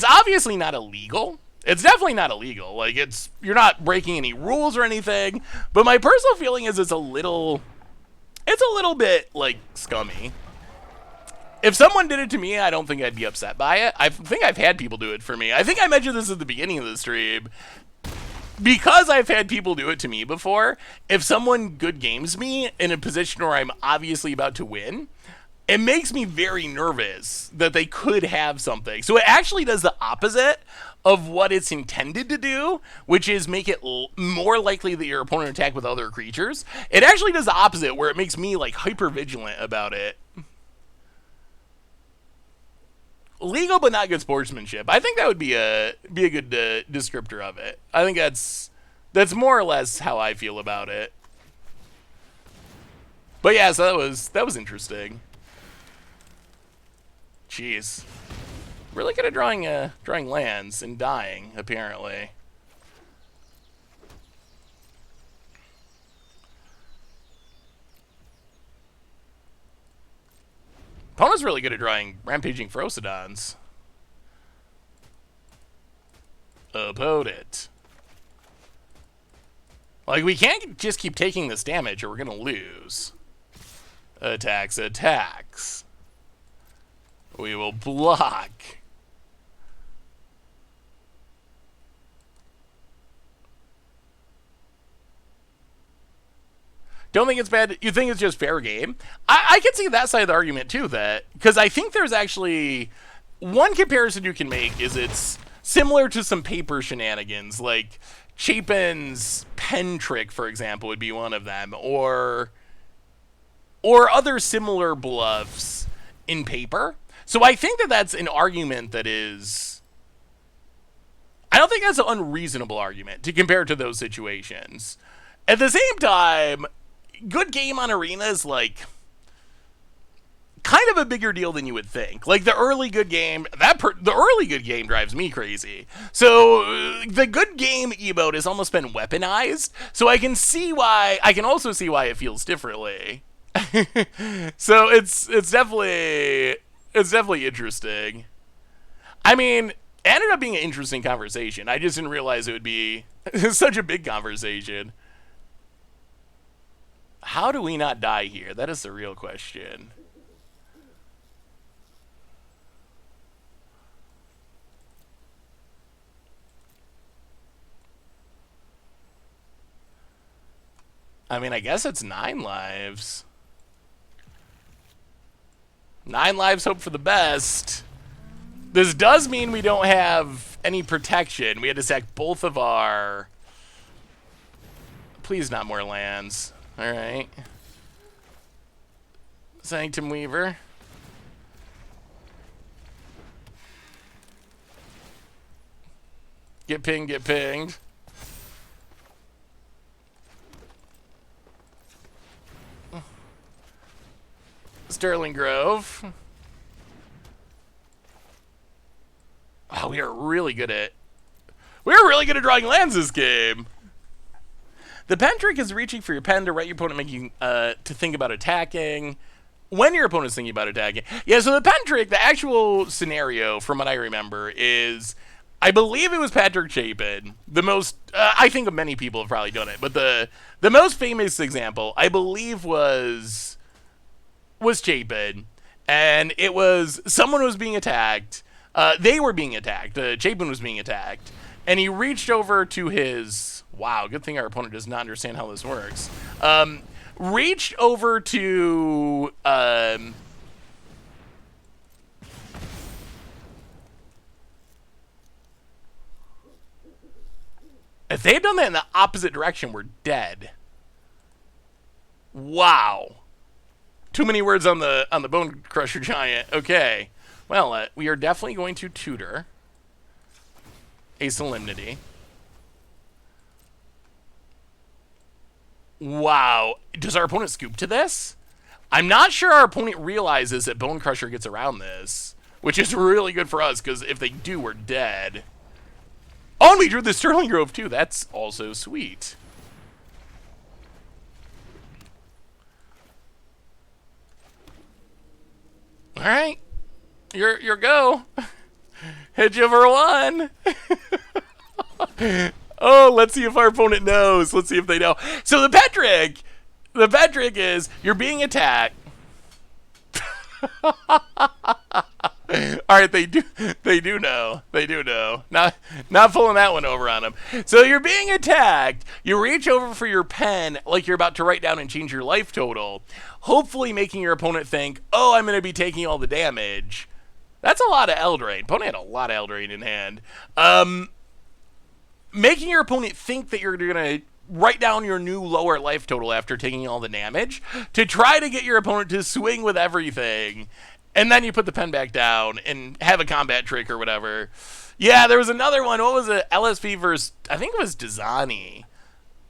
obviously not illegal. It's definitely not illegal. Like, you're not breaking any rules or anything. But my personal feeling is it's a little bit, like, scummy. If someone did it to me, I don't think I'd be upset by it. I think I've had people do it for me. I think I mentioned this at the beginning of the stream. Because I've had people do it to me before, if someone good games me in a position where I'm obviously about to win, it makes me very nervous that they could have something. So it actually does the opposite of what it's intended to do, which is make it more likely that your opponent attack with other creatures. It actually does the opposite, where it makes me like hyper vigilant about it. Legal but not good sportsmanship. I think that would be a good descriptor of it. I think that's more or less how I feel about it. But yeah, so that was interesting. Jeez, really good at drawing lands and dying, apparently. Opponent's really good at drawing rampaging Ferocidons. Opponent. Like, we can't just keep taking this damage or we're gonna lose. Attacks, attacks. We will block. Don't think it's bad. You think it's just fair game? I can see that side of the argument too, that because I think there's actually one comparison you can make is it's similar to some paper shenanigans, like Chapin's pen trick, for example, would be one of them, or other similar bluffs in paper. So I think that that's an argument that is... I don't think that's an unreasonable argument to compare to those situations. At the same time, good game on Arena is like kind of a bigger deal than you would think. Like the early good game, the early good game drives me crazy. So the good game emote has almost been weaponized. So I can also see why it feels differently. So it's definitely interesting. I mean, it ended up being an interesting conversation. I just didn't realize it would be such a big conversation. How do we not die here? That is the real question. I mean, I guess it's 9 lives. 9 lives, hope for the best. This does mean we don't have any protection. We had to sack both of our... Please not more lands. Alright. Sanctum Weaver. Get pinged, get pinged. Sterling Grove. Oh, we are really good at drawing lands this game. The pen trick is reaching for your pen to write your opponent, making to think about attacking. When your opponent's thinking about attacking. Yeah, so the pen trick, the actual scenario, from what I remember, is... I believe it was Patrick Chapin. The most... I think many people have probably done it, but the most famous example, I believe, was Chapin. And it was... Someone was being attacked. They were being attacked. Chapin was being attacked. And he reached over to his... Wow, good thing our opponent does not understand how this works. Reached over to... If they had done that in the opposite direction, we're dead. Wow. Too many words on the Bone Crusher Giant. Okay. Well, we are definitely going to tutor a Solemnity. Wow. Does our opponent scoop to this? I'm not sure our opponent realizes that Bone Crusher gets around this, which is really good for us, because if they do, we're dead. Oh, and we drew the Sterling Grove, too. That's also sweet. All right. your go. Hit you for one. Oh, let's see if our opponent knows. Let's see if they know. So the pet trick is you're being attacked. All right, they do know. They do know. Not pulling that one over on them. So you're being attacked. You reach over for your pen like you're about to write down and change your life total, hopefully making your opponent think, "Oh, I'm going to be taking all the damage." That's a lot of Eldraine. Opponent had a lot of Eldraine in hand. Making your opponent think that you're going to write down your new lower life total after taking all the damage to try to get your opponent to swing with everything. And then you put the pen back down and have a combat trick or whatever. Yeah, there was another one. What was it? LSP versus, I think it was Dizani.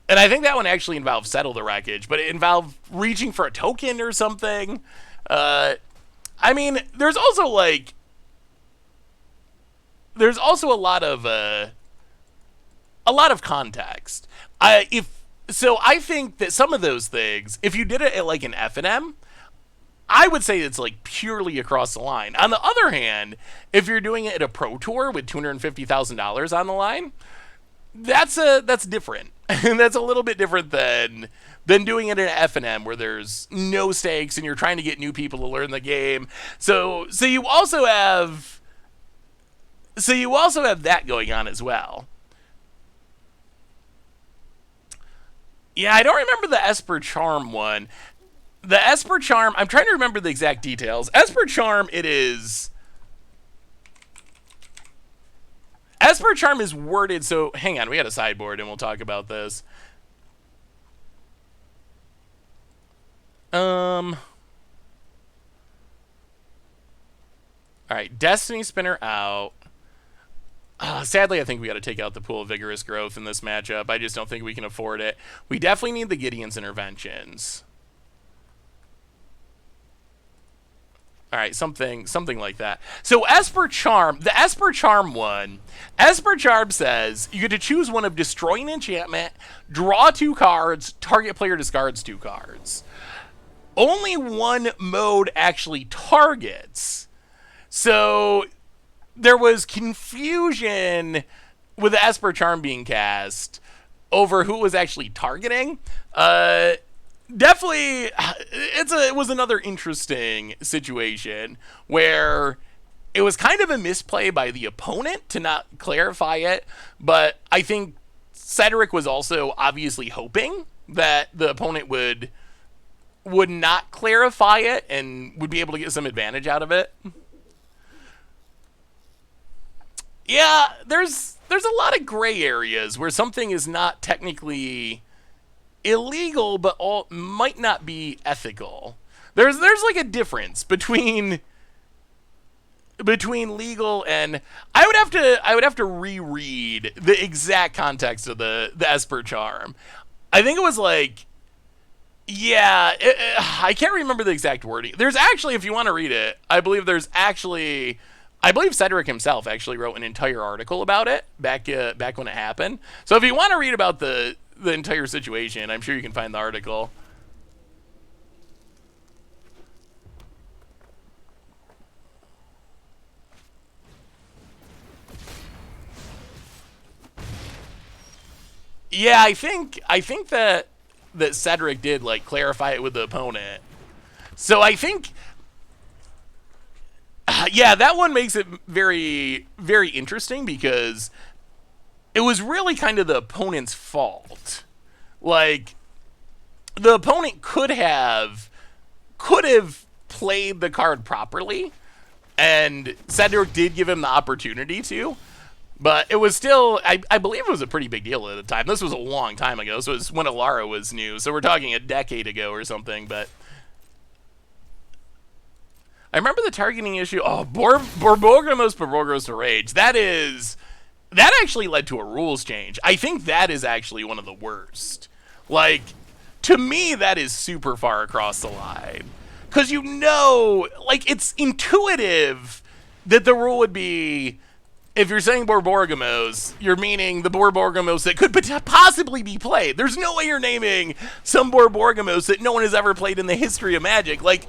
And I think that one actually involved Settle the Wreckage, but it involved reaching for a token or something. I mean, there's also like... There's also a lot of context. I think that some of those things, if you did it at like an F&M, I would say it's like purely across the line. On the other hand, if you're doing it at a pro tour with $250,000 on the line, that's different. And that's a little bit different than doing it at an F&M where there's no stakes and you're trying to get new people to learn the game. So you also have that going on as well. Yeah, I don't remember the Esper Charm one. The Esper Charm, I'm trying to remember the exact details. Esper Charm, Esper Charm is worded, so hang on, we had a sideboard and we'll talk about this. Alright, Destiny Spinner out. Sadly, I think we got to take out the Pool of Vigorous Growth in this matchup. I just don't think we can afford it. We definitely need the Gideon's Interventions. All right, something like that. So Esper Charm, the Esper Charm one, Esper Charm says you get to choose one of Destroy an Enchantment, draw 2 cards, target player discards 2 cards. Only one mode actually targets. So there was confusion with the Esper Charm being cast over who was actually targeting. Definitely, it was another interesting situation where it was kind of a misplay by the opponent to not clarify it, but I think Cedric was also obviously hoping that the opponent would not clarify it and would be able to get some advantage out of it. Yeah, there's a lot of gray areas where something is not technically illegal, but might not be ethical. There's like a difference between legal and I would have to reread the exact context of the Esper Charm. I think it was like, yeah, I can't remember the exact wording. There's actually, if you want to read it, I believe Cedric himself actually wrote an entire article about it back when it happened. So if you want to read about the entire situation, I'm sure you can find the article. Yeah, I think that Cedric did like clarify it with the opponent. So I think yeah, that one makes it very, very interesting because it was really kind of the opponent's fault. Like, the opponent could have played the card properly, and Cedric did give him the opportunity to, but it was still, I believe it was a pretty big deal at the time. This was a long time ago, so it was when Alara was new, so we're talking a decade ago or something, but I remember the targeting issue. Oh, Borborgamos Borborgos to Rage. That actually led to a rules change. I think that is actually one of the worst. Like, to me, that is super far across the line. Because like, it's intuitive that the rule would be, if you're saying Borborgamos, you're meaning the Borborgamos that could possibly be played. There's no way you're naming some Borborgamos that no one has ever played in the history of Magic. Like,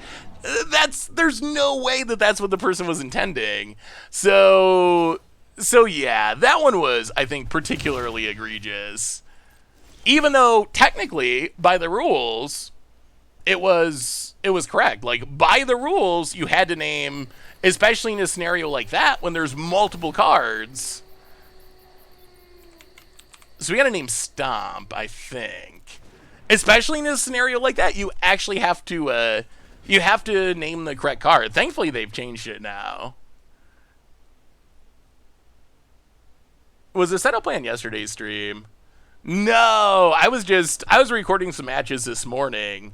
there's no way that that's what the person was intending. So yeah, that one was, I think, particularly egregious. Even though, technically, by the rules, it was correct. Like, by the rules, you had to name... Especially in a scenario like that, when there's multiple cards. So we gotta name Stomp, I think. Especially in a scenario like that, you actually have to, name the correct card. Thankfully, they've changed it now. Was the setup planned yesterday's stream? No, I was recording some matches this morning.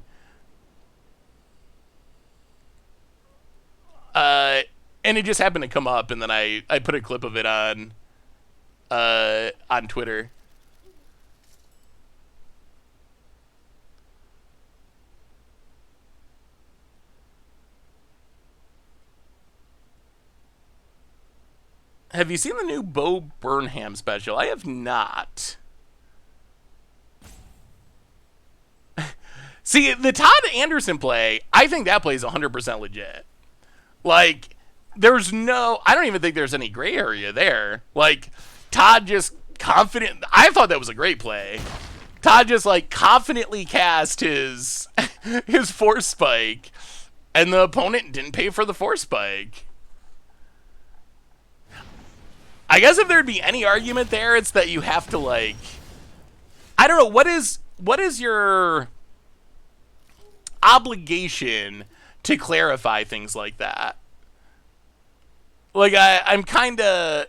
And it just happened to come up, and then I put a clip of it on Twitter. Have you seen the new Bo Burnham special? I have not. See, the Todd Anderson play, I think that play is 100% legit. Like, there's no... I don't even think there's any gray area there. Like, Todd just confident... I thought that was a great play. Todd just, like, confidently cast his Force Spike, and the opponent didn't pay for the Force Spike. I guess if there'd be any argument there, it's that you have to, like... I don't know, what is your obligation to clarify things like that? Like, I'm kind of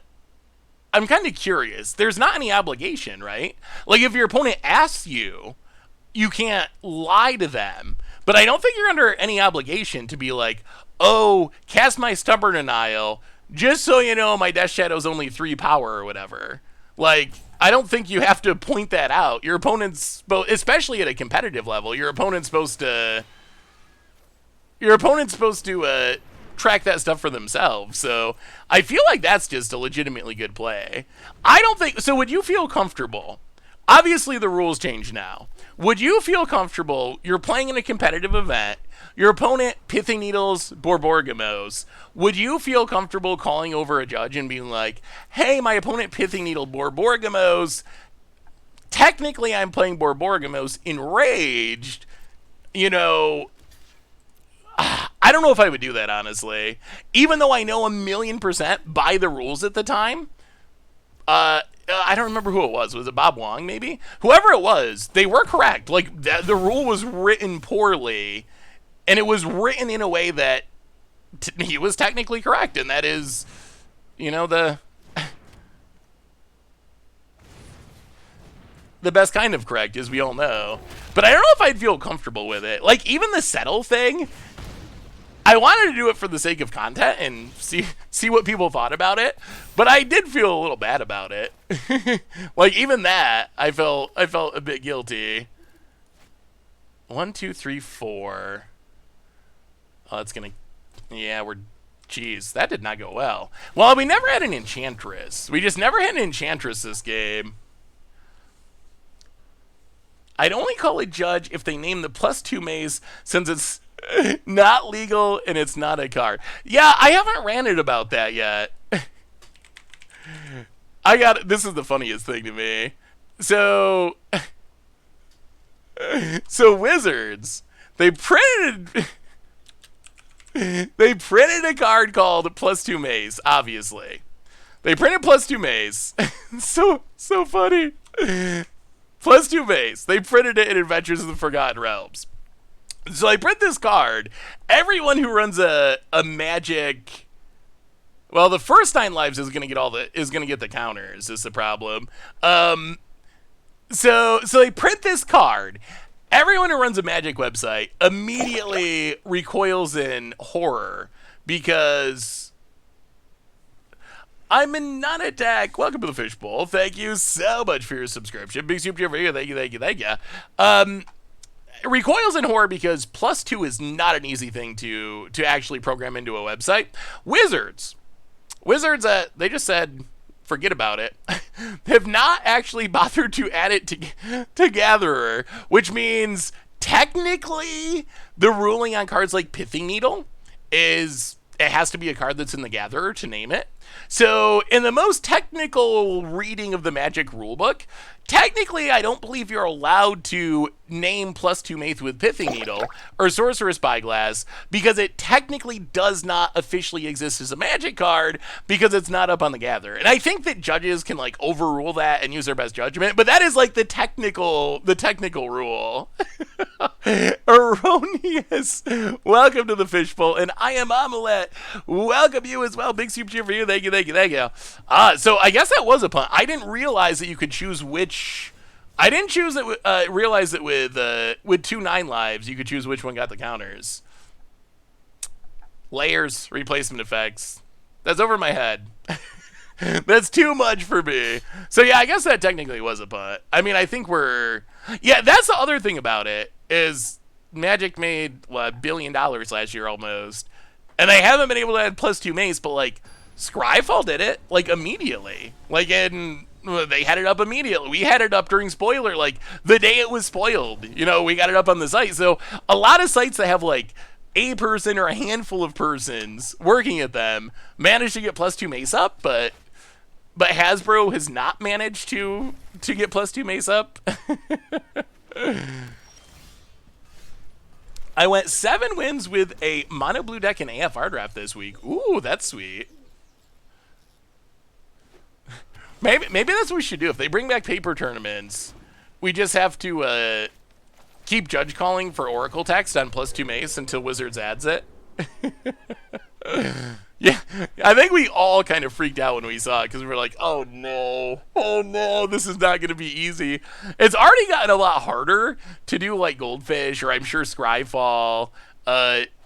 curious. There's not any obligation, right? Like, if your opponent asks you, you can't lie to them. But I don't think you're under any obligation to be like, oh, cast my Stubborn Denial, just so you know my Death Shadow's only 3 power or whatever. Like, I don't think you have to point that out. Your opponent's, especially at a competitive level, your opponent's supposed to track that stuff for themselves. So I feel like that's just a legitimately good play. I don't think... So would you feel comfortable? Obviously, the rules change now. Would you feel comfortable, you're playing in a competitive event, your opponent, Pithing Needles, Borborgamos, would you feel comfortable calling over a judge and being like, hey, my opponent, Pithing Needle, Borborgamos, technically I'm playing Borborgamos, enraged, you know... I don't know if I would do that, honestly. Even though I know 1,000,000% by the rules at the time. I don't remember who it was. Was it Bob Wong, maybe? Whoever it was, they were correct. Like, the rule was written poorly, and it was written in a way that he was technically correct, and that is, you know, the best kind of correct, as we all know. But I don't know if I'd feel comfortable with it. Like, even the settle thing... I wanted to do it for the sake of content and see what people thought about it, but I did feel a little bad about it. Like, even that, I felt a bit guilty. 1, 2, 3, 4. Oh, it's gonna... Yeah, Jeez, that did not go well. Well, we never had an Enchantress. We just never had an Enchantress this game. I'd only call a judge if they name the +2 maze, since it's not legal and it's not a card. Yeah, I haven't ranted about that yet. This is the funniest thing to me. So Wizards, they printed a card called +2 maze, obviously. They printed +2 maze. so funny. +2 maze. They printed it in Adventures of the Forgotten Realms. So I print this card. Everyone who runs a Magic, well, the first 9 lives is gonna get the counters. Is the problem? So they print this card. Everyone who runs a Magic website immediately recoils in horror because I'm in non-attack. Welcome to the Fishbowl. Thank you so much for your subscription. Big super for you. Thank you. Recoils in horror because +2 is not an easy thing to actually program into a website. Wizards, they just said, forget about it. They have not actually bothered to add it to Gatherer, which means technically the ruling on cards like Pithing Needle is it has to be a card that's in the Gatherer to name it. So, in the most technical reading of the Magic rulebook, technically I don't believe you're allowed to name +2 Mace with Pithing Needle or Sorcerous Spyglass because it technically does not officially exist as a Magic card because it's not up on the Gatherer. And I think that judges can like overrule that and use their best judgment, but that is like the technical rule. Erroneous. Welcome to the Fishbowl, and I am Omelette. Welcome you as well. Big super cheer for you. Thank you. So I guess that was a pun. I didn't realize that you could choose which. I didn't choose it. Realize that with 2 9 lives, you could choose which one got the counters. Layers, replacement effects. That's over my head. That's too much for me. So yeah, I guess that technically was a punt. I mean, I think we're... Yeah, that's the other thing about it, is Magic made, what, $1 billion last year almost. And they haven't been able to add +2 Mace, but like, Scryfall did it, like, immediately. Like, they had it up immediately. We had it up during spoiler, like, the day it was spoiled. You know, we got it up on the site. So a lot of sites that have, like, a person or a handful of persons working at them managed to get +2 Mace up, but Hasbro has not managed to get +2 Mace up. I went 7 wins with a mono blue deck in AFR draft this week. Ooh, that's sweet. Maybe that's what we should do. If they bring back paper tournaments, we just have to keep judge calling for Oracle text on +2 Mace until Wizards adds it. Yeah, I think we all kind of freaked out when we saw it because we were like, oh no, this is not going to be easy. It's already gotten a lot harder to do like Goldfish or I'm sure Scryfall,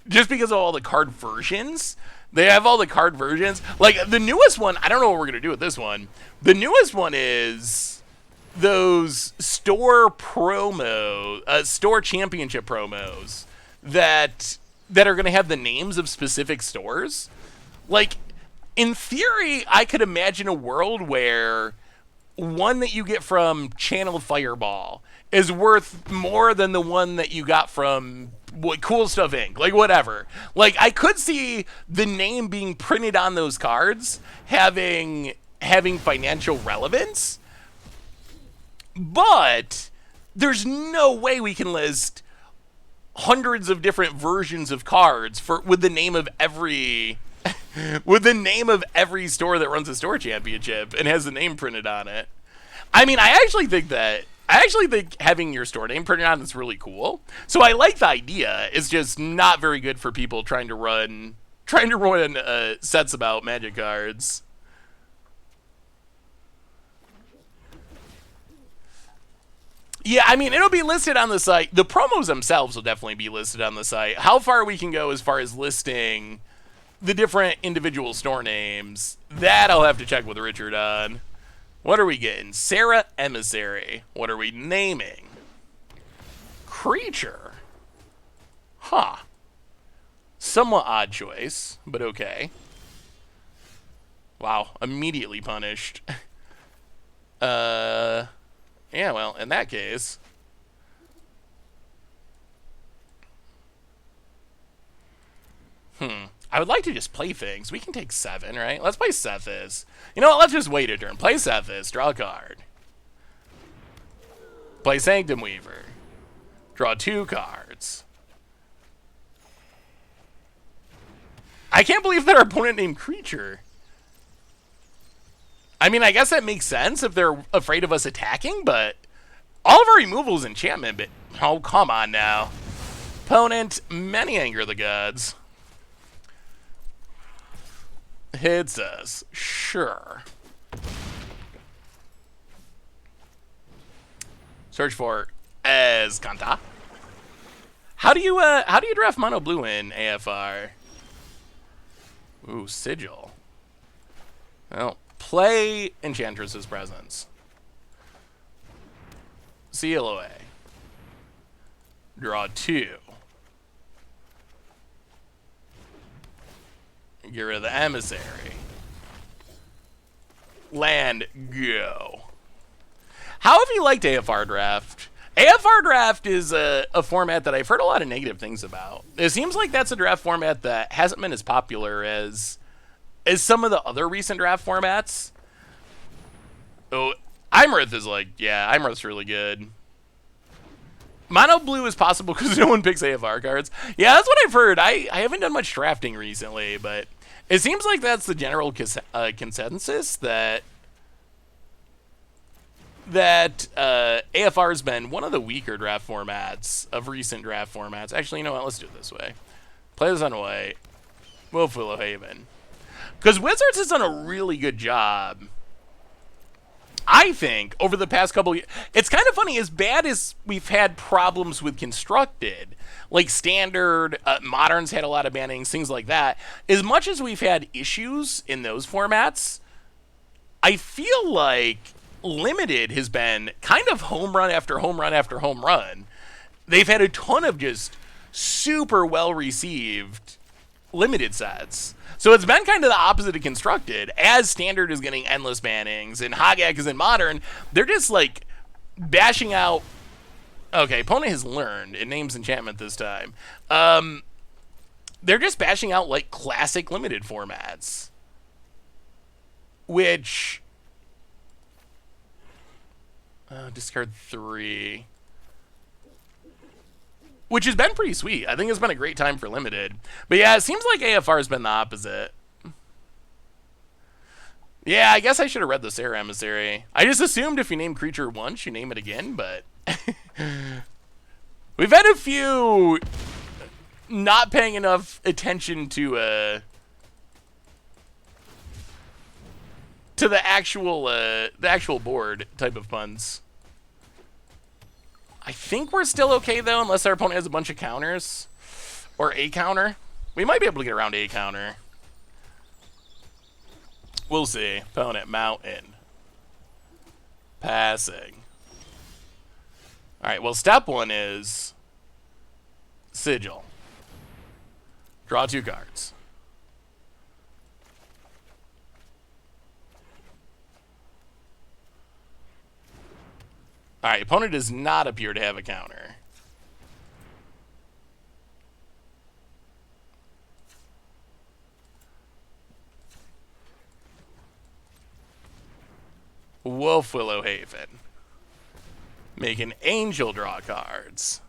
just because of all the card versions. They have all the card versions. Like the newest one, I don't know what we're going to do with this one. The newest one is those store store championship promos that are going to have the names of specific stores. Like, in theory, I could imagine a world where one that you get from Channeled Fireball is worth more than the one that you got from Cool Stuff Inc. Like, whatever. Like, I could see the name being printed on those cards having financial relevance, but there's no way we can list hundreds of different versions of cards with the name of every store that runs a store championship and has the name printed on it. I mean, I actually think having your store name printed on is really cool. So I like the idea. It's just not very good for people trying to run sets about Magic cards. Yeah, I mean, it'll be listed on the site. The promos themselves will definitely be listed on the site. How far we can go as far as listing the different individual store names, that I'll have to check with Richard on. What are we getting? Sarah Emissary. What are we naming? Creature. Huh. Somewhat odd choice, but okay. Wow, immediately punished. Yeah, well, in that case... I would like to just play things. We can take 7, right? Let's play Sethis. You know what? Let's just wait a turn. Play Sethis. Draw a card. Play Sanctum Weaver. Draw 2 cards. I can't believe that our opponent named Creature. I mean, I guess that makes sense if they're afraid of us attacking, but all of our removal is enchantment. But oh, come on now. Opponent, many anger the gods. Hits us. Sure. Search for Escanta. How do you draft mono blue in AFR? Ooh, Sigil. Well, play Enchantress's Presence. Seal away. Draw 2. Get rid of the Emissary. land, go. How have you liked AFR Draft? AFR Draft is a format that I've heard a lot of negative things about. It seems like that's a draft format that hasn't been as popular as some of the other recent draft formats. Oh, Imrith is like, yeah, Imrith's really good. Mono blue is possible because no one picks AFR cards. Yeah, that's what I've heard. I haven't done much drafting recently, but it seems like that's the general consensus that AFR has been one of the weaker draft formats of recent draft formats. Actually, you know what? Let's do it this way. Play this on white. Wolf Willow Haven. Because Wizards has done a really good job, I think, over the past couple years. It's kind of funny, as bad as we've had problems with Constructed, like Standard, Modern's had a lot of bannings, things like that. As much as we've had issues in those formats, I feel like Limited has been kind of home run after home run after home run. They've had a ton of just super well-received Limited sets. So it's been kind of the opposite of Constructed. As Standard is getting endless bannings and Hogak is in Modern, they're just like bashing out. Okay, opponent has learned. It names enchantment this time. They're just bashing out like classic Limited formats, which discard 3. Which has been pretty sweet. I think it's been a great time for Limited. But yeah, it seems like AFR has been the opposite. Yeah, I guess I should have read the Sarah Emissary. I just assumed if you name creature once, you name it again, but we've had a few not paying enough attention to the actual board type of puns. I think we're still okay, though, unless our opponent has a bunch of counters. Or a counter. We might be able to get around a counter. We'll see. Opponent, mountain. Passing. Alright, well, step 1 is Sigil. Draw 2 cards. Alright, opponent does not appear to have a counter. Wolf Willow Haven. Make an angel draw cards.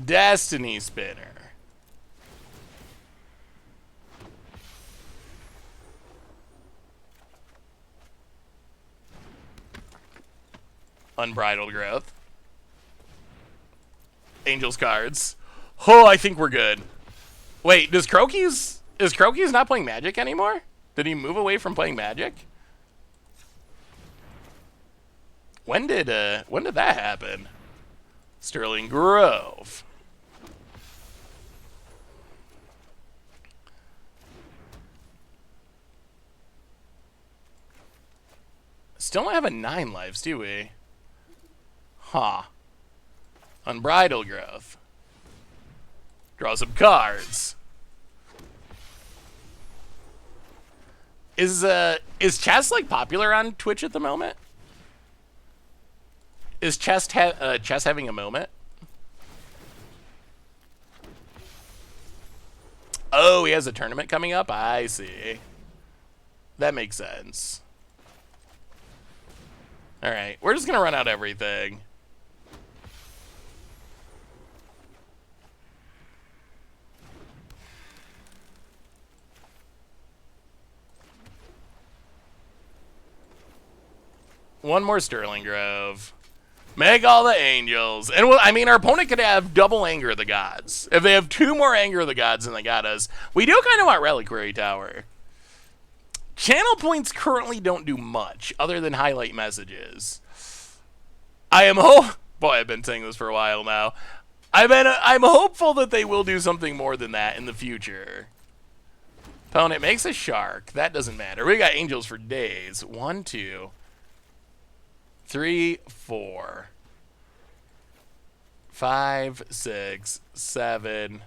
Destiny Spinner. Unbridled Growth. Angels cards. Oh, I think we're good. Wait, is Croaky's not playing Magic anymore? Did he move away from playing Magic? When did that happen? Sterling Grove. Still don't have a 9 lives, do we? Huh. Unbridled Growth. Draw some cards. Is chess like popular on Twitch at the moment? Is chess having a moment? Oh, he has a tournament coming up? I see. That makes sense. Alright, we're just gonna run out everything. One more Sterling Grove. Make all the angels. And I mean, our opponent could have double Anger of the Gods. If they have 2 more Anger of the Gods than they got us, we do kind of want Reliquary Tower. Channel points currently don't do much other than highlight messages. Boy, I've been saying this for a while now. I'm hopeful that they will do something more than that in the future. Opponent makes a shark. That doesn't matter. We got angels for days. 1, 2. 3, 4, 5, 6, 7,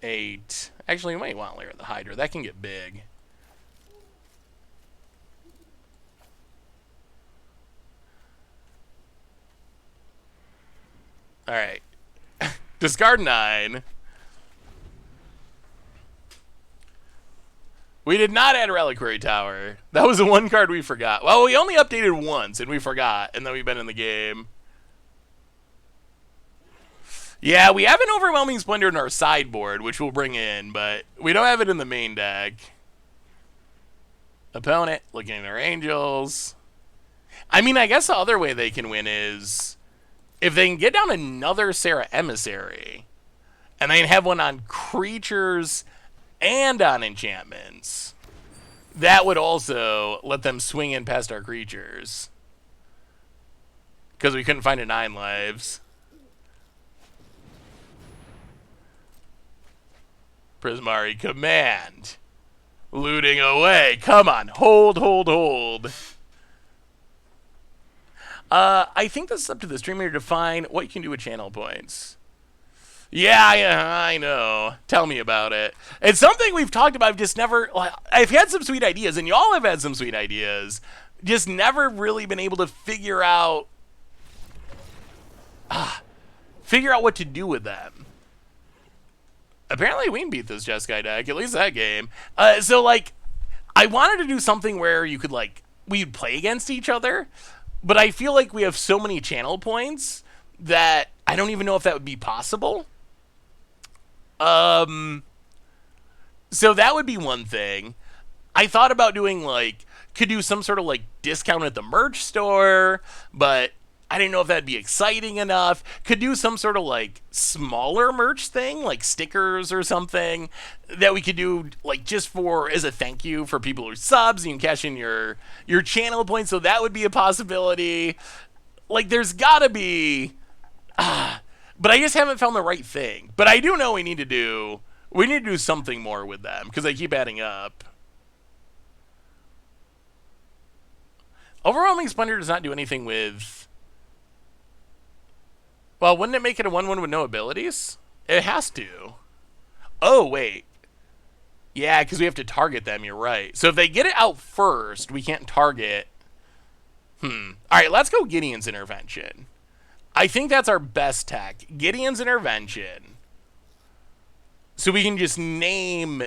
8. Actually, you might want to layer the Hydra. That can get big. All right. Discard 9. We did not add Reliquary Tower. That was the one card we forgot. Well, we only updated once, and we forgot, and then we've been in the game. Yeah, we have an Overwhelming Splendor in our sideboard, which we'll bring in, but we don't have it in the main deck. Opponent, looking at our Angels. I mean, I guess the other way they can win is if they can get down another Serra Emissary, and they can have one on creatures and on enchantments, that would also let them swing in past our creatures. Because we couldn't find a 9 lives. Prismari Command. Looting away. Come on. Hold, hold, hold. I think this is up to the streamer to define what you can do with channel points. Yeah, I know. Tell me about it. It's something we've talked about. I've just never... I've had some sweet ideas, and y'all have had some sweet ideas. Just never really been able to figure out... what to do with them. Apparently we can beat this Jeskai deck, at least that game. So, like, I wanted to do something where you could, like, we'd play against each other, but I feel like we have so many channel points that I don't even know if that would be possible. So that would be one thing. I thought about doing, like, could do some sort of, like, discount at the merch store, but I didn't know if that'd be exciting enough. Could do some sort of, like, smaller merch thing, like stickers or something, that we could do, like, just for, as a thank you for people who are subs. You can cash in your channel points, so that would be a possibility. Like, there's gotta be... but I just haven't found the right thing. But I do know we need to do something more with them, because they keep adding up. Overwhelming Splendor does not do anything with... Well, wouldn't it make it a 1/1 with no abilities? It has to. Oh, wait. Yeah, because we have to target them, you're right. So if they get it out first, we can't target... Alright, let's go Gideon's Intervention. I think that's our best tech. Gideon's Intervention. So we can just name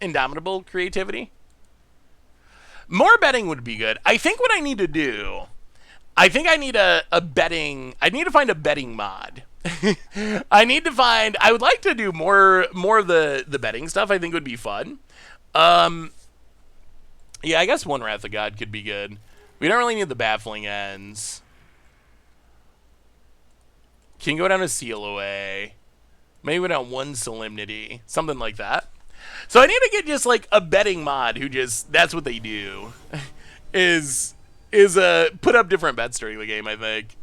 Indomitable Creativity. More betting would be good. I think what I need to do... I think I need a betting... I need to find a betting mod. I would like to do more of the betting stuff. I think would be fun. Yeah, I guess one Wrath of God could be good. We don't really need the Baffling Ends. Can go down to Seal Away. Maybe go down one Solemnity. Something like that. So I need to get just like a betting mod who just... That's what they do. is put up different bets during the game, I think.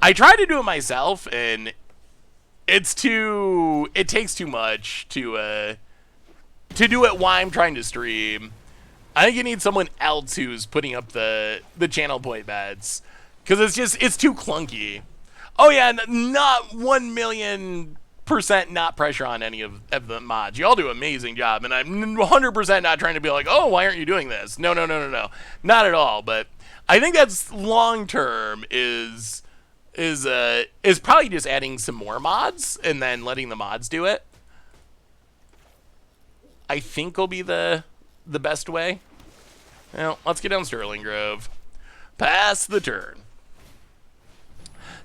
I tried to do it myself, and it takes too much to do it while I'm trying to stream. I think you need someone else who's putting up the channel point bets, because it's too clunky. Oh yeah, not 1,000,000% not pressure on any of the mods. You all do an amazing job, and I'm 100% not trying to be like, oh, why aren't you doing this? No. Not at all, but I think that's long-term is probably just adding some more mods and then letting the mods do it. I think will be the best way. Well, let's get down Sterling Grove. Pass the turn.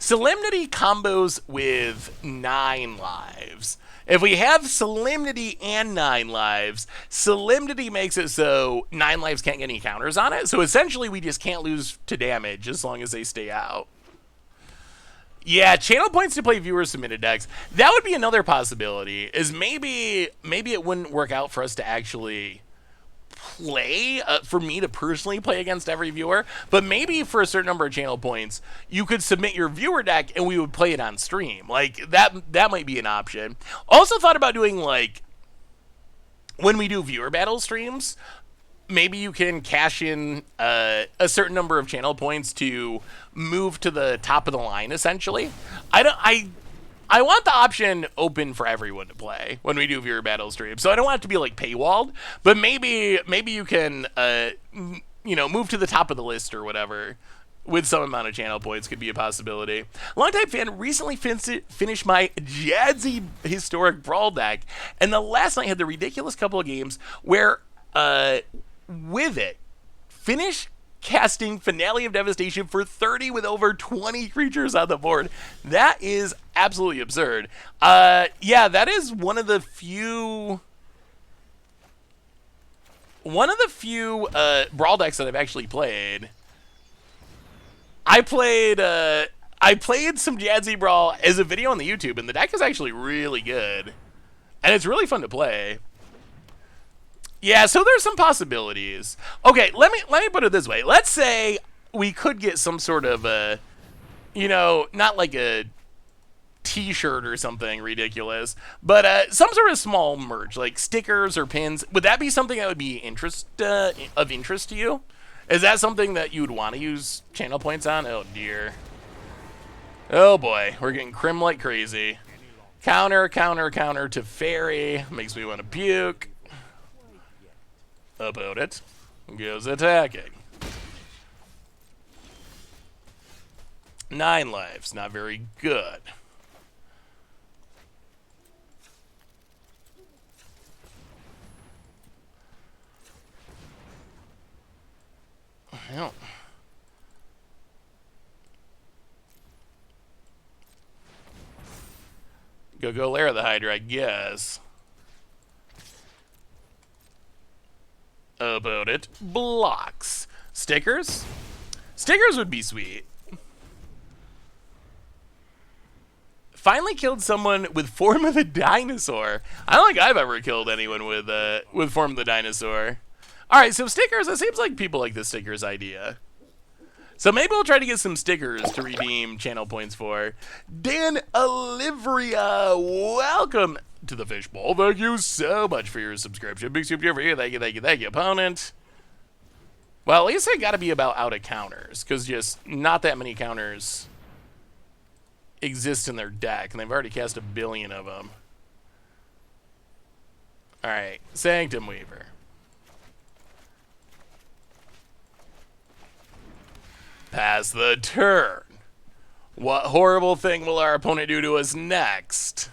Solemnity combos with 9 lives. If we have Solemnity and 9 lives, Solemnity makes it so 9 lives can't get any counters on it. So essentially we just can't lose to damage as long as they stay out. Yeah, channel points to play viewer submitted decks. That would be another possibility, is maybe it wouldn't work out for us to actually play, for me to personally play against every viewer, but maybe for a certain number of channel points, you could submit your viewer deck and we would play it on stream. Like, that might be an option. Also thought about doing, like, when we do viewer battle streams, maybe you can cash in a certain number of channel points to move to the top of the line, essentially. I want the option open for everyone to play when we do viewer battle stream, so I don't want it to be like paywalled. But maybe you can move to the top of the list or whatever with some amount of channel points could be a possibility. Longtime fan, recently finished my Jazzy Historic Brawl deck, and the last night had the ridiculous couple of games where with it finish casting Finale of Devastation for 30 with over 20 creatures on the board. That is absolutely absurd. Yeah, that is one of the few Brawl decks that I've actually played. I played some Jazzy Brawl as a video on the YouTube, and the deck is actually really good. And it's really fun to play. Yeah, so there's some possibilities. Okay, let me put it this way. Let's say we could get some sort of not like a t-shirt or something ridiculous, but some sort of small merch, like stickers or pins. Would that be something that would be of interest to you? Is that something that you would want to use channel points on? Oh dear. Oh boy, we're getting crim like crazy. Counter to fairy. Makes me want to puke. About it. Goes attacking. 9 lives. Not very good. Well. Go Lair the Hydra, I guess. About it. Blocks. Stickers? Stickers would be sweet. Finally killed someone with Form of the Dinosaur. I don't think I've ever killed anyone with Form of the Dinosaur. Alright, so stickers, it seems like people like the stickers idea. So maybe we'll try to get some stickers to redeem channel points for. Dan Olivria, welcome to the Fishbowl. Thank you so much for your subscription. Big soup for you. Thank you, opponent. Well, at least I gotta be about out of counters, because just not that many counters exist in their deck, and they've already cast 1 billion of them. Alright, Sanctum Weaver. Pass the turn. What horrible thing will our opponent do to us next?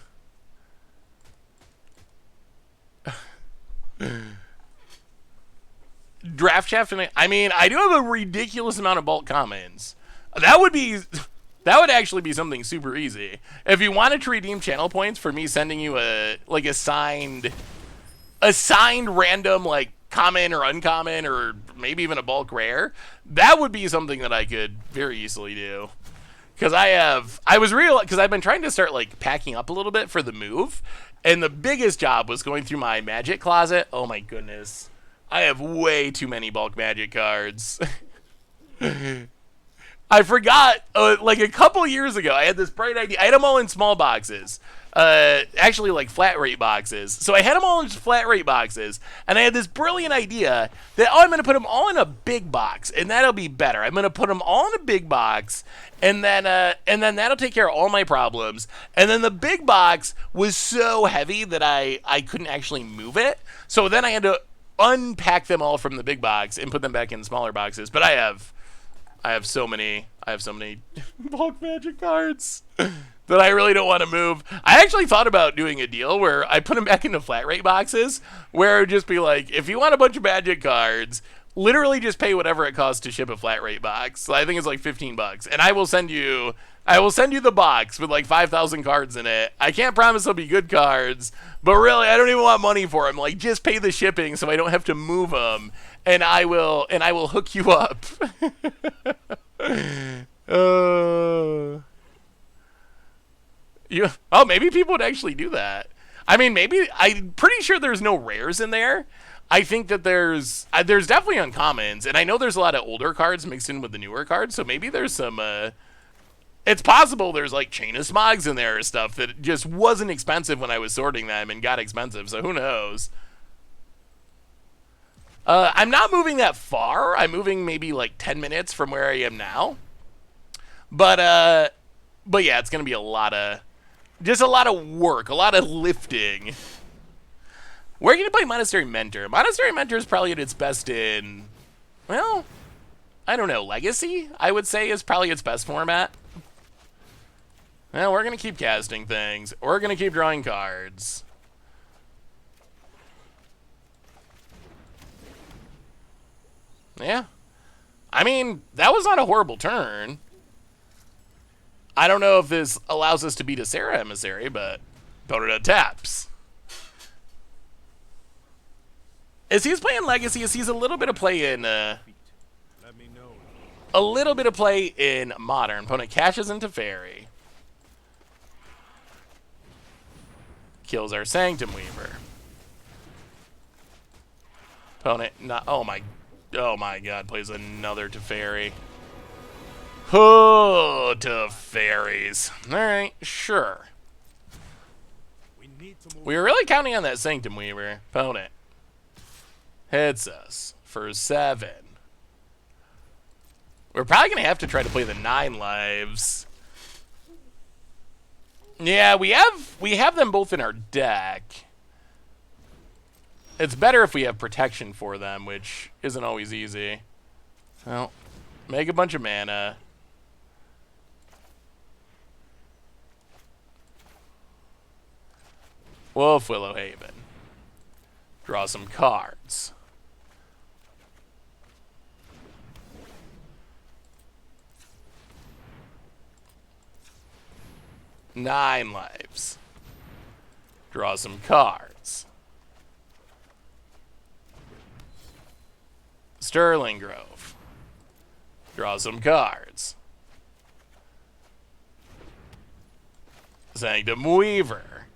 Draft shaft. I mean, I do have a ridiculous amount of bulk commons. That would actually be something super easy. If you wanted to redeem channel points for me sending you a signed random like common or uncommon or maybe even a bulk rare, that would be something that I could very easily do. Because I've been trying to start like packing up a little bit for the move, and the biggest job was going through my Magic closet. Oh my goodness, I have way too many bulk Magic cards. I forgot, like a couple years ago, I had this bright idea. I had them all in small boxes. Actually like flat rate boxes. So I had them all in flat rate boxes, and I had this brilliant idea that, I'm going to put them all in a big box, and that'll be better. I'm going to put them all in a big box, and then that'll take care of all my problems. And then the big box was so heavy that I couldn't actually move it. So then I had to unpack them all from the big box and put them back in smaller boxes. But I have so many bulk Magic cards that I really don't want to move. I actually thought about doing a deal where I put them back into flat rate boxes, where it would just be like, if you want a bunch of Magic cards, literally just pay whatever it costs to ship a flat rate box. So I think it's like $15, and I will send you the box with like 5,000 cards in it. I can't promise they'll be good cards, but really, I don't even want money for them. Like, just pay the shipping so I don't have to move them, and I will hook you up. Maybe people would actually do that. I mean, I'm pretty sure there's no rares in there. I think that there's definitely uncommons, and I know there's a lot of older cards mixed in with the newer cards, so maybe there's some, it's possible there's like Chain of Smogs in there or stuff that just wasn't expensive when I was sorting them and got expensive, so who knows. I'm not moving that far. I'm moving maybe like 10 minutes from where I am now. But yeah, it's gonna be a lot of work, a lot of lifting. Where are you gonna play Monastery Mentor? Monastery Mentor is probably at its best in, well, I don't know, Legacy, I would say, is probably its best format. Well, we're gonna keep casting things. We're gonna keep drawing cards. Yeah. I mean, that was not a horrible turn. I don't know if this allows us to beat a Sarah Emissary, but opponent taps. As he's playing Legacy, as he's a little bit of play in Modern. Opponent cashes into Fairy. Kills our Sanctum Weaver. Opponent not oh my god, plays another Teferi. Oh, Teferis. Alright, sure. We were really counting on that Sanctum Weaver. Opponent hits us for 7. We're probably going to have to try to play the 9 lives. Yeah, we have them both in our deck. It's better if we have protection for them, which isn't always easy. Well, make a bunch of mana. Wolf Willowhaven. Draw some cards. Nine lives. Draw some cards. Sterling Grove. Draw some cards. Sanctum Weaver.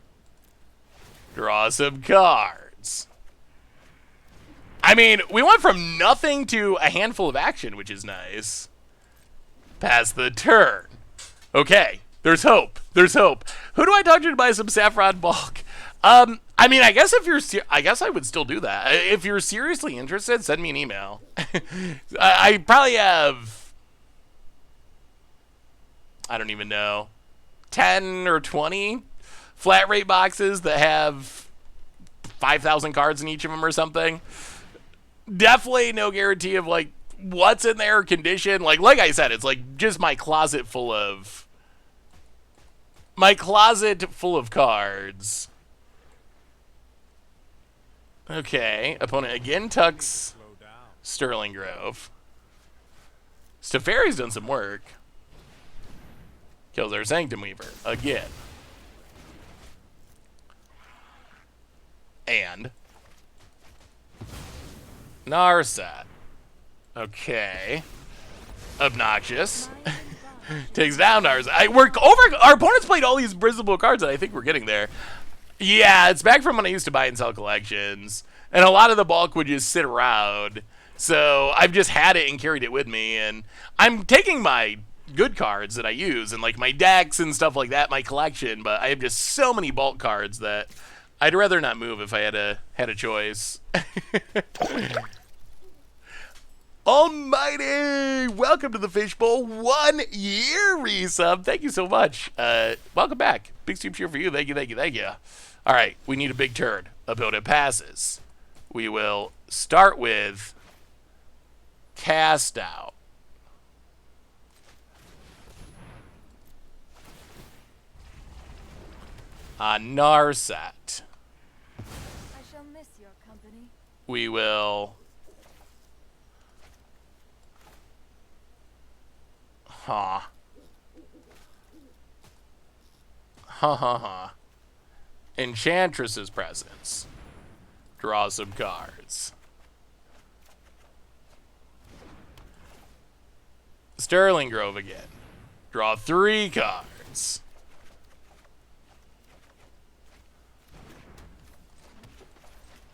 Draw some cards. I mean, we went from nothing to a handful of action, which is nice. Pass the turn. Okay, there's hope. There's hope. Who do I talk to buy some Saffron bulk? I mean, I guess if you're, I guess I would still do that. If you're seriously interested, send me an email. I probably have, I don't even know, 10 or 20 flat rate boxes that have 5,000 cards in each of them or something. Definitely no guarantee of like what's in their condition. Like I said, it's like just my closet full of cards. Okay, opponent again tucks Sterling Grove. Teferi's done some work. Kills our Sanctum Weaver again. And Narset. Okay. Obnoxious. Takes down ours. Our opponents played all these Brisbane cards, and I think we're getting there. Yeah, it's back from when I used to buy and sell collections, and a lot of the bulk would just sit around. So I've just had it and carried it with me, and I'm taking my good cards that I use and like my decks and stuff like that, my collection. But I have just so many bulk cards that I'd rather not move if I had a choice. Almighty, welcome to the Fishbowl. 1 year resub. Thank you so much. Welcome back. Big soup cheer for you. Thank you, thank you, thank you. All right, we need a big turn. Opponent passes. We will start with Cast Out. On Narset. I shall miss your company. We will... Ha ha ha. Enchantress's presence. Draw some cards. Sterling Grove again. Draw 3 cards.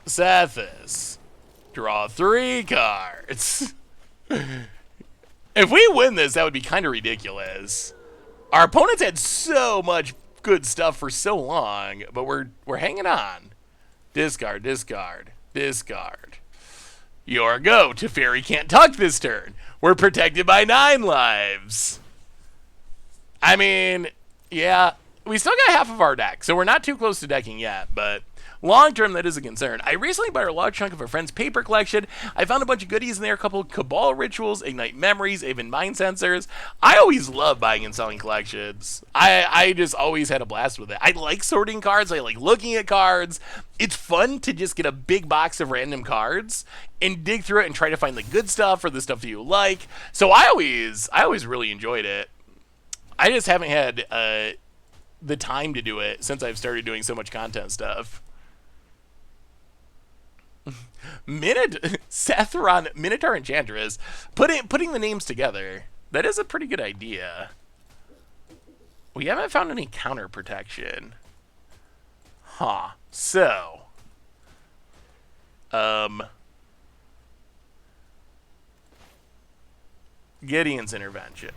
Sethis. Draw 3 cards. If we win this, that would be kind of ridiculous. Our opponents had so much good stuff for so long, but we're hanging on. Discard, discard, discard. Your go. Teferi can't tuck this turn. We're protected by 9 lives. I mean, yeah, we still got half of our deck, so we're not too close to decking yet, but long term, that is a concern. I recently bought a large chunk of a friend's paper collection. I found a bunch of goodies in there, a couple of Cabal rituals, Ignite Memories, even Mind Sensors. I always love buying and selling collections. I just always had a blast with it. I like sorting cards. I like looking at cards. It's fun to just get a big box of random cards and dig through it and try to find the good stuff or the stuff that you like. So I always really enjoyed it. I just haven't had the time to do it since I've started doing so much content stuff. Sethron, Minotaur Enchantress, putting the names together. That is a pretty good idea. We haven't found any counter protection. Huh. So. Gideon's Intervention.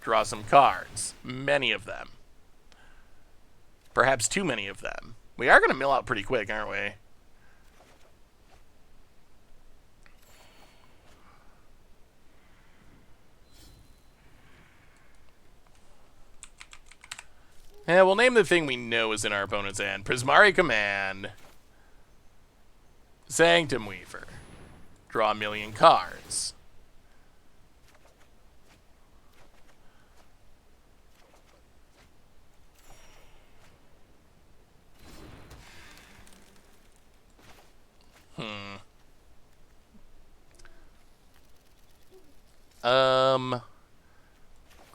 Draw some cards. Many of them. Perhaps too many of them. We are going to mill out pretty quick, aren't we? Yeah, we'll name the thing we know is in our opponent's hand. Prismari Command. Sanctum Weaver. Draw a million cards.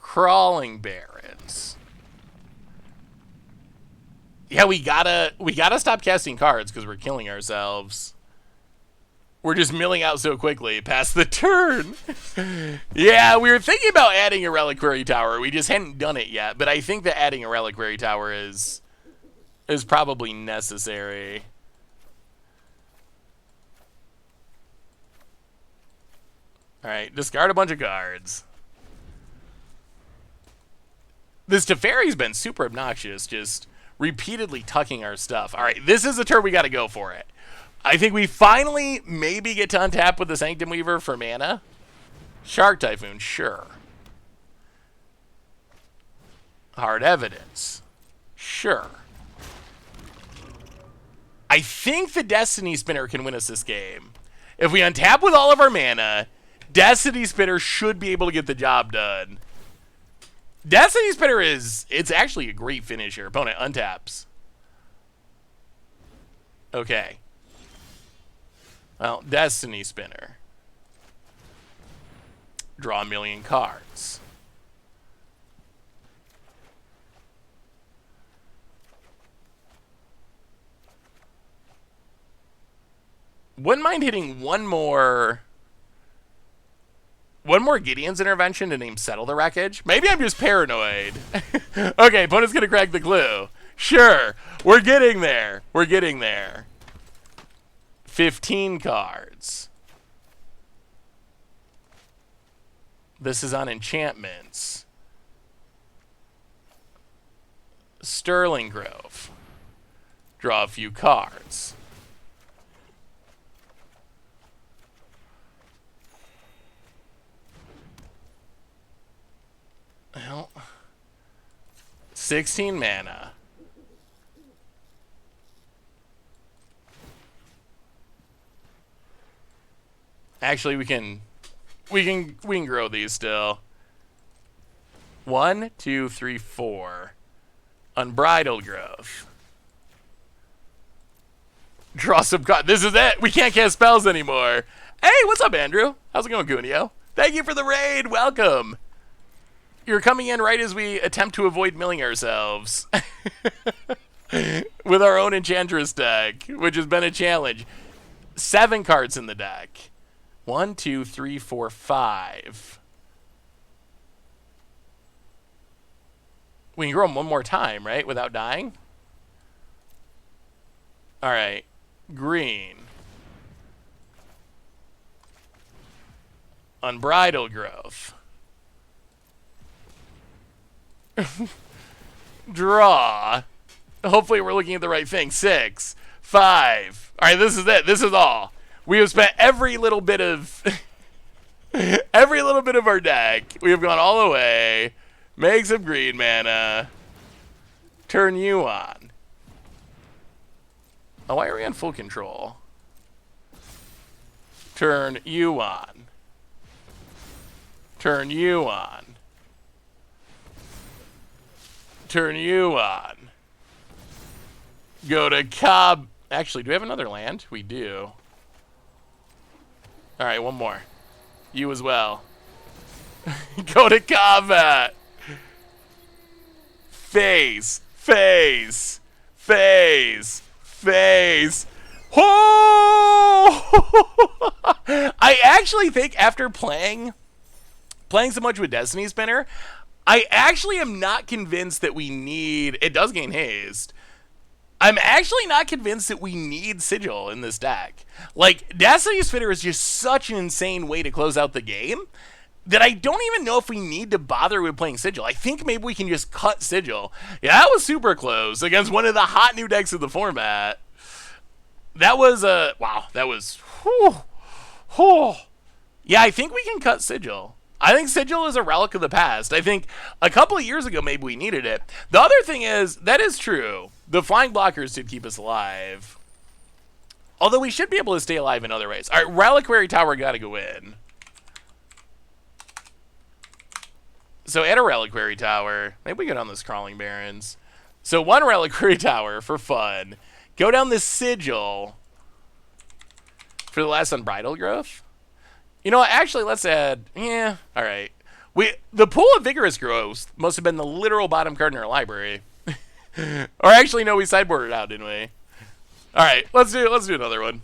Crawling Barrens. Yeah, we gotta stop casting cards because we're killing ourselves. We're just milling out so quickly past the turn. Yeah, we were thinking about adding a Reliquary Tower. We just hadn't done it yet, but I think that adding a Reliquary Tower is probably necessary. Alright, discard a bunch of cards. This Teferi's been super obnoxious, just repeatedly tucking our stuff. Alright, this is the turn we gotta go for it. I think we finally maybe get to untap with the Sanctum Weaver for mana. Shark Typhoon, sure. Hard Evidence, sure. I think the Destiny Spinner can win us this game. If we untap with all of our mana, Destiny Spinner should be able to get the job done. Destiny Spinner it's actually a great finish here. Opponent untaps. Okay. Well, Destiny Spinner. Draw a million cards. Wouldn't mind hitting one more Gideon's Intervention to name Settle the Wreckage. Maybe I'm just paranoid. Okay, opponent's gonna crack the clue. Sure, we're getting there. We're getting there. 15 cards. This is on enchantments. Sterling Grove. Draw a few cards. Well, 16 mana. Actually, we can grow these still. 1, 2, 3, 4. Unbridled Growth. Draw some cards. This is it. We can't cast spells anymore. Hey, what's up, Andrew? How's it going, Gunio? Thank you for the raid. Welcome. You're coming in right as we attempt to avoid milling ourselves with our own Enchantress deck, which has been a challenge. 7 cards in the deck. 1, 2, 3, 4, 5. We can grow them one more time, right? Without dying? All right. Green. Unbridled Growth. Draw. Hopefully we're looking at the right thing. 6, 5. All right, this is it. This is all. We have spent every little bit of every little bit of our deck. We have gone all the way. Make some green mana. Turn you on. Oh, why are we on full control? Turn you on. Turn you on. Turn you on. Go to Cobb. Actually, do we have another land? We do. All right, one more. You as well. Go to combat. Phase. Phase. Phase. Phase. Oh! I actually think after playing so much with Destiny Spinner, I actually am not convinced that we need... It does gain haste. I'm actually not convinced that we need Sigil in this deck. Like, Destiny Spinner is just such an insane way to close out the game that I don't even know if we need to bother with playing Sigil. I think maybe we can just cut Sigil. Yeah, that was super close against one of the hot new decks of the format. That was wow, that was... Whew, whew. Yeah, I think we can cut Sigil. I think Sigil is a relic of the past. I think a couple of years ago maybe we needed it. The other thing is, that is true. The flying blockers did keep us alive. Although we should be able to stay alive in other ways. All right, Reliquary Tower got to go in. So add a Reliquary Tower. Maybe we go down this Crawling Barrens. So one Reliquary Tower for fun. Go down this Sigil for the last Unbridled Growth. You know what? Actually, let's add... Yeah, all right. The pool of Vigorous Growth must have been the literal bottom card in our library. Or actually, no, we sideboarded out, didn't we? All right, let's do another one.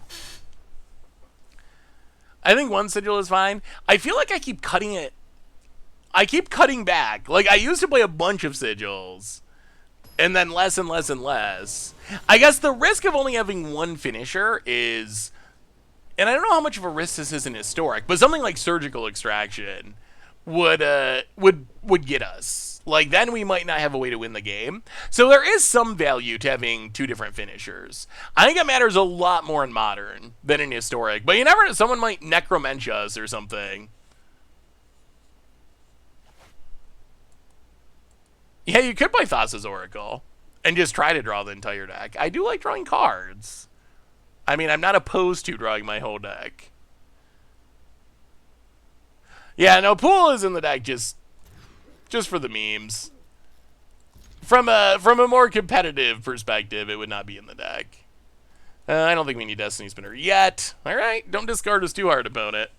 I think one Sigil is fine. I feel like I keep cutting it. I keep cutting back. Like, I used to play a bunch of Sigils. And then less and less and less. I guess the risk of only having one finisher is... And I don't know how much of a risk this is in Historic, but something like Surgical Extraction would get us. Like, then we might not have a way to win the game. So there is some value to having two different finishers. I think it matters a lot more in Modern than in Historic. But you never know, someone might Necromentia us or something. Yeah, you could play Thassa's Oracle and just try to draw the entire deck. I do like drawing cards. I mean, I'm not opposed to drawing my whole deck. Yeah, no, Pool is in the deck just for the memes. From a more competitive perspective, it would not be in the deck. I don't think we need Destiny Spinner yet. All right, don't discard us too hard, opponent.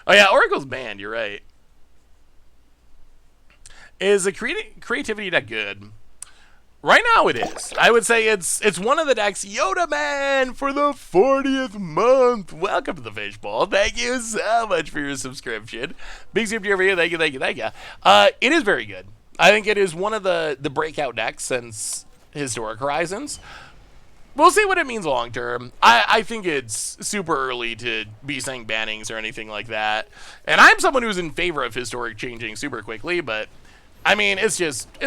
Oh yeah, Oracle's banned. You're right. Is a creativity deck good? Right now it is. I would say it's one of the decks. Yoda Man for the 40th month. Welcome to the Fishbowl. Thank you so much for your subscription. Big super over here. Thank you, thank you, thank you. It is very good. I think it is one of the breakout decks since Historic Horizons. We'll see what it means long term. I think it's super early to be saying bannings or anything like that. And I'm someone who's in favor of Historic changing super quickly, but I mean, it's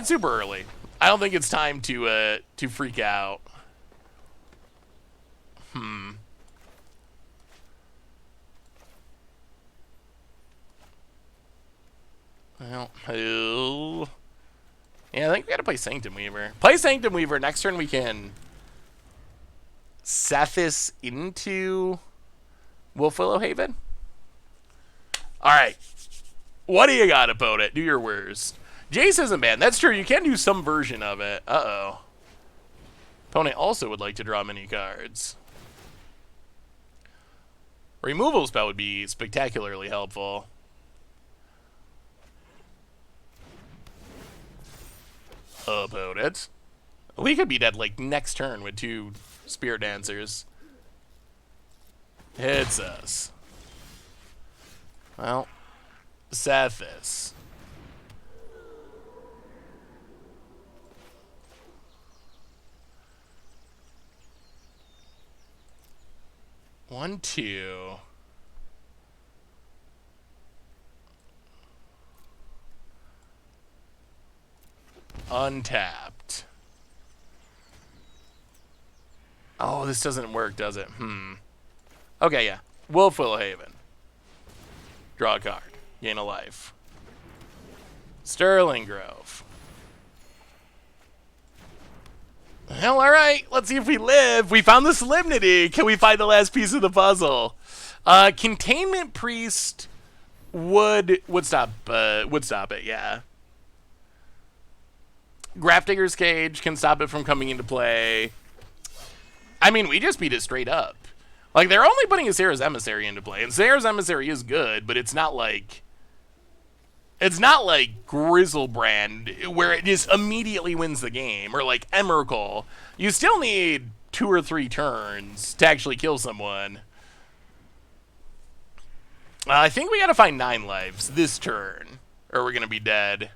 super early. I don't think it's time to freak out. Well, yeah, I think we gotta play Sanctum Weaver. Play Sanctum Weaver. Next turn we can Cephas into Wolfwillow Haven. All right. What do you got, opponent? Do your worst. Jace isn't banned. That's true. You can do some version of it. Uh-oh. Opponent also would like to draw many cards. Removal spell would be spectacularly helpful. Opponent. We could be dead like next turn with two Spirit Dancers. Hits us. Well, Cephas. One, two. Untapped. Oh, this doesn't work, does it? Okay, yeah. Wolf Willowhaven. Draw a card. Gain a life. Sterling Grove. Well, alright. Let's see if we live. We found the Solemnity. Can we find the last piece of the puzzle? Containment Priest would stop it, yeah. Grafdigger's Cage can stop it from coming into play. I mean, we just beat it straight up. Like, they're only putting a Sarah's Emissary into play, and Sarah's Emissary is good, but it's not like Grizzlebrand, where it just immediately wins the game, or like Emrakul. You still need 2 or 3 turns to actually kill someone. I think we gotta find 9 lives this turn, or we're gonna be dead.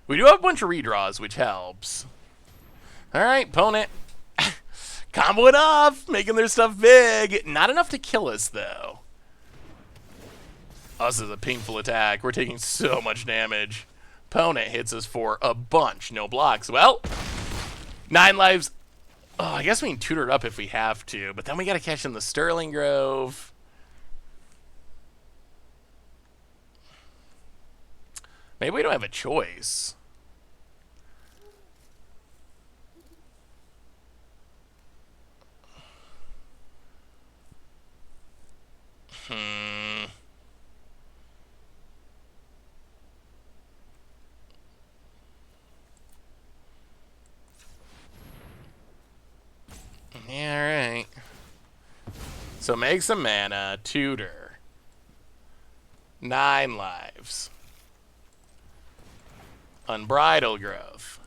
We do have a bunch of redraws, which helps. Alright, opponent. Comboing off, making their stuff big. Not enough to kill us, though. Us is a painful attack. We're taking so much damage. Opponent hits us for a bunch. No blocks. Well, 9 lives. Oh, I guess we can tutor it up if we have to, but then we gotta catch in the Sterling Grove. Maybe we don't have a choice. Yeah, alright. So make some mana, tutor. 9 lives. Unbridled Growth.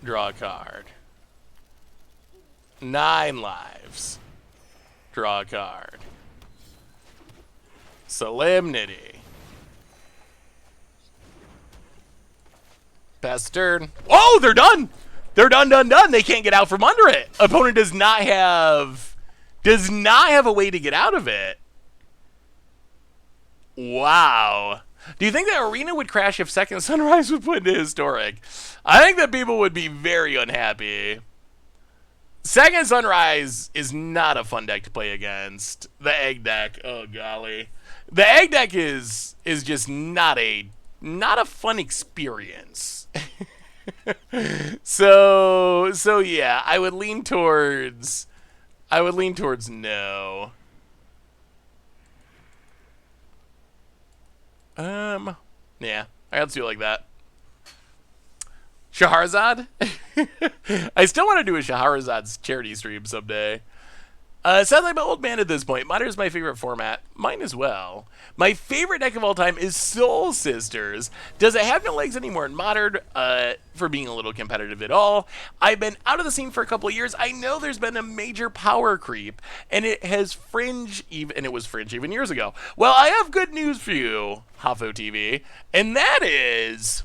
Draw a card. 9 lives. Draw a card. Solemnity. Pestered. Oh, they're done! They're done. They can't get out from under it. Opponent does not have a way to get out of it. Wow. Do you think that Arena would crash if Second Sunrise would put into Historic? I think that people would be very unhappy. Second Sunrise is not a fun deck to play against. The Egg deck, oh golly. The Egg deck is just not a fun experience. So yeah, I would lean towards no. Yeah, let's do it like that. Shahrazad? I still want to do a Shahrazad's charity stream someday. Sadly, I'm an old man at this point. Modern is my favorite format. Mine as well. My favorite deck of all time is Soul Sisters. Does it have no legs anymore in Modern for being a little competitive at all? I've been out of the scene for a couple of years. I know there's been a major power creep, and it has it was fringe even years ago. Well, I have good news for you, Hafo TV, and that is,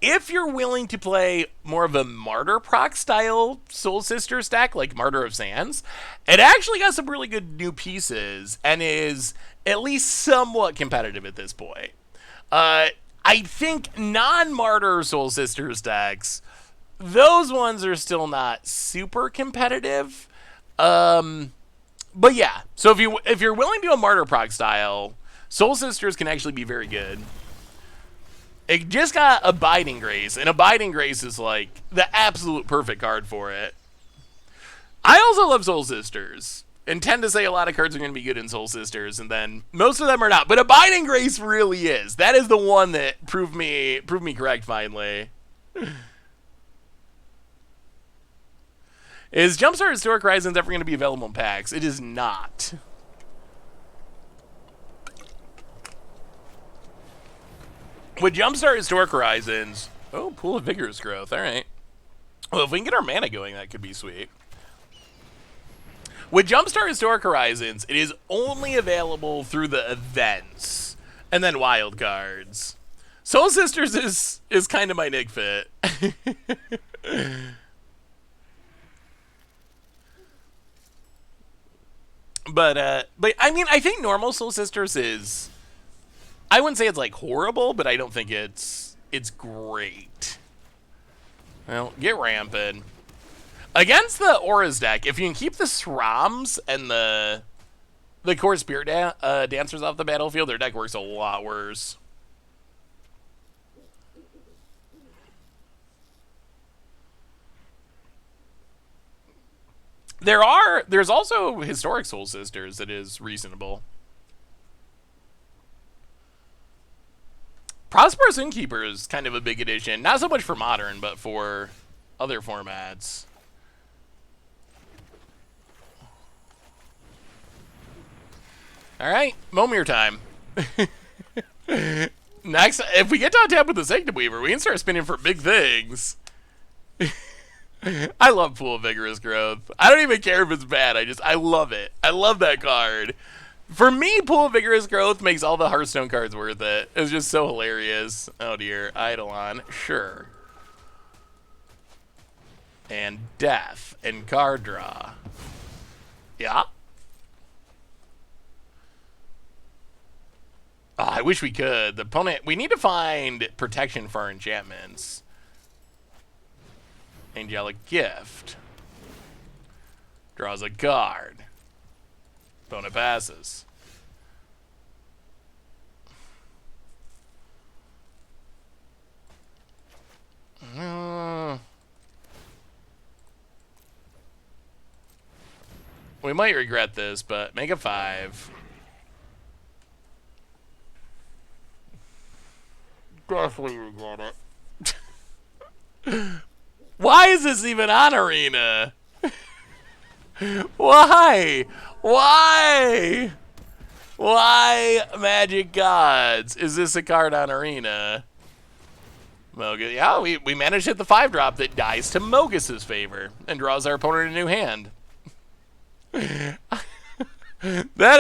if you're willing to play more of a Martyr proc style Soul Sister stack, like Martyr of Sands, it actually got some really good new pieces and is at least somewhat competitive at this point. I think non-Martyr Soul Sister stacks, those ones are still not super competitive. But yeah, so if you're willing to do a Martyr proc style, Soul Sisters can actually be very good. It just got Abiding Grace, and Abiding Grace is like the absolute perfect card for it. I also love Soul Sisters, and tend to say a lot of cards are going to be good in Soul Sisters, and then most of them are not. But Abiding Grace really is. That is the one that proved me correct finally. Is Jumpstart Historic Horizons ever going to be available in packs? It is not. With Jumpstart Historic Horizons... Oh, Pool of Vigorous Growth. Alright. Well, if we can get our mana going, that could be sweet. With Jumpstart Historic Horizons, it is only available through the events. And then wild cards. Soul Sisters is kind of my Nick fit. But I mean, I think normal Soul Sisters is... I wouldn't say it's like horrible, but I don't think it's great. Well, get rampant. Against the Auras deck, if you can keep the Srams and the core Spirit Dancers off the battlefield, their deck works a lot worse. There's also Historic Soul Sisters that is reasonable. Prosperous Innkeeper is kind of a big addition. Not so much for Modern, but for other formats. Alright, Momir time. Next, if we get to tap with the Sanctum Weaver, we can start spinning for big things. I love Pool of Vigorous Growth. I don't even care if it's bad. I love it. I love that card. For me, Pool of Vigorous Growth makes all the Hearthstone cards worth it. It's just so hilarious. Oh dear. Eidolon. Sure. And Death. And card draw. Yeah. Oh, I wish we could. The opponent... We need to find protection for our enchantments. Angelic Gift. Draws a card. Opponent passes. We might regret this, but make a 5. Definitely regret it. Why is this even on Arena? Why? Why? Why, Magic Gods? Is this a card on Arena? Mogus. Yeah, we managed to hit the 5-drop that dies to Mogus's favor and draws our opponent a new hand. That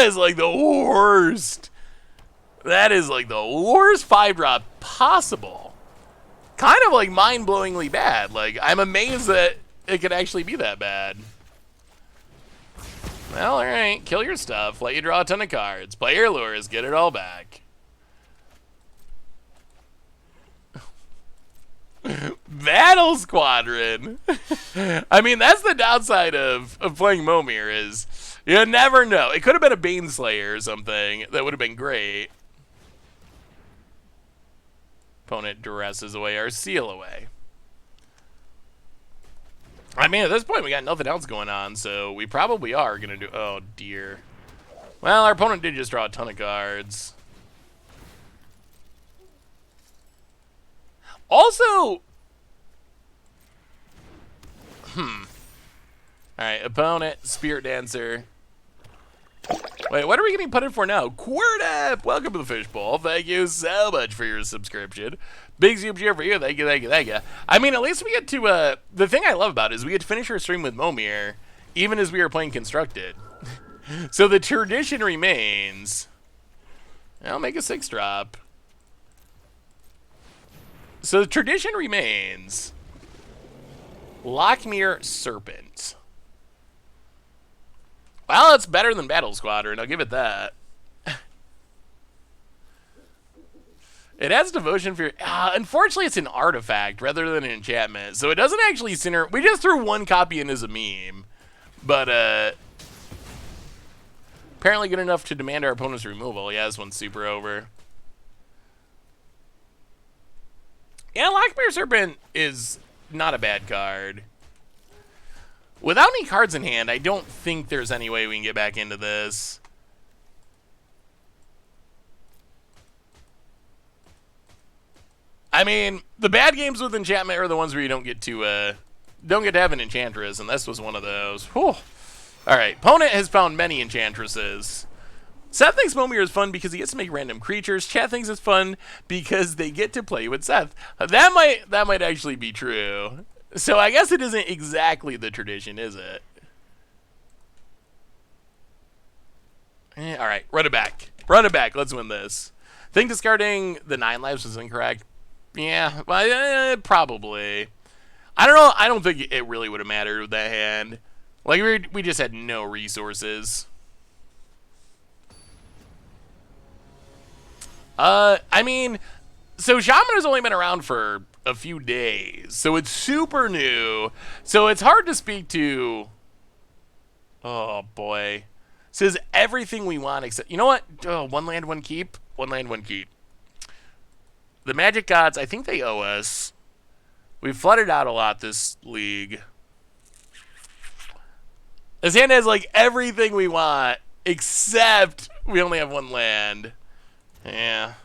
is like the worst. That is like the worst 5-drop possible. Kind of like mind-blowingly bad. Like, I'm amazed that it could actually be that bad. Well, alright. Kill your stuff. Let you draw a ton of cards. Play your lures. Get it all back. Battle Squadron. I mean, that's the downside of playing Momir is you never know. It could have been a Baneslayer or something. That would have been great. Opponent duresses away our Seal away. I mean, at this point, we got nothing else going on, so we probably are going to do... Oh, dear. Well, our opponent did just draw a ton of cards. Also... Alright, opponent, Spirit Dancer. Wait, what are we getting put in for now? Quirtap! Welcome to the Fishbowl. Thank you so much for your subscription. Big Zoom cheer for you. Thank you, thank you, thank you. I mean, at least we get to, the thing I love about it is we get to finish our stream with Momir, even as we are playing Constructed. So the tradition remains. I'll make a 6-drop. So the tradition remains. Lockmere Serpent. Well, it's better than Battle Squadron, I'll give it that. It has Devotion for... unfortunately, it's an artifact rather than an enchantment, so it doesn't actually center... We just threw one copy in as a meme, but, apparently good enough to demand our opponent's removal. Yeah, this one's super over. Yeah, Lockmere Serpent is not a bad card. Without any cards in hand, I don't think there's any way we can get back into this. I mean, the bad games with enchantment are the ones where you don't get to have an Enchantress, and this was one of those. Whew. All right, opponent has found many Enchantresses. Seth thinks Momir is fun because he gets to make random creatures. Chat thinks it's fun because they get to play with Seth. That might actually be true. So I guess it isn't exactly the tradition, is it? All right, run it back. Run it back. Let's win this. Think discarding the 9 lives was incorrect. Yeah, well, probably. I don't know. I don't think it really would have mattered with that hand. Like, we just had no resources. I mean, so Shaman has only been around for a few days. So it's super new. So it's hard to speak to. Oh, boy. Says everything we want except... You know what? Oh, one land, one keep. One land, one keep. The Magic Gods, I think they owe us. We've flooded out a lot this league. This hand has, like, everything we want, except we only have one land. Yeah.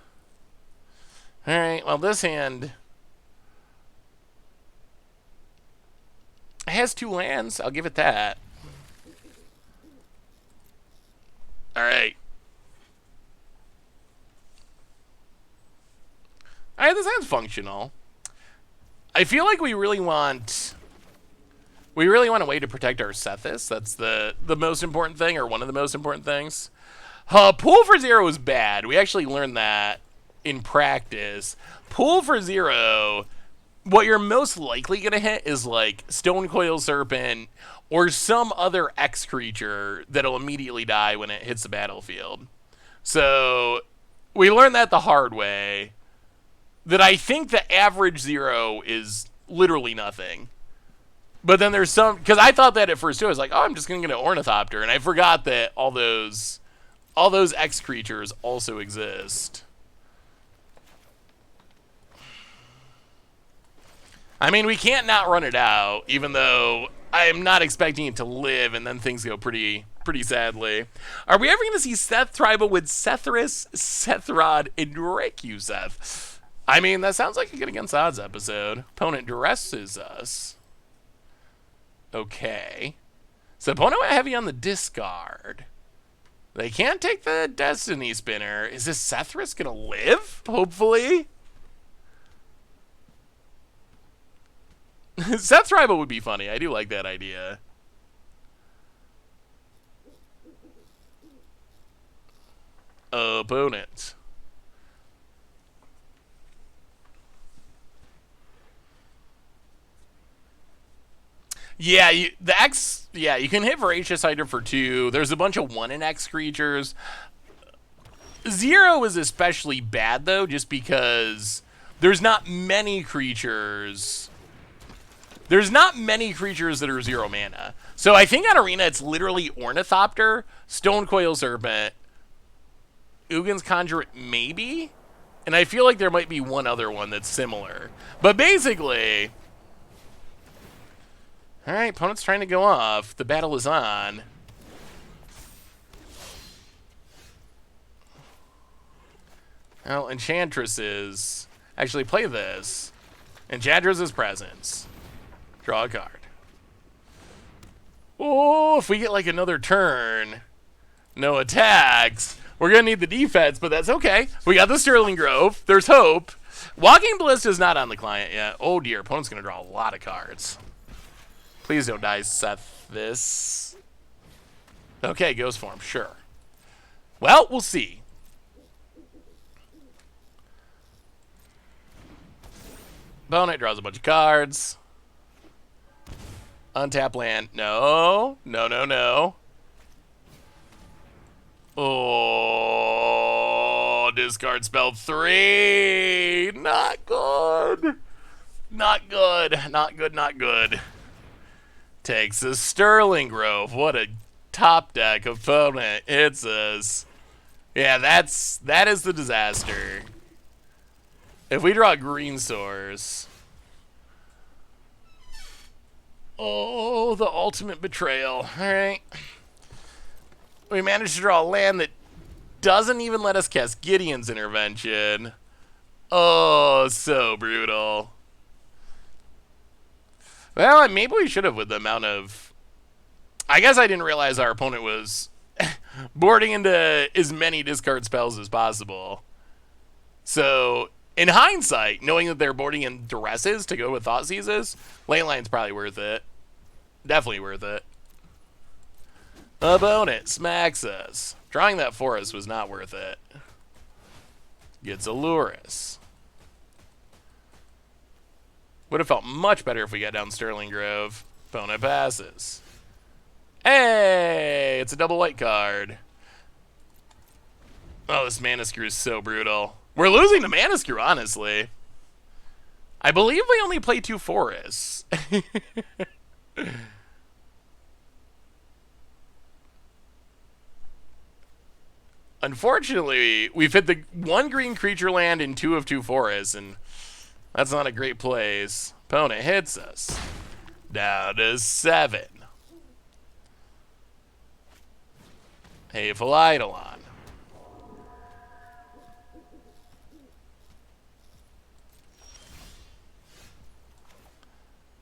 Alright, well, this hand has 2 lands. I'll give it that. Alright. Alright, this hand's functional. I feel like we really want a way to protect our Sethis. That's the most important thing, or one of the most important things. Pool for 0 is bad. We actually learned that in practice. Pool for 0, what you're most likely going to hit is like Stone Coil Serpent or some other X creature that'll immediately die when it hits the battlefield. So we learned that the hard way. That I think the average 0 is literally nothing. But then there's some... Because I thought that at first too. I was like, oh, I'm just going to get an Ornithopter. And I forgot that all those X creatures also exist. I mean, we can't not run it out, even though I am not expecting it to live, and then things go pretty sadly. Are we ever going to see Seth tribal with Sethris, Sethrod, and Rekuseth? I mean, that sounds like a good against odds episode. Opponent duresses us. Okay. So opponent went heavy on the discard. They can't take the Destiny Spinner. Is this Sethris going to live? Hopefully. Seth's rival would be funny. I do like that idea. Opponent. Yeah, you can hit Voracious Hider for 2. There's a bunch of 1 in X creatures. 0 is especially bad, though, just because there's not many creatures. There's not many creatures that are 0 mana. So I think on Arena, it's literally Ornithopter, Stone Coil Serpent, Ugin's Conjurate, maybe? And I feel like there might be one other one that's similar. But basically... Alright, opponent's trying to go off. The battle is on. Well, Enchantress is... Actually, play this. Enchantress's Presence. Draw a card. Oh, if we get like another turn, no attacks, we're going to need the defense, but that's okay. We got the Sterling Grove. There's hope. Walking Ballista is not on the client yet. Oh, dear. Opponent's going to draw a lot of cards. Please don't die, Seth. This. Okay, goes for him. Sure. Well, we'll see. Opponent draws a bunch of cards. Untap land. No. No, no, no. Oh, discard spell 3. Not good. Not good. Not good, not good. Takes a Sterling Grove. What a top deck opponent. It says. Yeah, that is the disaster. If we draw Green Source. Oh, the ultimate betrayal. Alright. We managed to draw a land that doesn't even let us cast Gideon's Intervention. Oh, so brutal. Well, maybe we should have with the amount of... I guess I didn't realize our opponent was boarding into as many discard spells as possible. So, in hindsight, knowing that they're boarding in Duresses to go with Thoughtseizes, Ley Line's probably worth it. Definitely worth it. Opponent smacks us. Drawing that for us was not worth it. Gets a Luris. Would have felt much better if we got down Sterling Grove. Opponent passes. Hey! It's a double white card. Oh, this Mana Screw is so brutal. We're losing to Mana Screw, honestly. I believe we only play 2 forests. Unfortunately, we fit the 1 green creature land in 2 of 2 forests, and that's not a great place. Opponent hits us. Down to 7. Hateful Eidolon.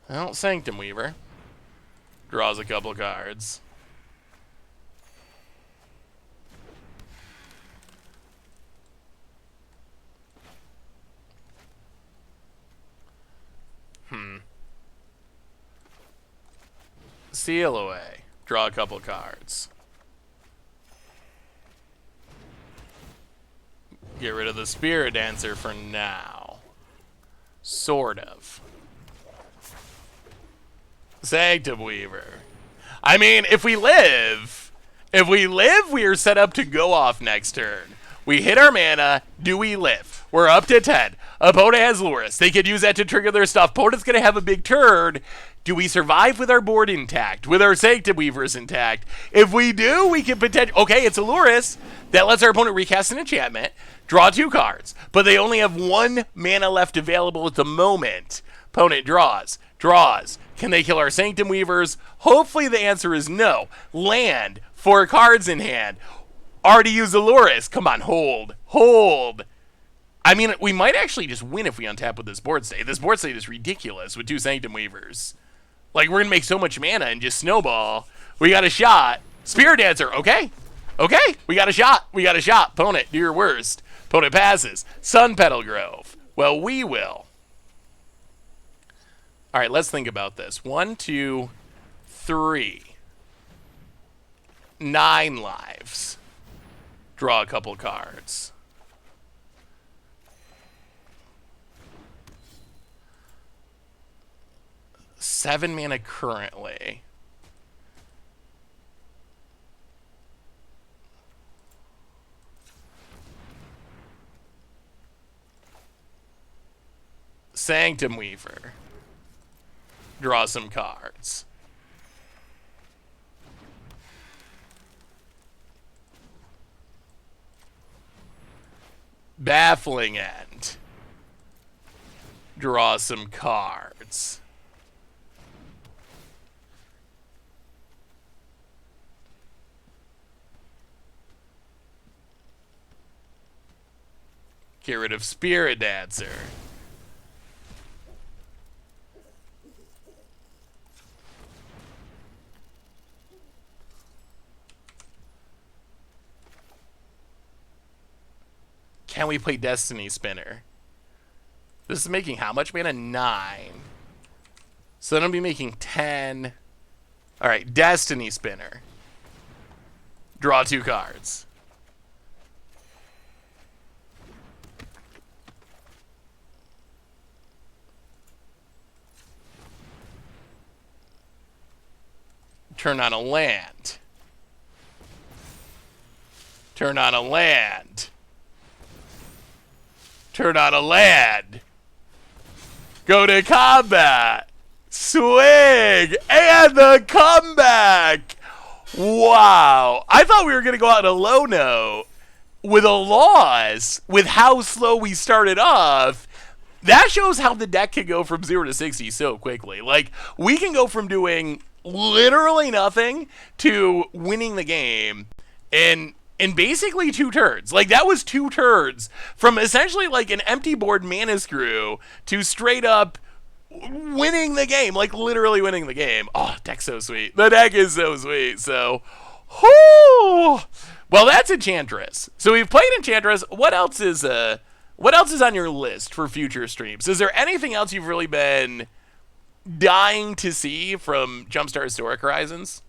Well, Sanctum Weaver. Draws a couple cards. Seal away. Draw a couple cards. Get rid of the Spirit Dancer for now. Sort of. Sanctum Weaver. I mean, if we live, we are set up to go off next turn. We hit our mana. Do we live? We're up to 10. Opponent has Lurrus. They could use that to trigger their stuff. Opponent's going to have a big turn. Do we survive with our board intact? With our Sanctum Weavers intact? If we do, we can potentially... Okay, it's a Lurrus. That lets our opponent recast an enchantment. Draw 2 cards. But they only have 1 mana left available at the moment. Opponent draws. Draws. Can they kill our Sanctum Weavers? Hopefully the answer is no. Land. 4 cards in hand. Already used the Lurrus. Come on, hold. Hold. I mean, we might actually just win if we untap with this board state. This board state is ridiculous with 2 Sanctum Weavers. Like, we're going to make so much mana and just snowball. We got a shot. Spirit Dancer. Okay. Okay. We got a shot. We got a shot. Opponent, do your worst. Opponent passes. Sun Petal Grove. Well, we will. All right, let's think about this. 1, 2, 3. 9 lives. Draw a couple cards. Seven mana currently. Sanctum Weaver. Draw some cards. Baffling End. Draw some cards. Get rid of Spirit Dancer. Can we play Destiny Spinner? This is making how much mana? 9. So then I'll be making 10. Alright, Destiny Spinner. Draw 2 cards. Turn on a land. Turn on a land. Turn on a land. Go to combat. Swing. And the comeback. Wow. I thought we were going to go out on a low note with a loss with how slow we started off. That shows how the deck can go from 0 to 60 so quickly. Like, we can go from doing literally nothing to winning the game in basically 2 turns. Like, that was 2 turns from essentially like an empty board mana screw to straight up winning the game. Like, literally winning the game. Oh, deck's so sweet. The deck is so sweet. So, whoo! Well, that's Enchantress. So we've played Enchantress. What else is on your list for future streams? Is there anything else you've really been dying to see from Jumpstart Historic Horizons?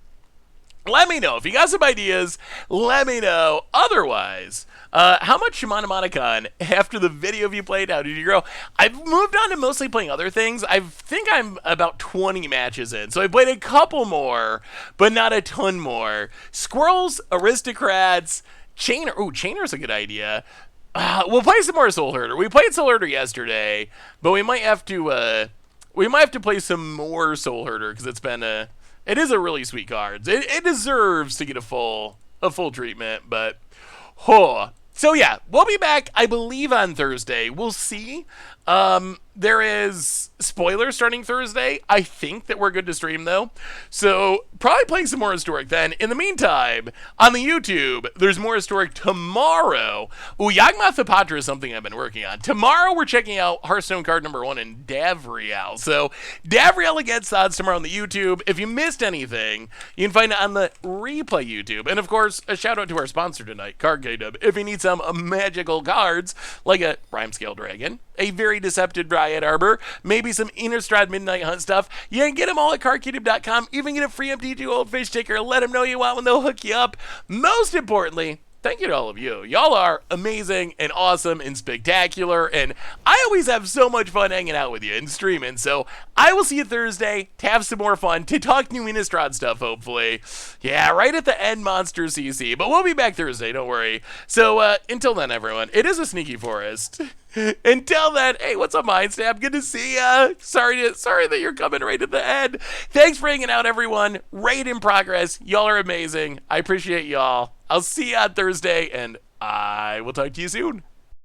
Let me know. If you got some ideas, let me know. Otherwise, how much Shimanomonicon after the video of you played, how did you grow? I've moved on to mostly playing other things. I think I'm about 20 matches in. So I played a couple more, but not a ton more. Squirrels, Aristocrats, Chainer. Ooh, Chainer's a good idea. We'll play some more Soul Herder. We played Soul Herder yesterday, but we might have to play some more Soul Herder because it is a really sweet card. It deserves to get a full treatment, but so yeah, we'll be back, I believe, on Thursday. We'll see. There is spoilers starting Thursday. I think that we're good to stream, though. So, probably playing some more Historic then. In the meantime, on the YouTube, there's more Historic tomorrow. Ooh, Yawgmoth Apatra is something I've been working on. Tomorrow, we're checking out Hearthstone card number 1 in Davriel. So, Davriel Against Odds tomorrow on the YouTube. If you missed anything, you can find it on the replay YouTube. And, of course, a shout out to our sponsor tonight, Card KW. If you need some magical cards, like a Rhyme Scale Dragon, a very deceptive Dryad Arbor, maybe some Innistrad Midnight Hunt stuff, you can get them all at cardkingdom.com. Even get a free MTG Goldfish sticker. Let them know you want when they'll hook you up. Most importantly, thank you to all of you. Y'all are amazing and awesome and spectacular, and I always have so much fun hanging out with you and streaming. So I will see you Thursday to have some more fun, to talk new Innistrad stuff, hopefully. Yeah, right at the end, Monster CC. But we'll be back Thursday, don't worry. So until then, everyone, it is a sneaky forest. Until then, hey, what's up, Mindstab? Good to see ya. Sorry that you're coming right at the end. Thanks for hanging out, everyone. Raid in progress. Y'all are amazing. I appreciate y'all. I'll see you on Thursday, and I will talk to you soon.